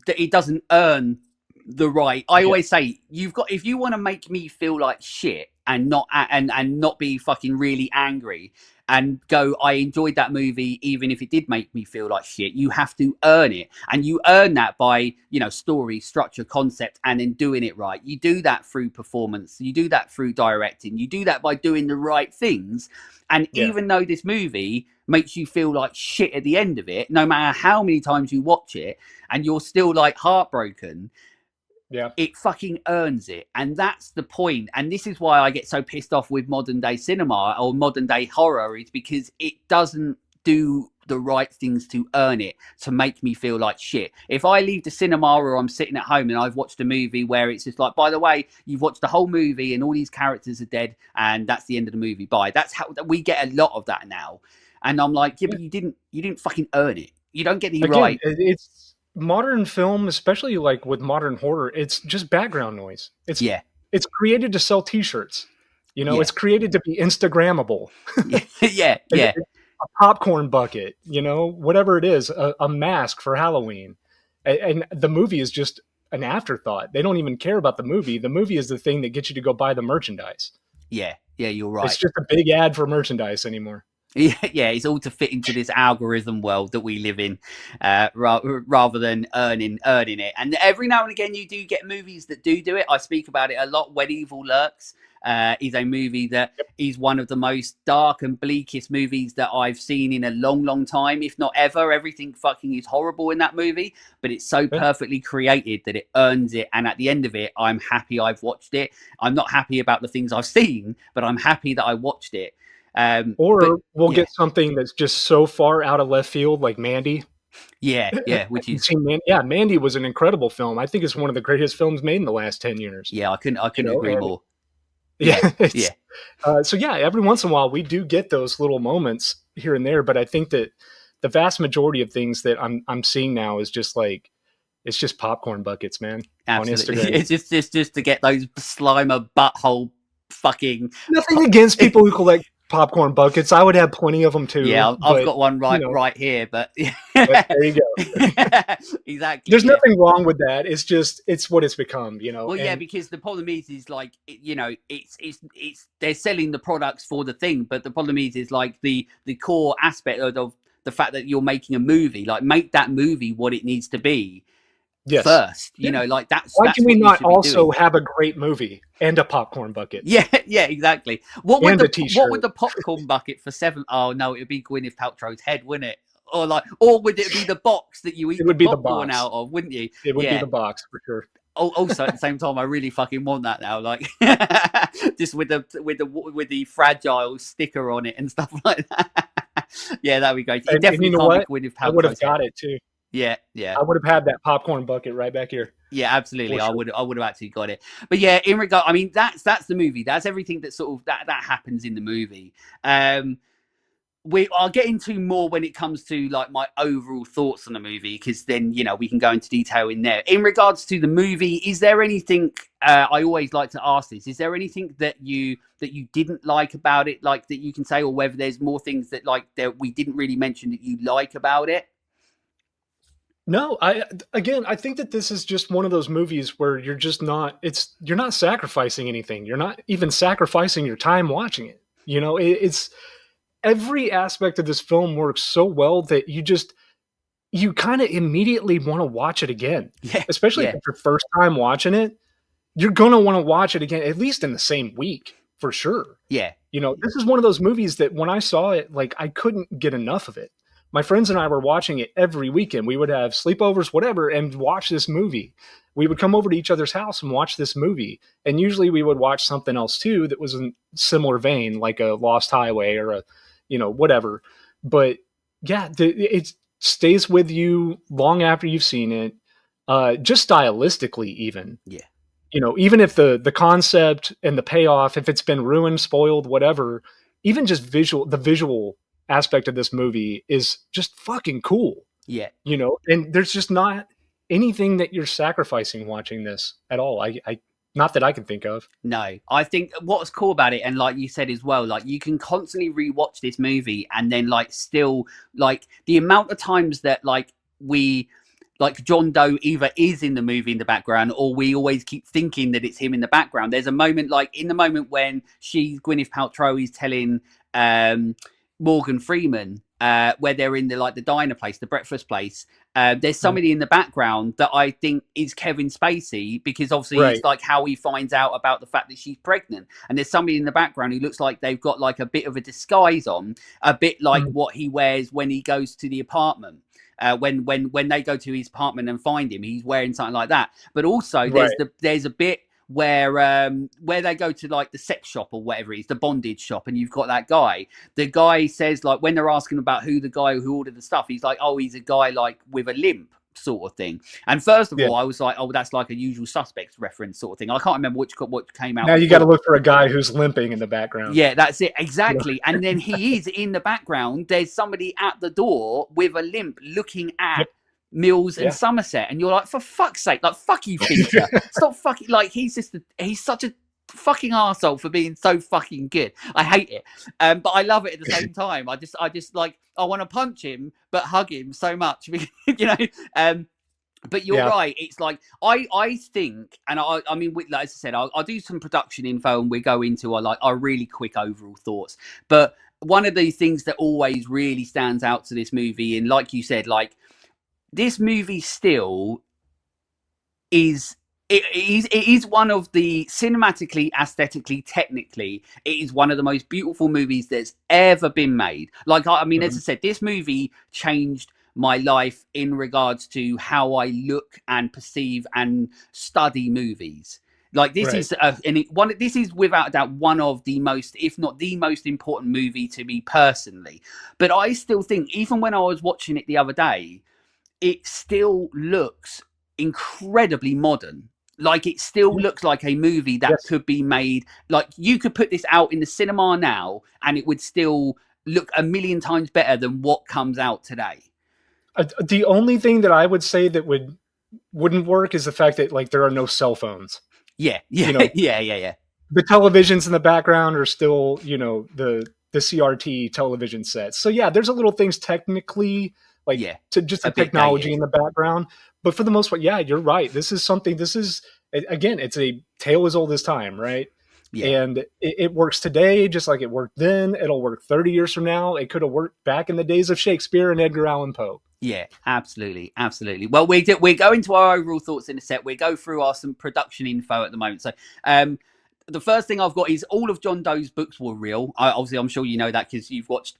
it doesn't earn the right. I Yeah. always say, you've got, if you want to make me feel like shit and not be fucking really angry and go, I enjoyed that movie even if it did make me feel like shit, you have to earn it. And you earn that by, you know, story, structure, concept, and then doing it right. You do that through performance, you do that through directing, you do that by doing the right things. And Yeah. even though this movie makes you feel like shit at the end of it, no matter how many times you watch it, and you're still like heartbroken, Yeah. it fucking earns it. And that's the point. And this is why I get so pissed off with modern day cinema or modern day horror, is because it doesn't do the right things to earn it, to make me feel like shit. If I leave the cinema or I'm sitting at home and I've watched a movie where it's just like, by the way, you've watched the whole movie and all these characters are dead and that's the end of the movie, bye. That's how we get a lot of that now. And I'm like, yeah, but you didn't fucking earn it. You don't get it Again, right. it's modern film, especially like with modern horror, it's just background noise. Yeah. It's created to sell t-shirts. You know, Yeah. it's created to be Instagrammable. Yeah. Yeah. A popcorn bucket, you know, whatever it is, a mask for Halloween. And the movie is just an afterthought. They don't even care about the movie. The movie is the thing that gets you to go buy the merchandise. Yeah. Yeah. You're right. It's just a big ad for merchandise anymore. Yeah, it's all to fit into this algorithm world that we live in, rather than earning it. And every now and again, you do get movies that do it. I speak about it a lot. When Evil Lurks is a movie that is one of the most dark and bleakest movies that I've seen in a long, long time, if not ever. Everything fucking is horrible in that movie, but it's so perfectly created that it earns it. And at the end of it, I'm happy I've watched it. I'm not happy about the things I've seen, but I'm happy that I watched it. Or we'll get something that's just so far out of left field, like Mandy. Yeah, which is Mandy was an incredible film. I think it's one of the greatest films made in the last 10 years. Yeah, I couldn't agree more. Yeah. So yeah, every once in a while we do get those little moments here and there, but I think that the vast majority of things that I'm seeing now is just like, it's just popcorn buckets, man. Absolutely. On Instagram. It's just to get those Slimer butthole fucking. Nothing against people who collect popcorn buckets. I would have plenty of them Yeah, too, I've but got one you right know, right here, but there you go. exactly, There's yeah. nothing wrong with that. It's just it's what it's become, you know. Well, yeah, And because the problem is like you know, it's they're selling the products for the thing, but the problem is like the core aspect of the fact that you're making a movie, like make that movie what it needs to be yes, first. You yeah. know, like Why can that's we what you not should be also doing. have a great movie and a popcorn bucket Yeah, yeah, exactly. and a What would T-shirt? the popcorn bucket for seven? Oh no, it'd be Gwyneth Paltrow's head, wouldn't it? Or like, or would it be the box that you It eat the would be the popcorn box. out of? Wouldn't you? It would be Yeah. the box for sure. Also, at the same time, I really fucking want that now. Like, just with the fragile sticker on it and stuff like that. Yeah, that would be great. It And you definitely know can't be what? Gwyneth I would have Paltrow's head. got it too. Yeah, yeah. I would have had that popcorn bucket right back here Yeah, absolutely. for sure. I would have actually got it. But yeah, in regard, I mean, that's the movie. That's everything that sort of that happens in the movie. I'll get into more when it comes to like my overall thoughts on the movie, because then you know we can go into detail in there. In regards to the movie, is there anything I always like to ask this? Is there anything that you didn't like about it, like that you can say, or whether there's more things that like that we didn't really mention that you like about it? No, I think that this is just one of those movies where you're not sacrificing anything. You're not even sacrificing your time watching it. You know, it's every aspect of this film works so well that you kind of immediately want to watch it again. Yeah, Especially if yeah, it's your first time watching it, you're going to want to watch it again at least in the same week for sure. yeah, You know, this is one of those movies that when I saw it, like I couldn't get enough of it. My friends and I were watching it every weekend. We would have sleepovers, whatever, and watch this movie. We would come over to each other's house and watch this movie. And usually we would watch something else too that was in similar vein, like a Lost Highway or a, you know, whatever. But yeah, it stays with you long after you've seen it. Just stylistically, even, yeah. you know, even if the concept and the payoff, if it's been ruined, spoiled, whatever, even just the visual aspect of this movie is just fucking cool, Yeah. you know, and there's just not anything that you're sacrificing watching this at all. I not that I can think of. No, I think what's cool about it, and like you said as well, like you can constantly rewatch this movie, and then like still like the amount of times that like we like John Doe either is in the movie in the background, or we always keep thinking that it's him in the background. There's a moment like in the moment when Gwyneth Paltrow is telling Morgan Freeman where they're in the like the diner place, the breakfast place. There's somebody in the background that I think is Kevin Spacey, because obviously Right. it's like how he finds out about the fact that she's pregnant. And there's somebody in the background who looks like they've got like a bit of a disguise on, a bit like Mhm. what he wears when he goes to the apartment. When they go to his apartment and find him, he's wearing something like that. But also Right. there's a bit where they go to like the sex shop or whatever it is, the bondage shop, and you've got that guy. The guy says like when they're asking about who the guy who ordered the stuff, he's like, oh, he's a guy like with a limp sort of thing. And first of Yeah. all, I was like, oh, that's like a Usual Suspects reference sort of thing. I can't remember what came out Now you got to before. look for a guy who's limping in the background. Yeah, that's it. You know? Exactly. And then he is in the background. There's somebody at the door with a limp looking at Yep. Mills and Yeah. Somerset. And you're like, for fuck's sake, like, fuck you, Fincher. Stop fucking, like, he's such a fucking arsehole for being so fucking good. I hate it. But I love it at the same time. I just like, I want to punch him, but hug him so much. You know, but you're Yeah. right. It's like I think, and I mean, like, as I said, I'll do some production info, and we go into our really quick overall thoughts. But one of the things that always really stands out to this movie, and like you said, like this movie still is. It is one of the cinematically, aesthetically, technically, it is one of the most beautiful movies that's ever been made. Like, I mean, as I said, this movie changed my life in regards to how I look and perceive and study movies. Like this Right. is this is without a doubt one of the most, if not the most important movie to me personally. But I still think, even when I was watching it the other day, it still looks incredibly modern. Like it still Yeah. looks like a movie that Yes. could be made. Like you could put this out in the cinema now, and it would still look a million times better than what comes out today. The only thing that I would say that wouldn't work is the fact that like there are no cell phones. Yeah, You yeah, know, yeah, yeah, yeah. the televisions in the background are still, you know, the the CRT television sets. So yeah, there's a little things technically like to just the technology in the background. But for the most part, yeah, you're right. This is again, it's a tale as old as time, right? Yeah. And it works today just like it worked then. It'll work 30 years from now. It could have worked back in the days of Shakespeare and Edgar Allan Poe. Yeah, absolutely, absolutely. Well, we're going to our overall thoughts in a set. We go through some production info at the moment. So, the first thing I've got is all of John Doe's books were real. Obviously, I'm sure you know that because you've watched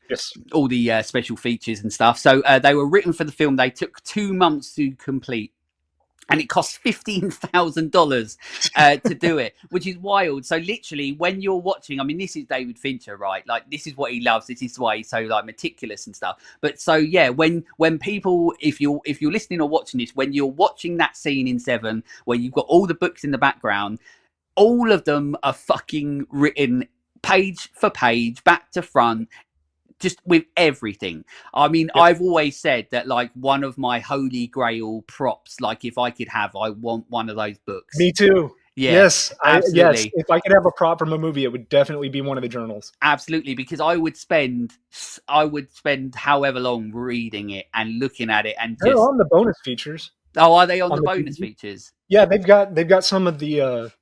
all the special features and stuff. So they were written for the film. They took 2 months to complete. And it costs $15,000 to do it, which is wild. So literally, when you're watching, I mean, this is David Fincher, right? Like, this is what he loves. This is why he's so like meticulous and stuff. But so yeah, when people, if you're listening or watching this, when you're watching that scene in Se7en where you've got all the books in the background, all of them are fucking written page for page, back to front, just with everything. I mean, I've always said that like one of my holy grail props, like if I could have, I want one of those books. Me too. Yeah, yes, absolutely. Yes, if I could have a prop from a movie, it would definitely be one of the journals. Absolutely, because I would spend however long reading it and looking at it, and they're on the bonus features. Oh, are they on the bonus features? Yeah, they've got some of the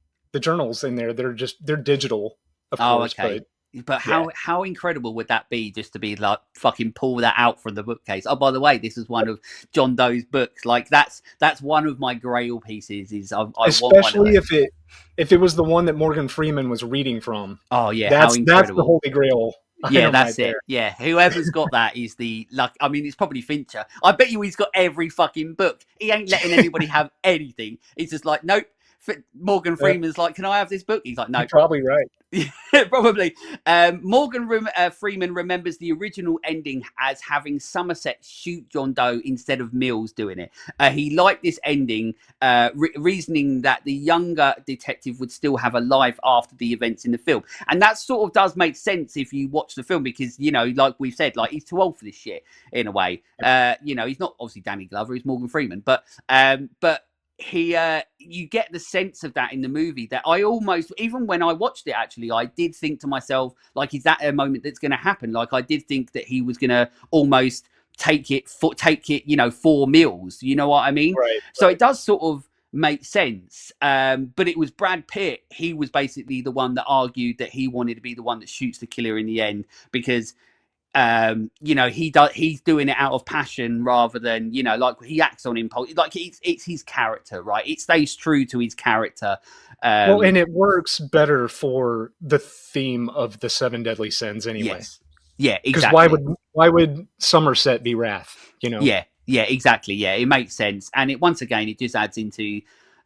journals in there. They're digital, of course. Okay. But how incredible would that be just to be like fucking pull that out from the bookcase? Oh, by the way, this is one of John Doe's books. Like that's one of my grail pieces. Especially if it was the one that Morgan Freeman was reading from. Oh yeah, that's the holy grail. Yeah, that's it. Yeah, whoever's got that is the luck. I mean, it's probably Fincher. I bet you he's got every fucking book. He ain't letting anybody have anything. He's just like, nope. Morgan Freeman's like, can I have this book? He's like, no. You're probably right. Yeah, probably. Morgan Freeman remembers the original ending as having Somerset shoot John Doe instead of Mills doing it. He liked this ending, reasoning that the younger detective would still have a life after the events in the film. And that sort of does make sense if you watch the film because, you know, like we've said, like he's too old for this shit in a way. You know, he's not obviously Danny Glover, he's Morgan Freeman, but you get the sense of that in the movie that I almost, even when I watched it, actually, I did think to myself, like, is that a moment that's going to happen? Like, I did think that he was going to almost take it, you know, for Mills. You know what I mean? Right. So it does sort of make sense. But it was Brad Pitt. He was basically the one that argued that he wanted to be the one that shoots the killer in the end because you know, he's doing it out of passion rather than, you know, like he acts on impulse. Like it's his character, right? It stays true to his character. Well, and it works better for the theme of the 7 deadly sins anyway. Yes. Yeah, exactly. Because why would Somerset be Wrath? You know? Yeah, exactly. Yeah, it makes sense. And once again, it just adds into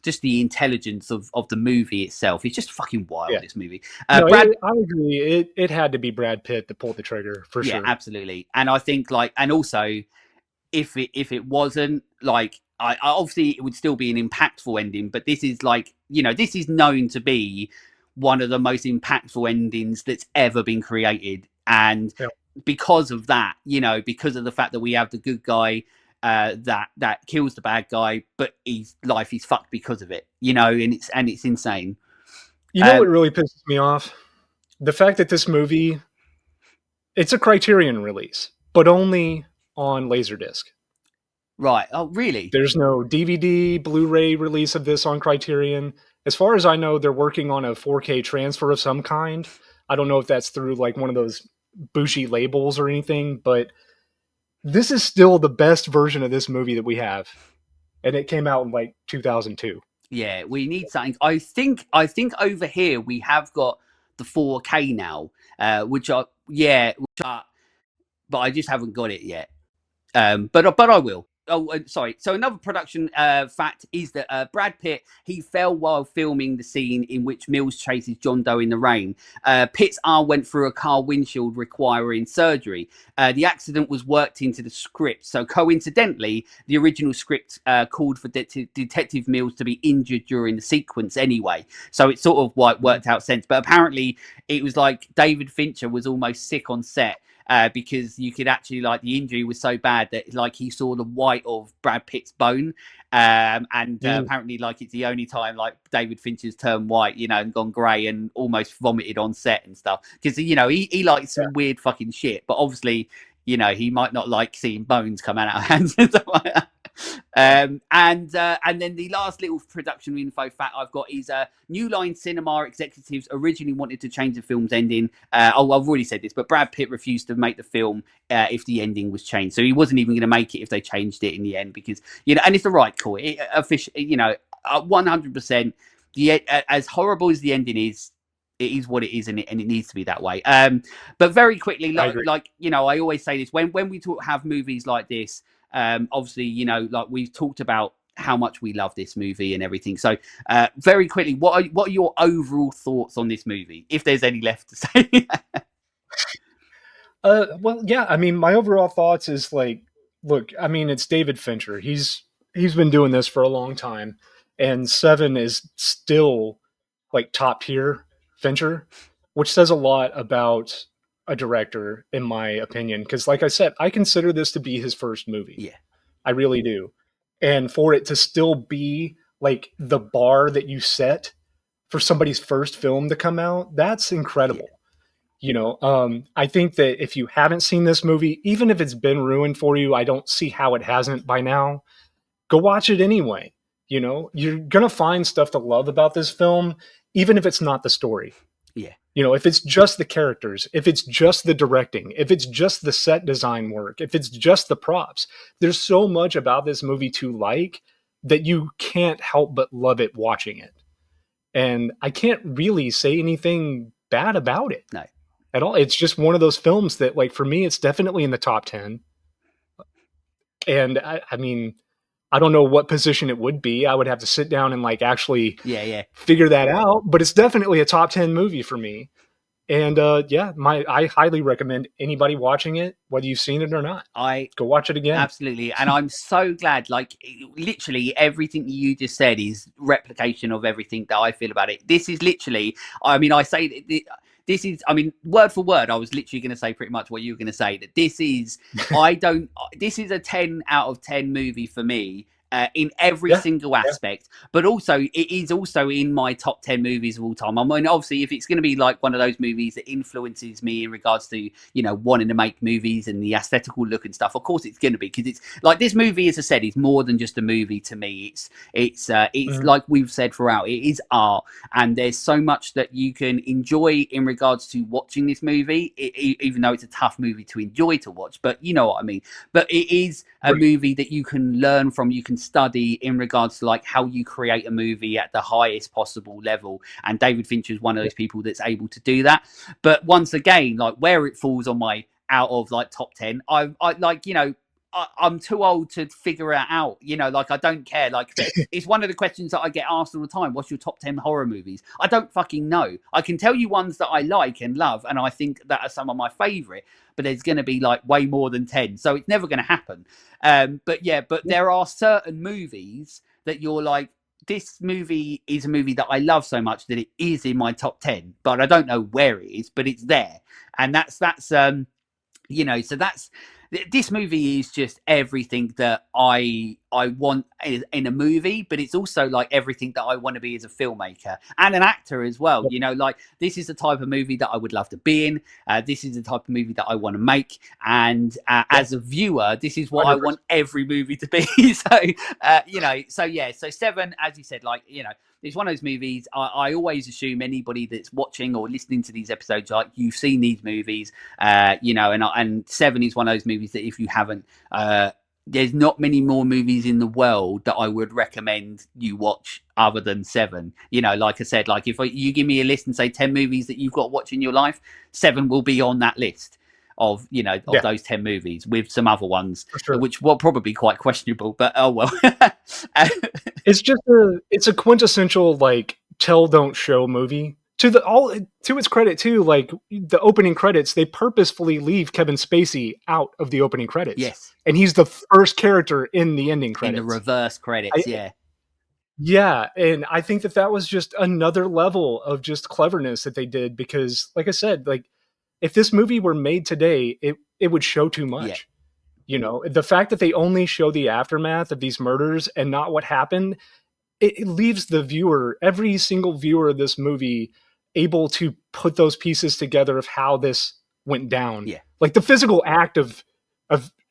just the intelligence of the movie itself. It's just fucking wild, this movie. I agree. It had to be Brad Pitt to pull the trigger for sure. Yeah, absolutely. And I think and also if it wasn't like, I obviously it would still be an impactful ending, but this is like, you know, this is known to be one of the most impactful endings that's ever been created. And because of that, you know, because of the fact that we have the good guy that kills the bad guy, but his life is fucked because of it, you know, and it's insane. You know what really pisses me off? The fact that this movie, it's a Criterion release, but only on Laserdisc. Right. Oh, really? There's no DVD, Blu-ray release of this on Criterion. As far as I know, they're working on a 4K transfer of some kind. I don't know if that's through like one of those Bushi labels or anything, but this is still the best version of this movie that we have. And it came out in like 2002. Yeah, we need something. I think over here we have got the 4K now, but I just haven't got it yet. But I will. Oh, sorry. So another production fact is that Brad Pitt, he fell while filming the scene in which Mills chases John Doe in the rain. Pitt's arm went through a car windshield requiring surgery. The accident was worked into the script. So coincidentally, the original script called for Detective Mills to be injured during the sequence anyway. So it sort of worked out sense. But apparently it was like David Fincher was almost sick on set. because you could actually, like, the injury was so bad that like he saw the white of Brad Pitt's bone. And apparently, like, it's the only time like David Fincher's turned white, and gone grey and almost vomited on set and stuff, because he likes some weird fucking shit, but obviously he might not like seeing bones come out of hands and stuff like that. And then the last little production info fact I've got is New Line Cinema executives originally wanted to change the film's ending. I've already said this, but Brad Pitt refused to make the film if the ending was changed. So he wasn't even going to make it if they changed it in the end, because and it's the right call. 100%. As horrible as the ending is, it is what it is, and it needs to be that way. But very quickly, I always say this when we have movies like this. Obviously, like we've talked about how much we love this movie and everything. So, very quickly, what are your overall thoughts on this movie, if there's any left to say? Well, yeah. I mean, my overall thoughts is like, look, I mean, it's David Fincher. He's been doing this for a long time, and Se7en is still like top tier Fincher, which says a lot about a director, in my opinion. Because, like I said, I consider this to be his first movie. Yeah, I really do. And for it to still be like the bar that you set for somebody's first film to come out, that's incredible. Yeah. I think that if you haven't seen this movie, even if it's been ruined for you, I don't see how it hasn't by now. Go watch it anyway. You're going to find stuff to love about this film, even if it's not the story. Yeah. If it's just the characters, if it's just the directing, if it's just the set design work, if it's just the props, there's so much about this movie to like that you can't help but love it watching it. And I can't really say anything bad about it. No. At all. It's just one of those films that, like, for me, it's definitely in the top 10. And I mean, I don't know what position it would be. I would have to sit down and like actually figure that out. But it's definitely a top 10 movie for me. And I highly recommend anybody watching it, whether you've seen it or not. Go watch it again. Absolutely. And I'm so glad, like, literally everything you just said is replication of everything that I feel about it. This is literally, I mean, I say this is, I mean, word for word, I was literally going to say pretty much what you were going to say, that this is, this is a 10 out of 10 movie for me. In every single aspect, but also it is also in my top 10 movies of all time. I mean, obviously, if it's going to be like one of those movies that influences me in regards to wanting to make movies and the aesthetical look and stuff, of course it's going to be, because it's like, this movie, as I said, is more than just a movie to me. It's like we've said throughout, it is art, and there's so much that you can enjoy in regards to watching this movie, even though it's a tough movie to enjoy to watch. But you know what I mean. But it is a movie that you can learn from, you can study in regards to like how you create a movie at the highest possible level, and David Fincher is one of those people that's able to do that. But once again, like, where it falls on my out of like top 10, I like, I'm too old to figure it out. Like, I don't care. Like, it's one of the questions that I get asked all the time. What's your top 10 horror movies? I don't fucking know. I can tell you ones that I like and love, and I think that are some of my favorite, but there's going to be like way more than 10. So it's never going to happen. But there are certain movies that you're like, this movie is a movie that I love so much that it is in my top 10, but I don't know where it is, but it's there. And that's this movie is just everything that I want in a movie, but it's also like everything that I want to be as a filmmaker and an actor as well. Like, this is the type of movie that I would love to be in. This is the type of movie that I want to make. And as a viewer, this is what 100%. I want every movie to be. So Se7en, as you said, like, it's one of those movies. I always assume anybody that's watching or listening to these episodes, like, you've seen these movies, and Se7en is one of those movies that if you haven't, there's not many more movies in the world that I would recommend you watch other than Se7en. Like I said, like, if you give me a list and say 10 movies that you've got to watch in your life, Se7en will be on that list of those 10 movies, with some other ones, which were probably quite questionable, but oh well. It's a quintessential like tell don't show movie. To its credit too, like, the opening credits, they purposefully leave Kevin Spacey out of the opening credits. Yes. And he's the first character in the ending credits. In the reverse credits, Yeah, and I think that was just another level of just cleverness that they did, because, like I said, like, if this movie were made today, it would show too Yeah. much. You know, the fact that they only show the aftermath of these murders and not what happened, it leaves the viewer, every single viewer of this movie, able to put those pieces together of how this went down. Yeah. Like the physical act of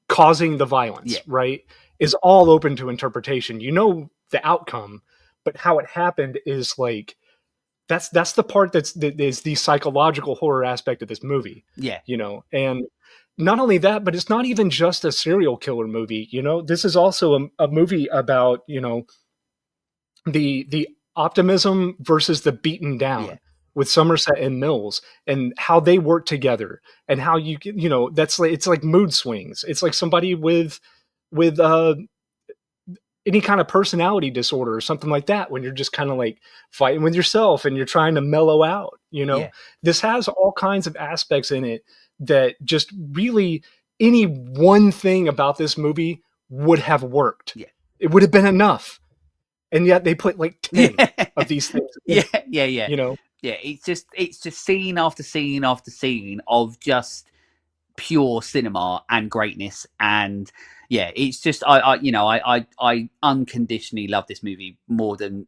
causing the violence, Yeah. right, is all open to interpretation. You know the outcome, but how it happened is like that's the part that is the psychological horror aspect of this movie. Yeah. You know, and not only that, but it's not even just a serial killer movie. You know, this is also a movie about, you know, the optimism versus the beaten down Yeah. with Somerset and Mills, and how they work together, and how you know, that's like, it's like mood swings. It's like somebody with any kind of personality disorder or something like that, when you're just kind of like fighting with yourself and you're trying to mellow out, you know. Yeah. This has all kinds of aspects in it that just really, any one thing about this movie would have worked. Yeah. It would have been enough. And yet they put like 10 of these things. Yeah. Yeah. You know? Yeah. It's just scene after scene after scene of just pure cinema and greatness. And yeah, it's just I unconditionally love this movie more than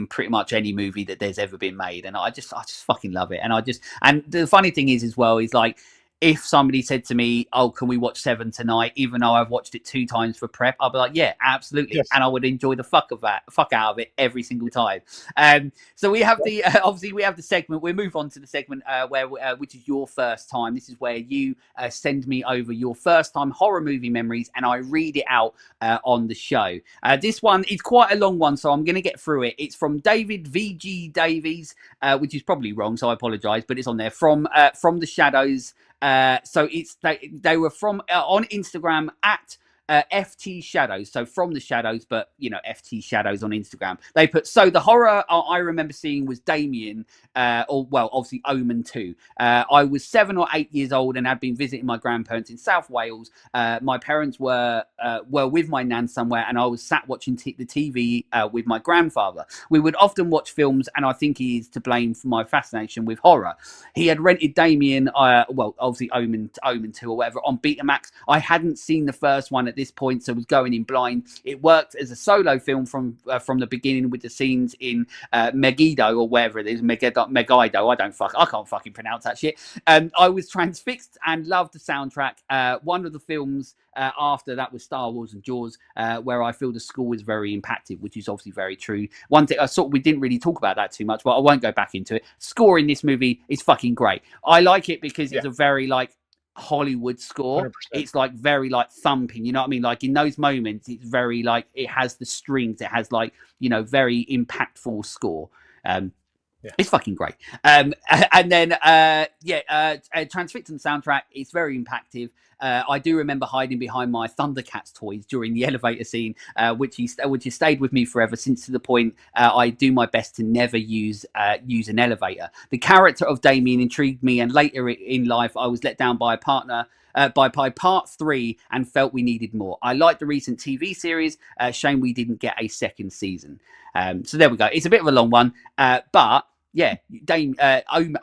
pretty much any movie that there's ever been made. And I just fucking love it. And the funny thing is as well is, like, if somebody said to me, "Oh, can we watch Se7en tonight?" Even though I've watched it 2 times for prep, I'd be like, "Yeah, absolutely," Yes. and I would enjoy the fuck out of it every single time. So we have the obviously we have the segment. We'll move on to the segment where which is your first time. This is where you send me over your first time horror movie memories, and I read it out on the show. This one is quite a long one, so I'm going to get through it. It's from David VG Davies, which is probably wrong, so I apologise, but it's on there, from the Shadows. So it's they were from on Instagram at FT Shadows, so from the Shadows, but you know, FT Shadows on Instagram. They put, so the horror I remember seeing was Damien, or well, obviously Omen 2. I was 7 or 8 years old and had been visiting my grandparents in South Wales. My parents were with my nan somewhere, and I was sat watching the TV with my grandfather. We would often watch films, and I think he is to blame for my fascination with horror. He had rented Damien, well, obviously Omen 2 or whatever, on Betamax. I hadn't seen the first one at this point, so was going in blind. It worked as a solo film from the beginning, with the scenes in Megiddo, or wherever it is, Megiddo. I can't fucking pronounce that shit. I was transfixed and loved the soundtrack. One of the films after that was Star Wars and Jaws, where I feel the score is very impacted, which is obviously very true. One thing we didn't really talk about that too much, but I won't go back into it. Score in this movie is fucking great. I like it because it's a very like Hollywood score. 100%. It's like very like thumping, you know what I mean? Like in those moments, it's very like, it has the strings, it has like, you know, very impactful score. It's fucking great. And then Transfixed soundtrack, it's very impactful. I do remember hiding behind my Thundercats toys during the elevator scene, which has stayed with me forever, since, to the point I do my best to never use an elevator. The character of Damien intrigued me, and later in life I was let down by a partner by part 3 and felt we needed more. I liked the recent TV series. Shame we didn't get a second season. So there we go. It's a bit of a long one, but yeah,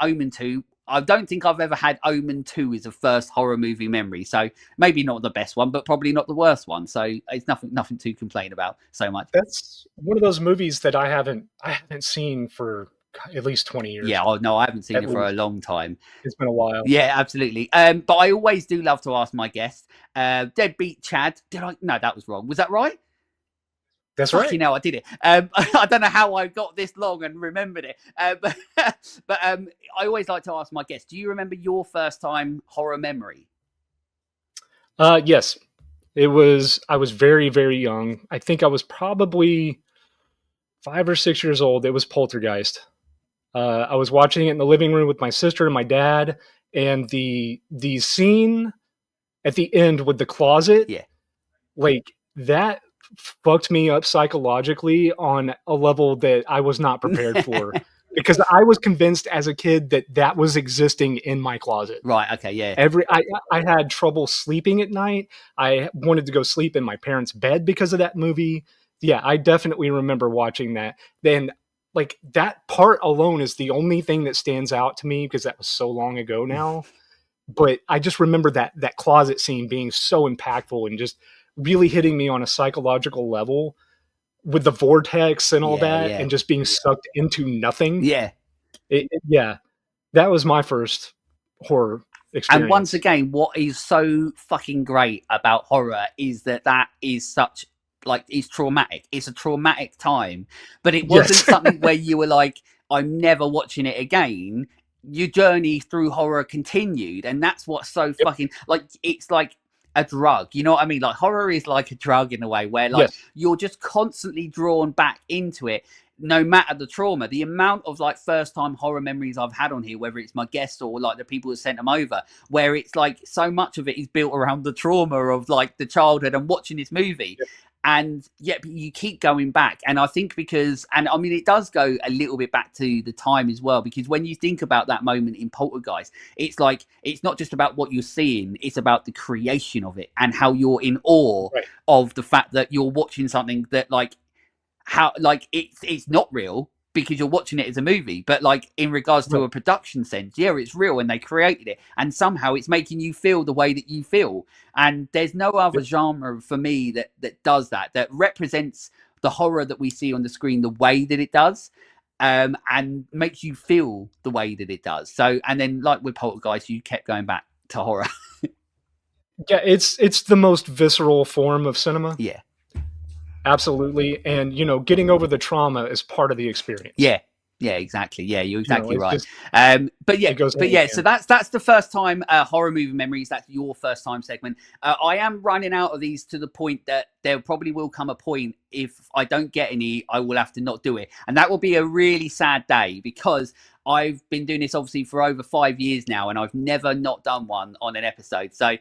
Omen 2. I don't think I've ever had Omen 2 as a first horror movie memory. So maybe not the best one, but probably not the worst one. So it's nothing to complain about so much. That's one of those movies that I haven't seen for at least 20 years. Yeah, oh no, I haven't seen it for a long time. It's been a while. Yeah, absolutely. But I always do love to ask my guests. Deadbeat Chad. No, that was wrong. Was that right? That's right. Fucking hell, I did it. I don't know how I got this long and remembered it. But I always like to ask my guests, do you remember your first time horror memory? Yes. I was very, very young. I think I was probably 5 or 6 years old. It was Poltergeist. I was watching it in the living room with my sister and my dad, and the scene at the end with the closet, like that fucked me up psychologically on a level that I was not prepared for, because I was convinced as a kid that was existing in my closet. Right. Okay. Yeah. I had trouble sleeping at night. I wanted to go sleep in my parents' bed because of that movie. Yeah, I definitely remember watching that. Then, like, that part alone is the only thing that stands out to me, because that was so long ago now. but I just remember that closet scene being so impactful and just really hitting me on a psychological level with the vortex and all Yeah, that, yeah, and just being sucked into nothing. yeah. Yeah, that was my first horror And once experience. again, what is so fucking great about horror is that is such like it's traumatic. It's a traumatic time, but it wasn't Yes. something where you were like, I'm never watching it again. Your journey through horror continued, and that's what's so Yep. fucking like it's like a drug. You know what I mean? Like horror is like a drug in a way where like Yes. you're just constantly drawn back into it no matter the trauma. The amount of like first time horror memories I've had on here, whether it's my guests or like the people who sent them over, where it's like so much of it is built around the trauma of like the childhood and watching this movie. Yep. And yet you keep going back. And I think because, and I mean, it does go a little bit back to the time as well, because when you think about that moment in Poltergeist, it's like, it's not just about what you're seeing, it's about the creation of it and how you're in awe Right. of the fact that you're watching something that like, how like it's not real because you're watching it as a movie, but like in regards to Right. a production sense, yeah, it's real and they created it, and somehow it's making you feel the way that you feel. And there's no other Yep. genre for me that does that represents the horror that we see on the screen the way that it does, and makes you feel the way that it does. So, and then like with Poltergeist, you kept going back to horror. Yeah, it's the most visceral form of cinema. Yeah. Absolutely. And getting over the trauma is part of the experience. Yeah. Yeah, exactly. Yeah, you're exactly It's right. just, But it goes hand in yeah. So hand. that's the first time horror movie memories. That's your first time segment. I am running out of these to the point that there probably will come a point if I don't get any, I will have to not do it, and that will be a really sad day because I've been doing this obviously for over 5 years now, and I've never not done one on an episode. So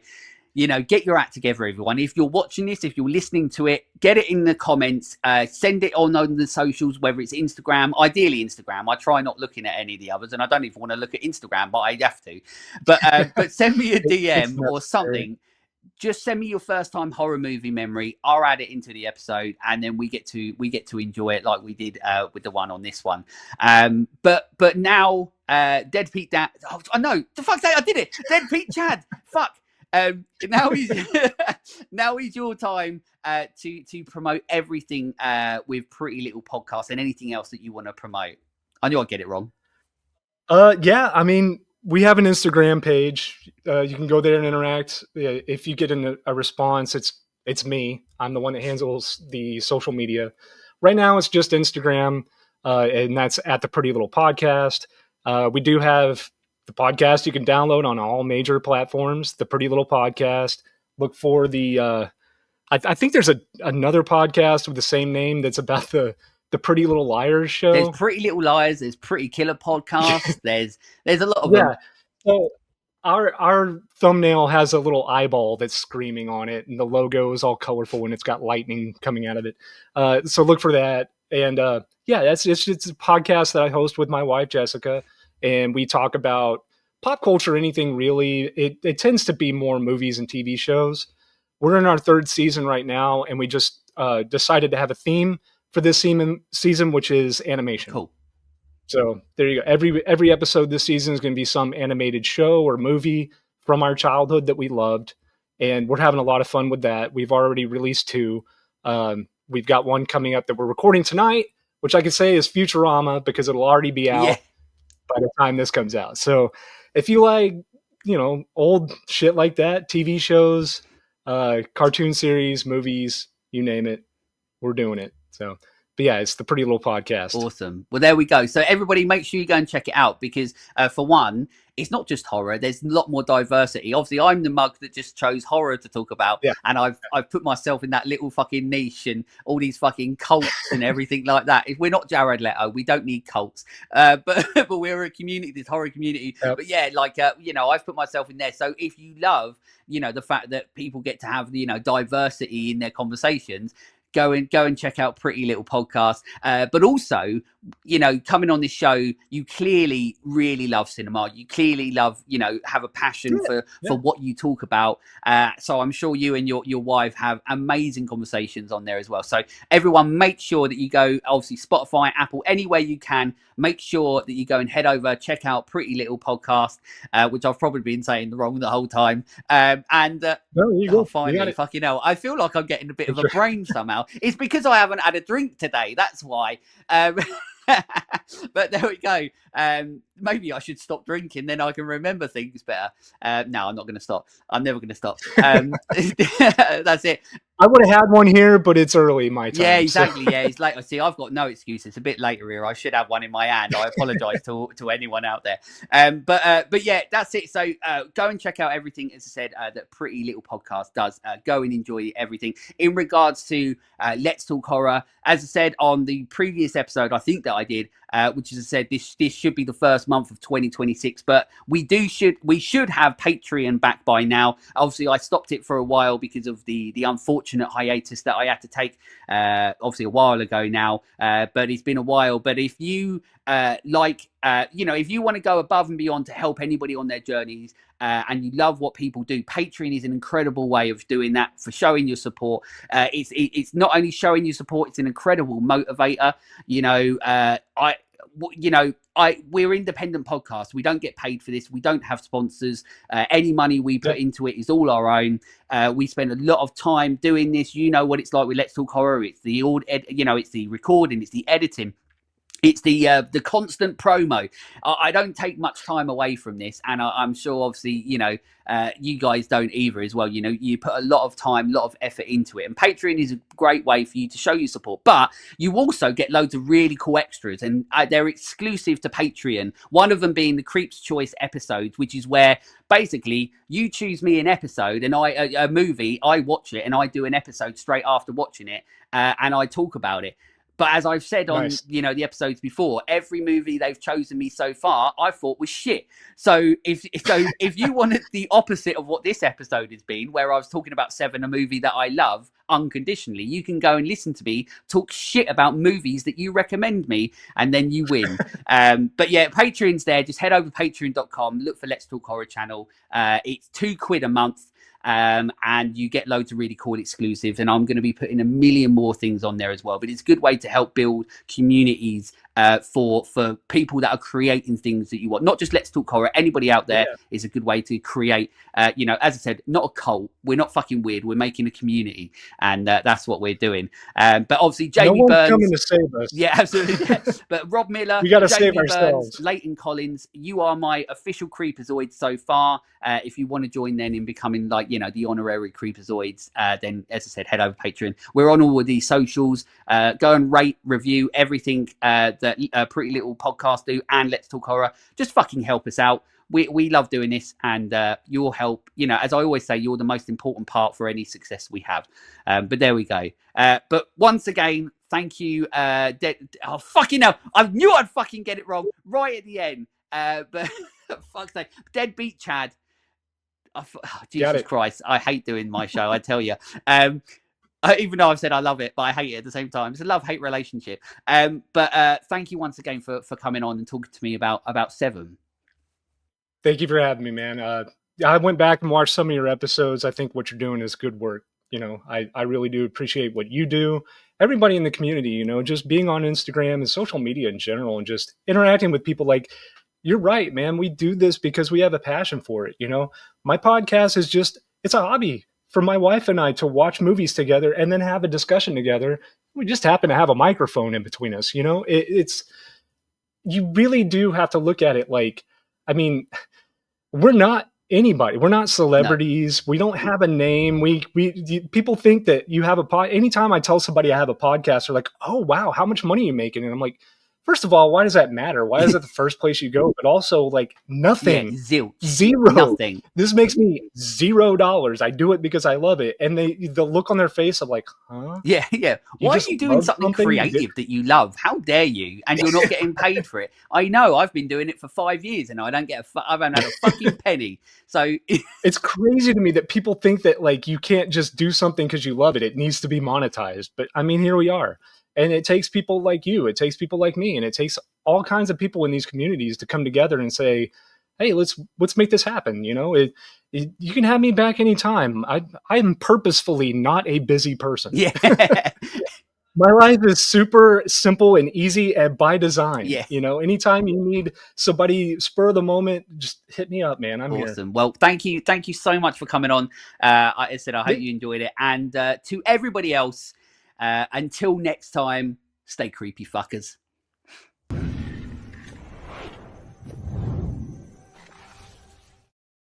get your act together, everyone. If you're watching this, if you're listening to it, get it in the comments, send it on the socials, whether it's Instagram, ideally Instagram. I try not looking at any of the others, and I don't even want to look at Instagram, but I have to. But send me a It's DM or necessary. something. Just send me your first time horror movie memory. I'll add it into the episode, and then we get to enjoy it like we did with the one on this one. But now, Deadbeat Dad. Oh no, the fuck's sake, I did it. Deadbeat Chad. Fuck. Now is now is your time to promote everything with Pretty Little Podcast and anything else that you want to promote. I knew I'd get it wrong. Yeah, I mean, we have an Instagram page. You can go there and interact. If you get a response, it's me. I'm the one that handles the social media. Right now, it's just Instagram, and that's at the Pretty Little Podcast. We do have the podcast you can download on all major platforms. The Pretty Little Podcast. Look for the. I think there's another podcast with the same name that's about the Pretty Little Liars There's show. Pretty Little Liars. There's Pretty Killer Podcasts. There's a lot of them. Yeah. So our thumbnail has a little eyeball that's screaming on it, and the logo is all colorful and it's got lightning coming out of it. So look for that. And yeah, it's a podcast that I host with my wife Jessica, and we talk about pop culture, anything really. It tends to be more movies and TV shows. We're in our third season right now, and we just decided to have a theme for this season, which is animation. Cool. So there you go. Every episode this season is going to be some animated show or movie from our childhood that we loved, and we're having a lot of fun with that. We've already released 2. We've got one coming up that we're recording tonight, which I can say is Futurama because it'll already be out by the time this comes out. So if you like, old shit like that, TV shows, cartoon series, movies, you name it, we're doing it. So. But yeah, it's the Pretty Little Podcast. Awesome. Well, there we go. So everybody make sure you go and check it out because for one, it's not just horror. There's a lot more diversity. Obviously, I'm the mug that just chose horror to talk about. Yeah. And I've put myself in that little fucking niche and all these fucking cults and everything like that. If we're not Jared Leto, we don't need cults. But we're a community, this horror community. Yep. But yeah, like, I've put myself in there. So if you love, the fact that people get to have, diversity in their conversations, go and check out Pretty Little Podcast. But also, you know, coming on this show, you clearly really love cinema. You clearly love, you know, have a passion for what you talk about. So I'm sure you and your wife have amazing conversations on there as well. So everyone, make sure that you go, obviously Spotify, Apple, anywhere you can. Make sure that you go and head over, check out Pretty Little Podcast, which I've probably been saying wrong the whole time. Finally, fucking hell, I feel like I'm getting a bit of a brain somehow. It's because I haven't had a drink today. That's why. But there we go. Maybe I should stop drinking, then I can remember things better. No, I'm not going to stop. I'm never going to stop. That's it. I would have had one here, but it's early my time. Yeah, exactly. So. Yeah, it's late. See, I've got no excuse. It's a bit later here. I should have one in my hand. I apologise to anyone out there. But yeah, that's it. So go and check out everything, as I said, that Pretty Little Podcast does. Go and enjoy everything. In regards to Let's Talk Horror, as I said on the previous episode, I think that I did, which as I said, this should be the first month of 2026. But we should have Patreon back by now. Obviously, I stopped it for a while because of the unfortunate hiatus that I had to take, obviously a while ago now. But it's been a while. But if you if you want to go above and beyond to help anybody on their journeys, and you love what people do, Patreon is an incredible way of doing that, for showing your support. It's not only showing your support, it's an incredible motivator. We're independent podcasts. We don't get paid for this. We don't have sponsors. Any money we put into it is all our own. We spend a lot of time doing this. You know what it's like with Let's Talk Horror. It's the it's the recording, it's the editing. It's the constant promo. I don't take much time away from this, and I'm sure, obviously, you guys don't either as well. You put a lot of time, a lot of effort into it, and Patreon is a great way for you to show your support. But you also get loads of really cool extras, and they're exclusive to Patreon. One of them being the Creep's Choice episodes, which is where basically you choose me an episode and a movie, I watch it, and I do an episode straight after watching it, and I talk about it. But as I've said on, the episodes before, every movie they've chosen me so far, I thought was shit. So if you wanted the opposite of what this episode has been, where I was talking about Se7en, a movie that I love unconditionally, you can go and listen to me talk shit about movies that you recommend me, and then you win. But yeah, Patreon's there. Just head over to patreon.com, look for Let's Talk Horror Channel. It's £2 a month. And you get loads of really cool exclusives, and I'm going to be putting a million more things on there as well. But it's a good way to help build communities for people that are creating things that you want. Not just Let's Talk Horror. Anybody out there is a good way to create. As I said, not a cult. We're not fucking weird. We're making a community, and that's what we're doing. But obviously, Jamie Burns coming to save us. Yeah, absolutely. Yeah. But Rob Miller, we got to save ourselves. Leighton Collins, you are my official Creepazoid so far. If you want to join then in becoming the honorary Creepazoids, then as I said, head over Patreon. We're on all of these socials. Go and rate, review everything that Pretty Little Podcast do, and Let's Talk Horror. Just fucking help us out. We love doing this, and your help, as I always say, you're the most important part for any success we have. But there we go. But once again, thank you. Fucking hell, I knew I'd fucking get it wrong right at the end. But fuck's sake, Deadbeat Chad. Jesus Christ, I hate doing my show, I tell you. Even though I've said I love it, but I hate it at the same time. It's a love-hate relationship. But thank you once again for coming on and talking to me about Se7en. Thank you for having me, man. I went back and watched some of your episodes. I think what you're doing is good work. I really do appreciate what you do. Everybody in the community, just being on Instagram and social media in general, and just interacting with people. Like, you're right, man. We do this because we have a passion for it. My podcast is it's a hobby for my wife and I to watch movies together and then have a discussion together. We just happen to have a microphone in between us. It's, you really do have to look at it like, we're not anybody. We're not celebrities. No. We don't have a name. People think that you have anytime I tell somebody I have a podcast, they're like, oh, wow, how much money are you making? And I'm like, first of all, why does that matter? Why is it the first place you go? But also, like, Yeah, nothing, zilch, zero, nothing. This makes me $0. I do it because I love it, and the look on their face of like, huh? Yeah, yeah. You Why are just you doing love something something you did. creative that you love? How dare you? And you're not getting paid for it. I know. I've been doing it for 5 years, and I don't get I haven't had a fucking penny. So It's crazy to me that people think that like you can't just do something because you love it. It needs to be monetized. But I mean, here we are. And it takes people like you, it takes people like me, and it takes all kinds of people in these communities to come together and say, hey, let's make this happen. You know, you can have me back anytime. I'm purposefully not a busy person. yeah, My life is super simple and easy and by design. yeah. You know, anytime you need somebody spur of the moment, just hit me up, man. I'm here. Awesome. Well, thank you so much for coming on. I said I hope you enjoyed it, and to everybody else, until next time, stay creepy, fuckers.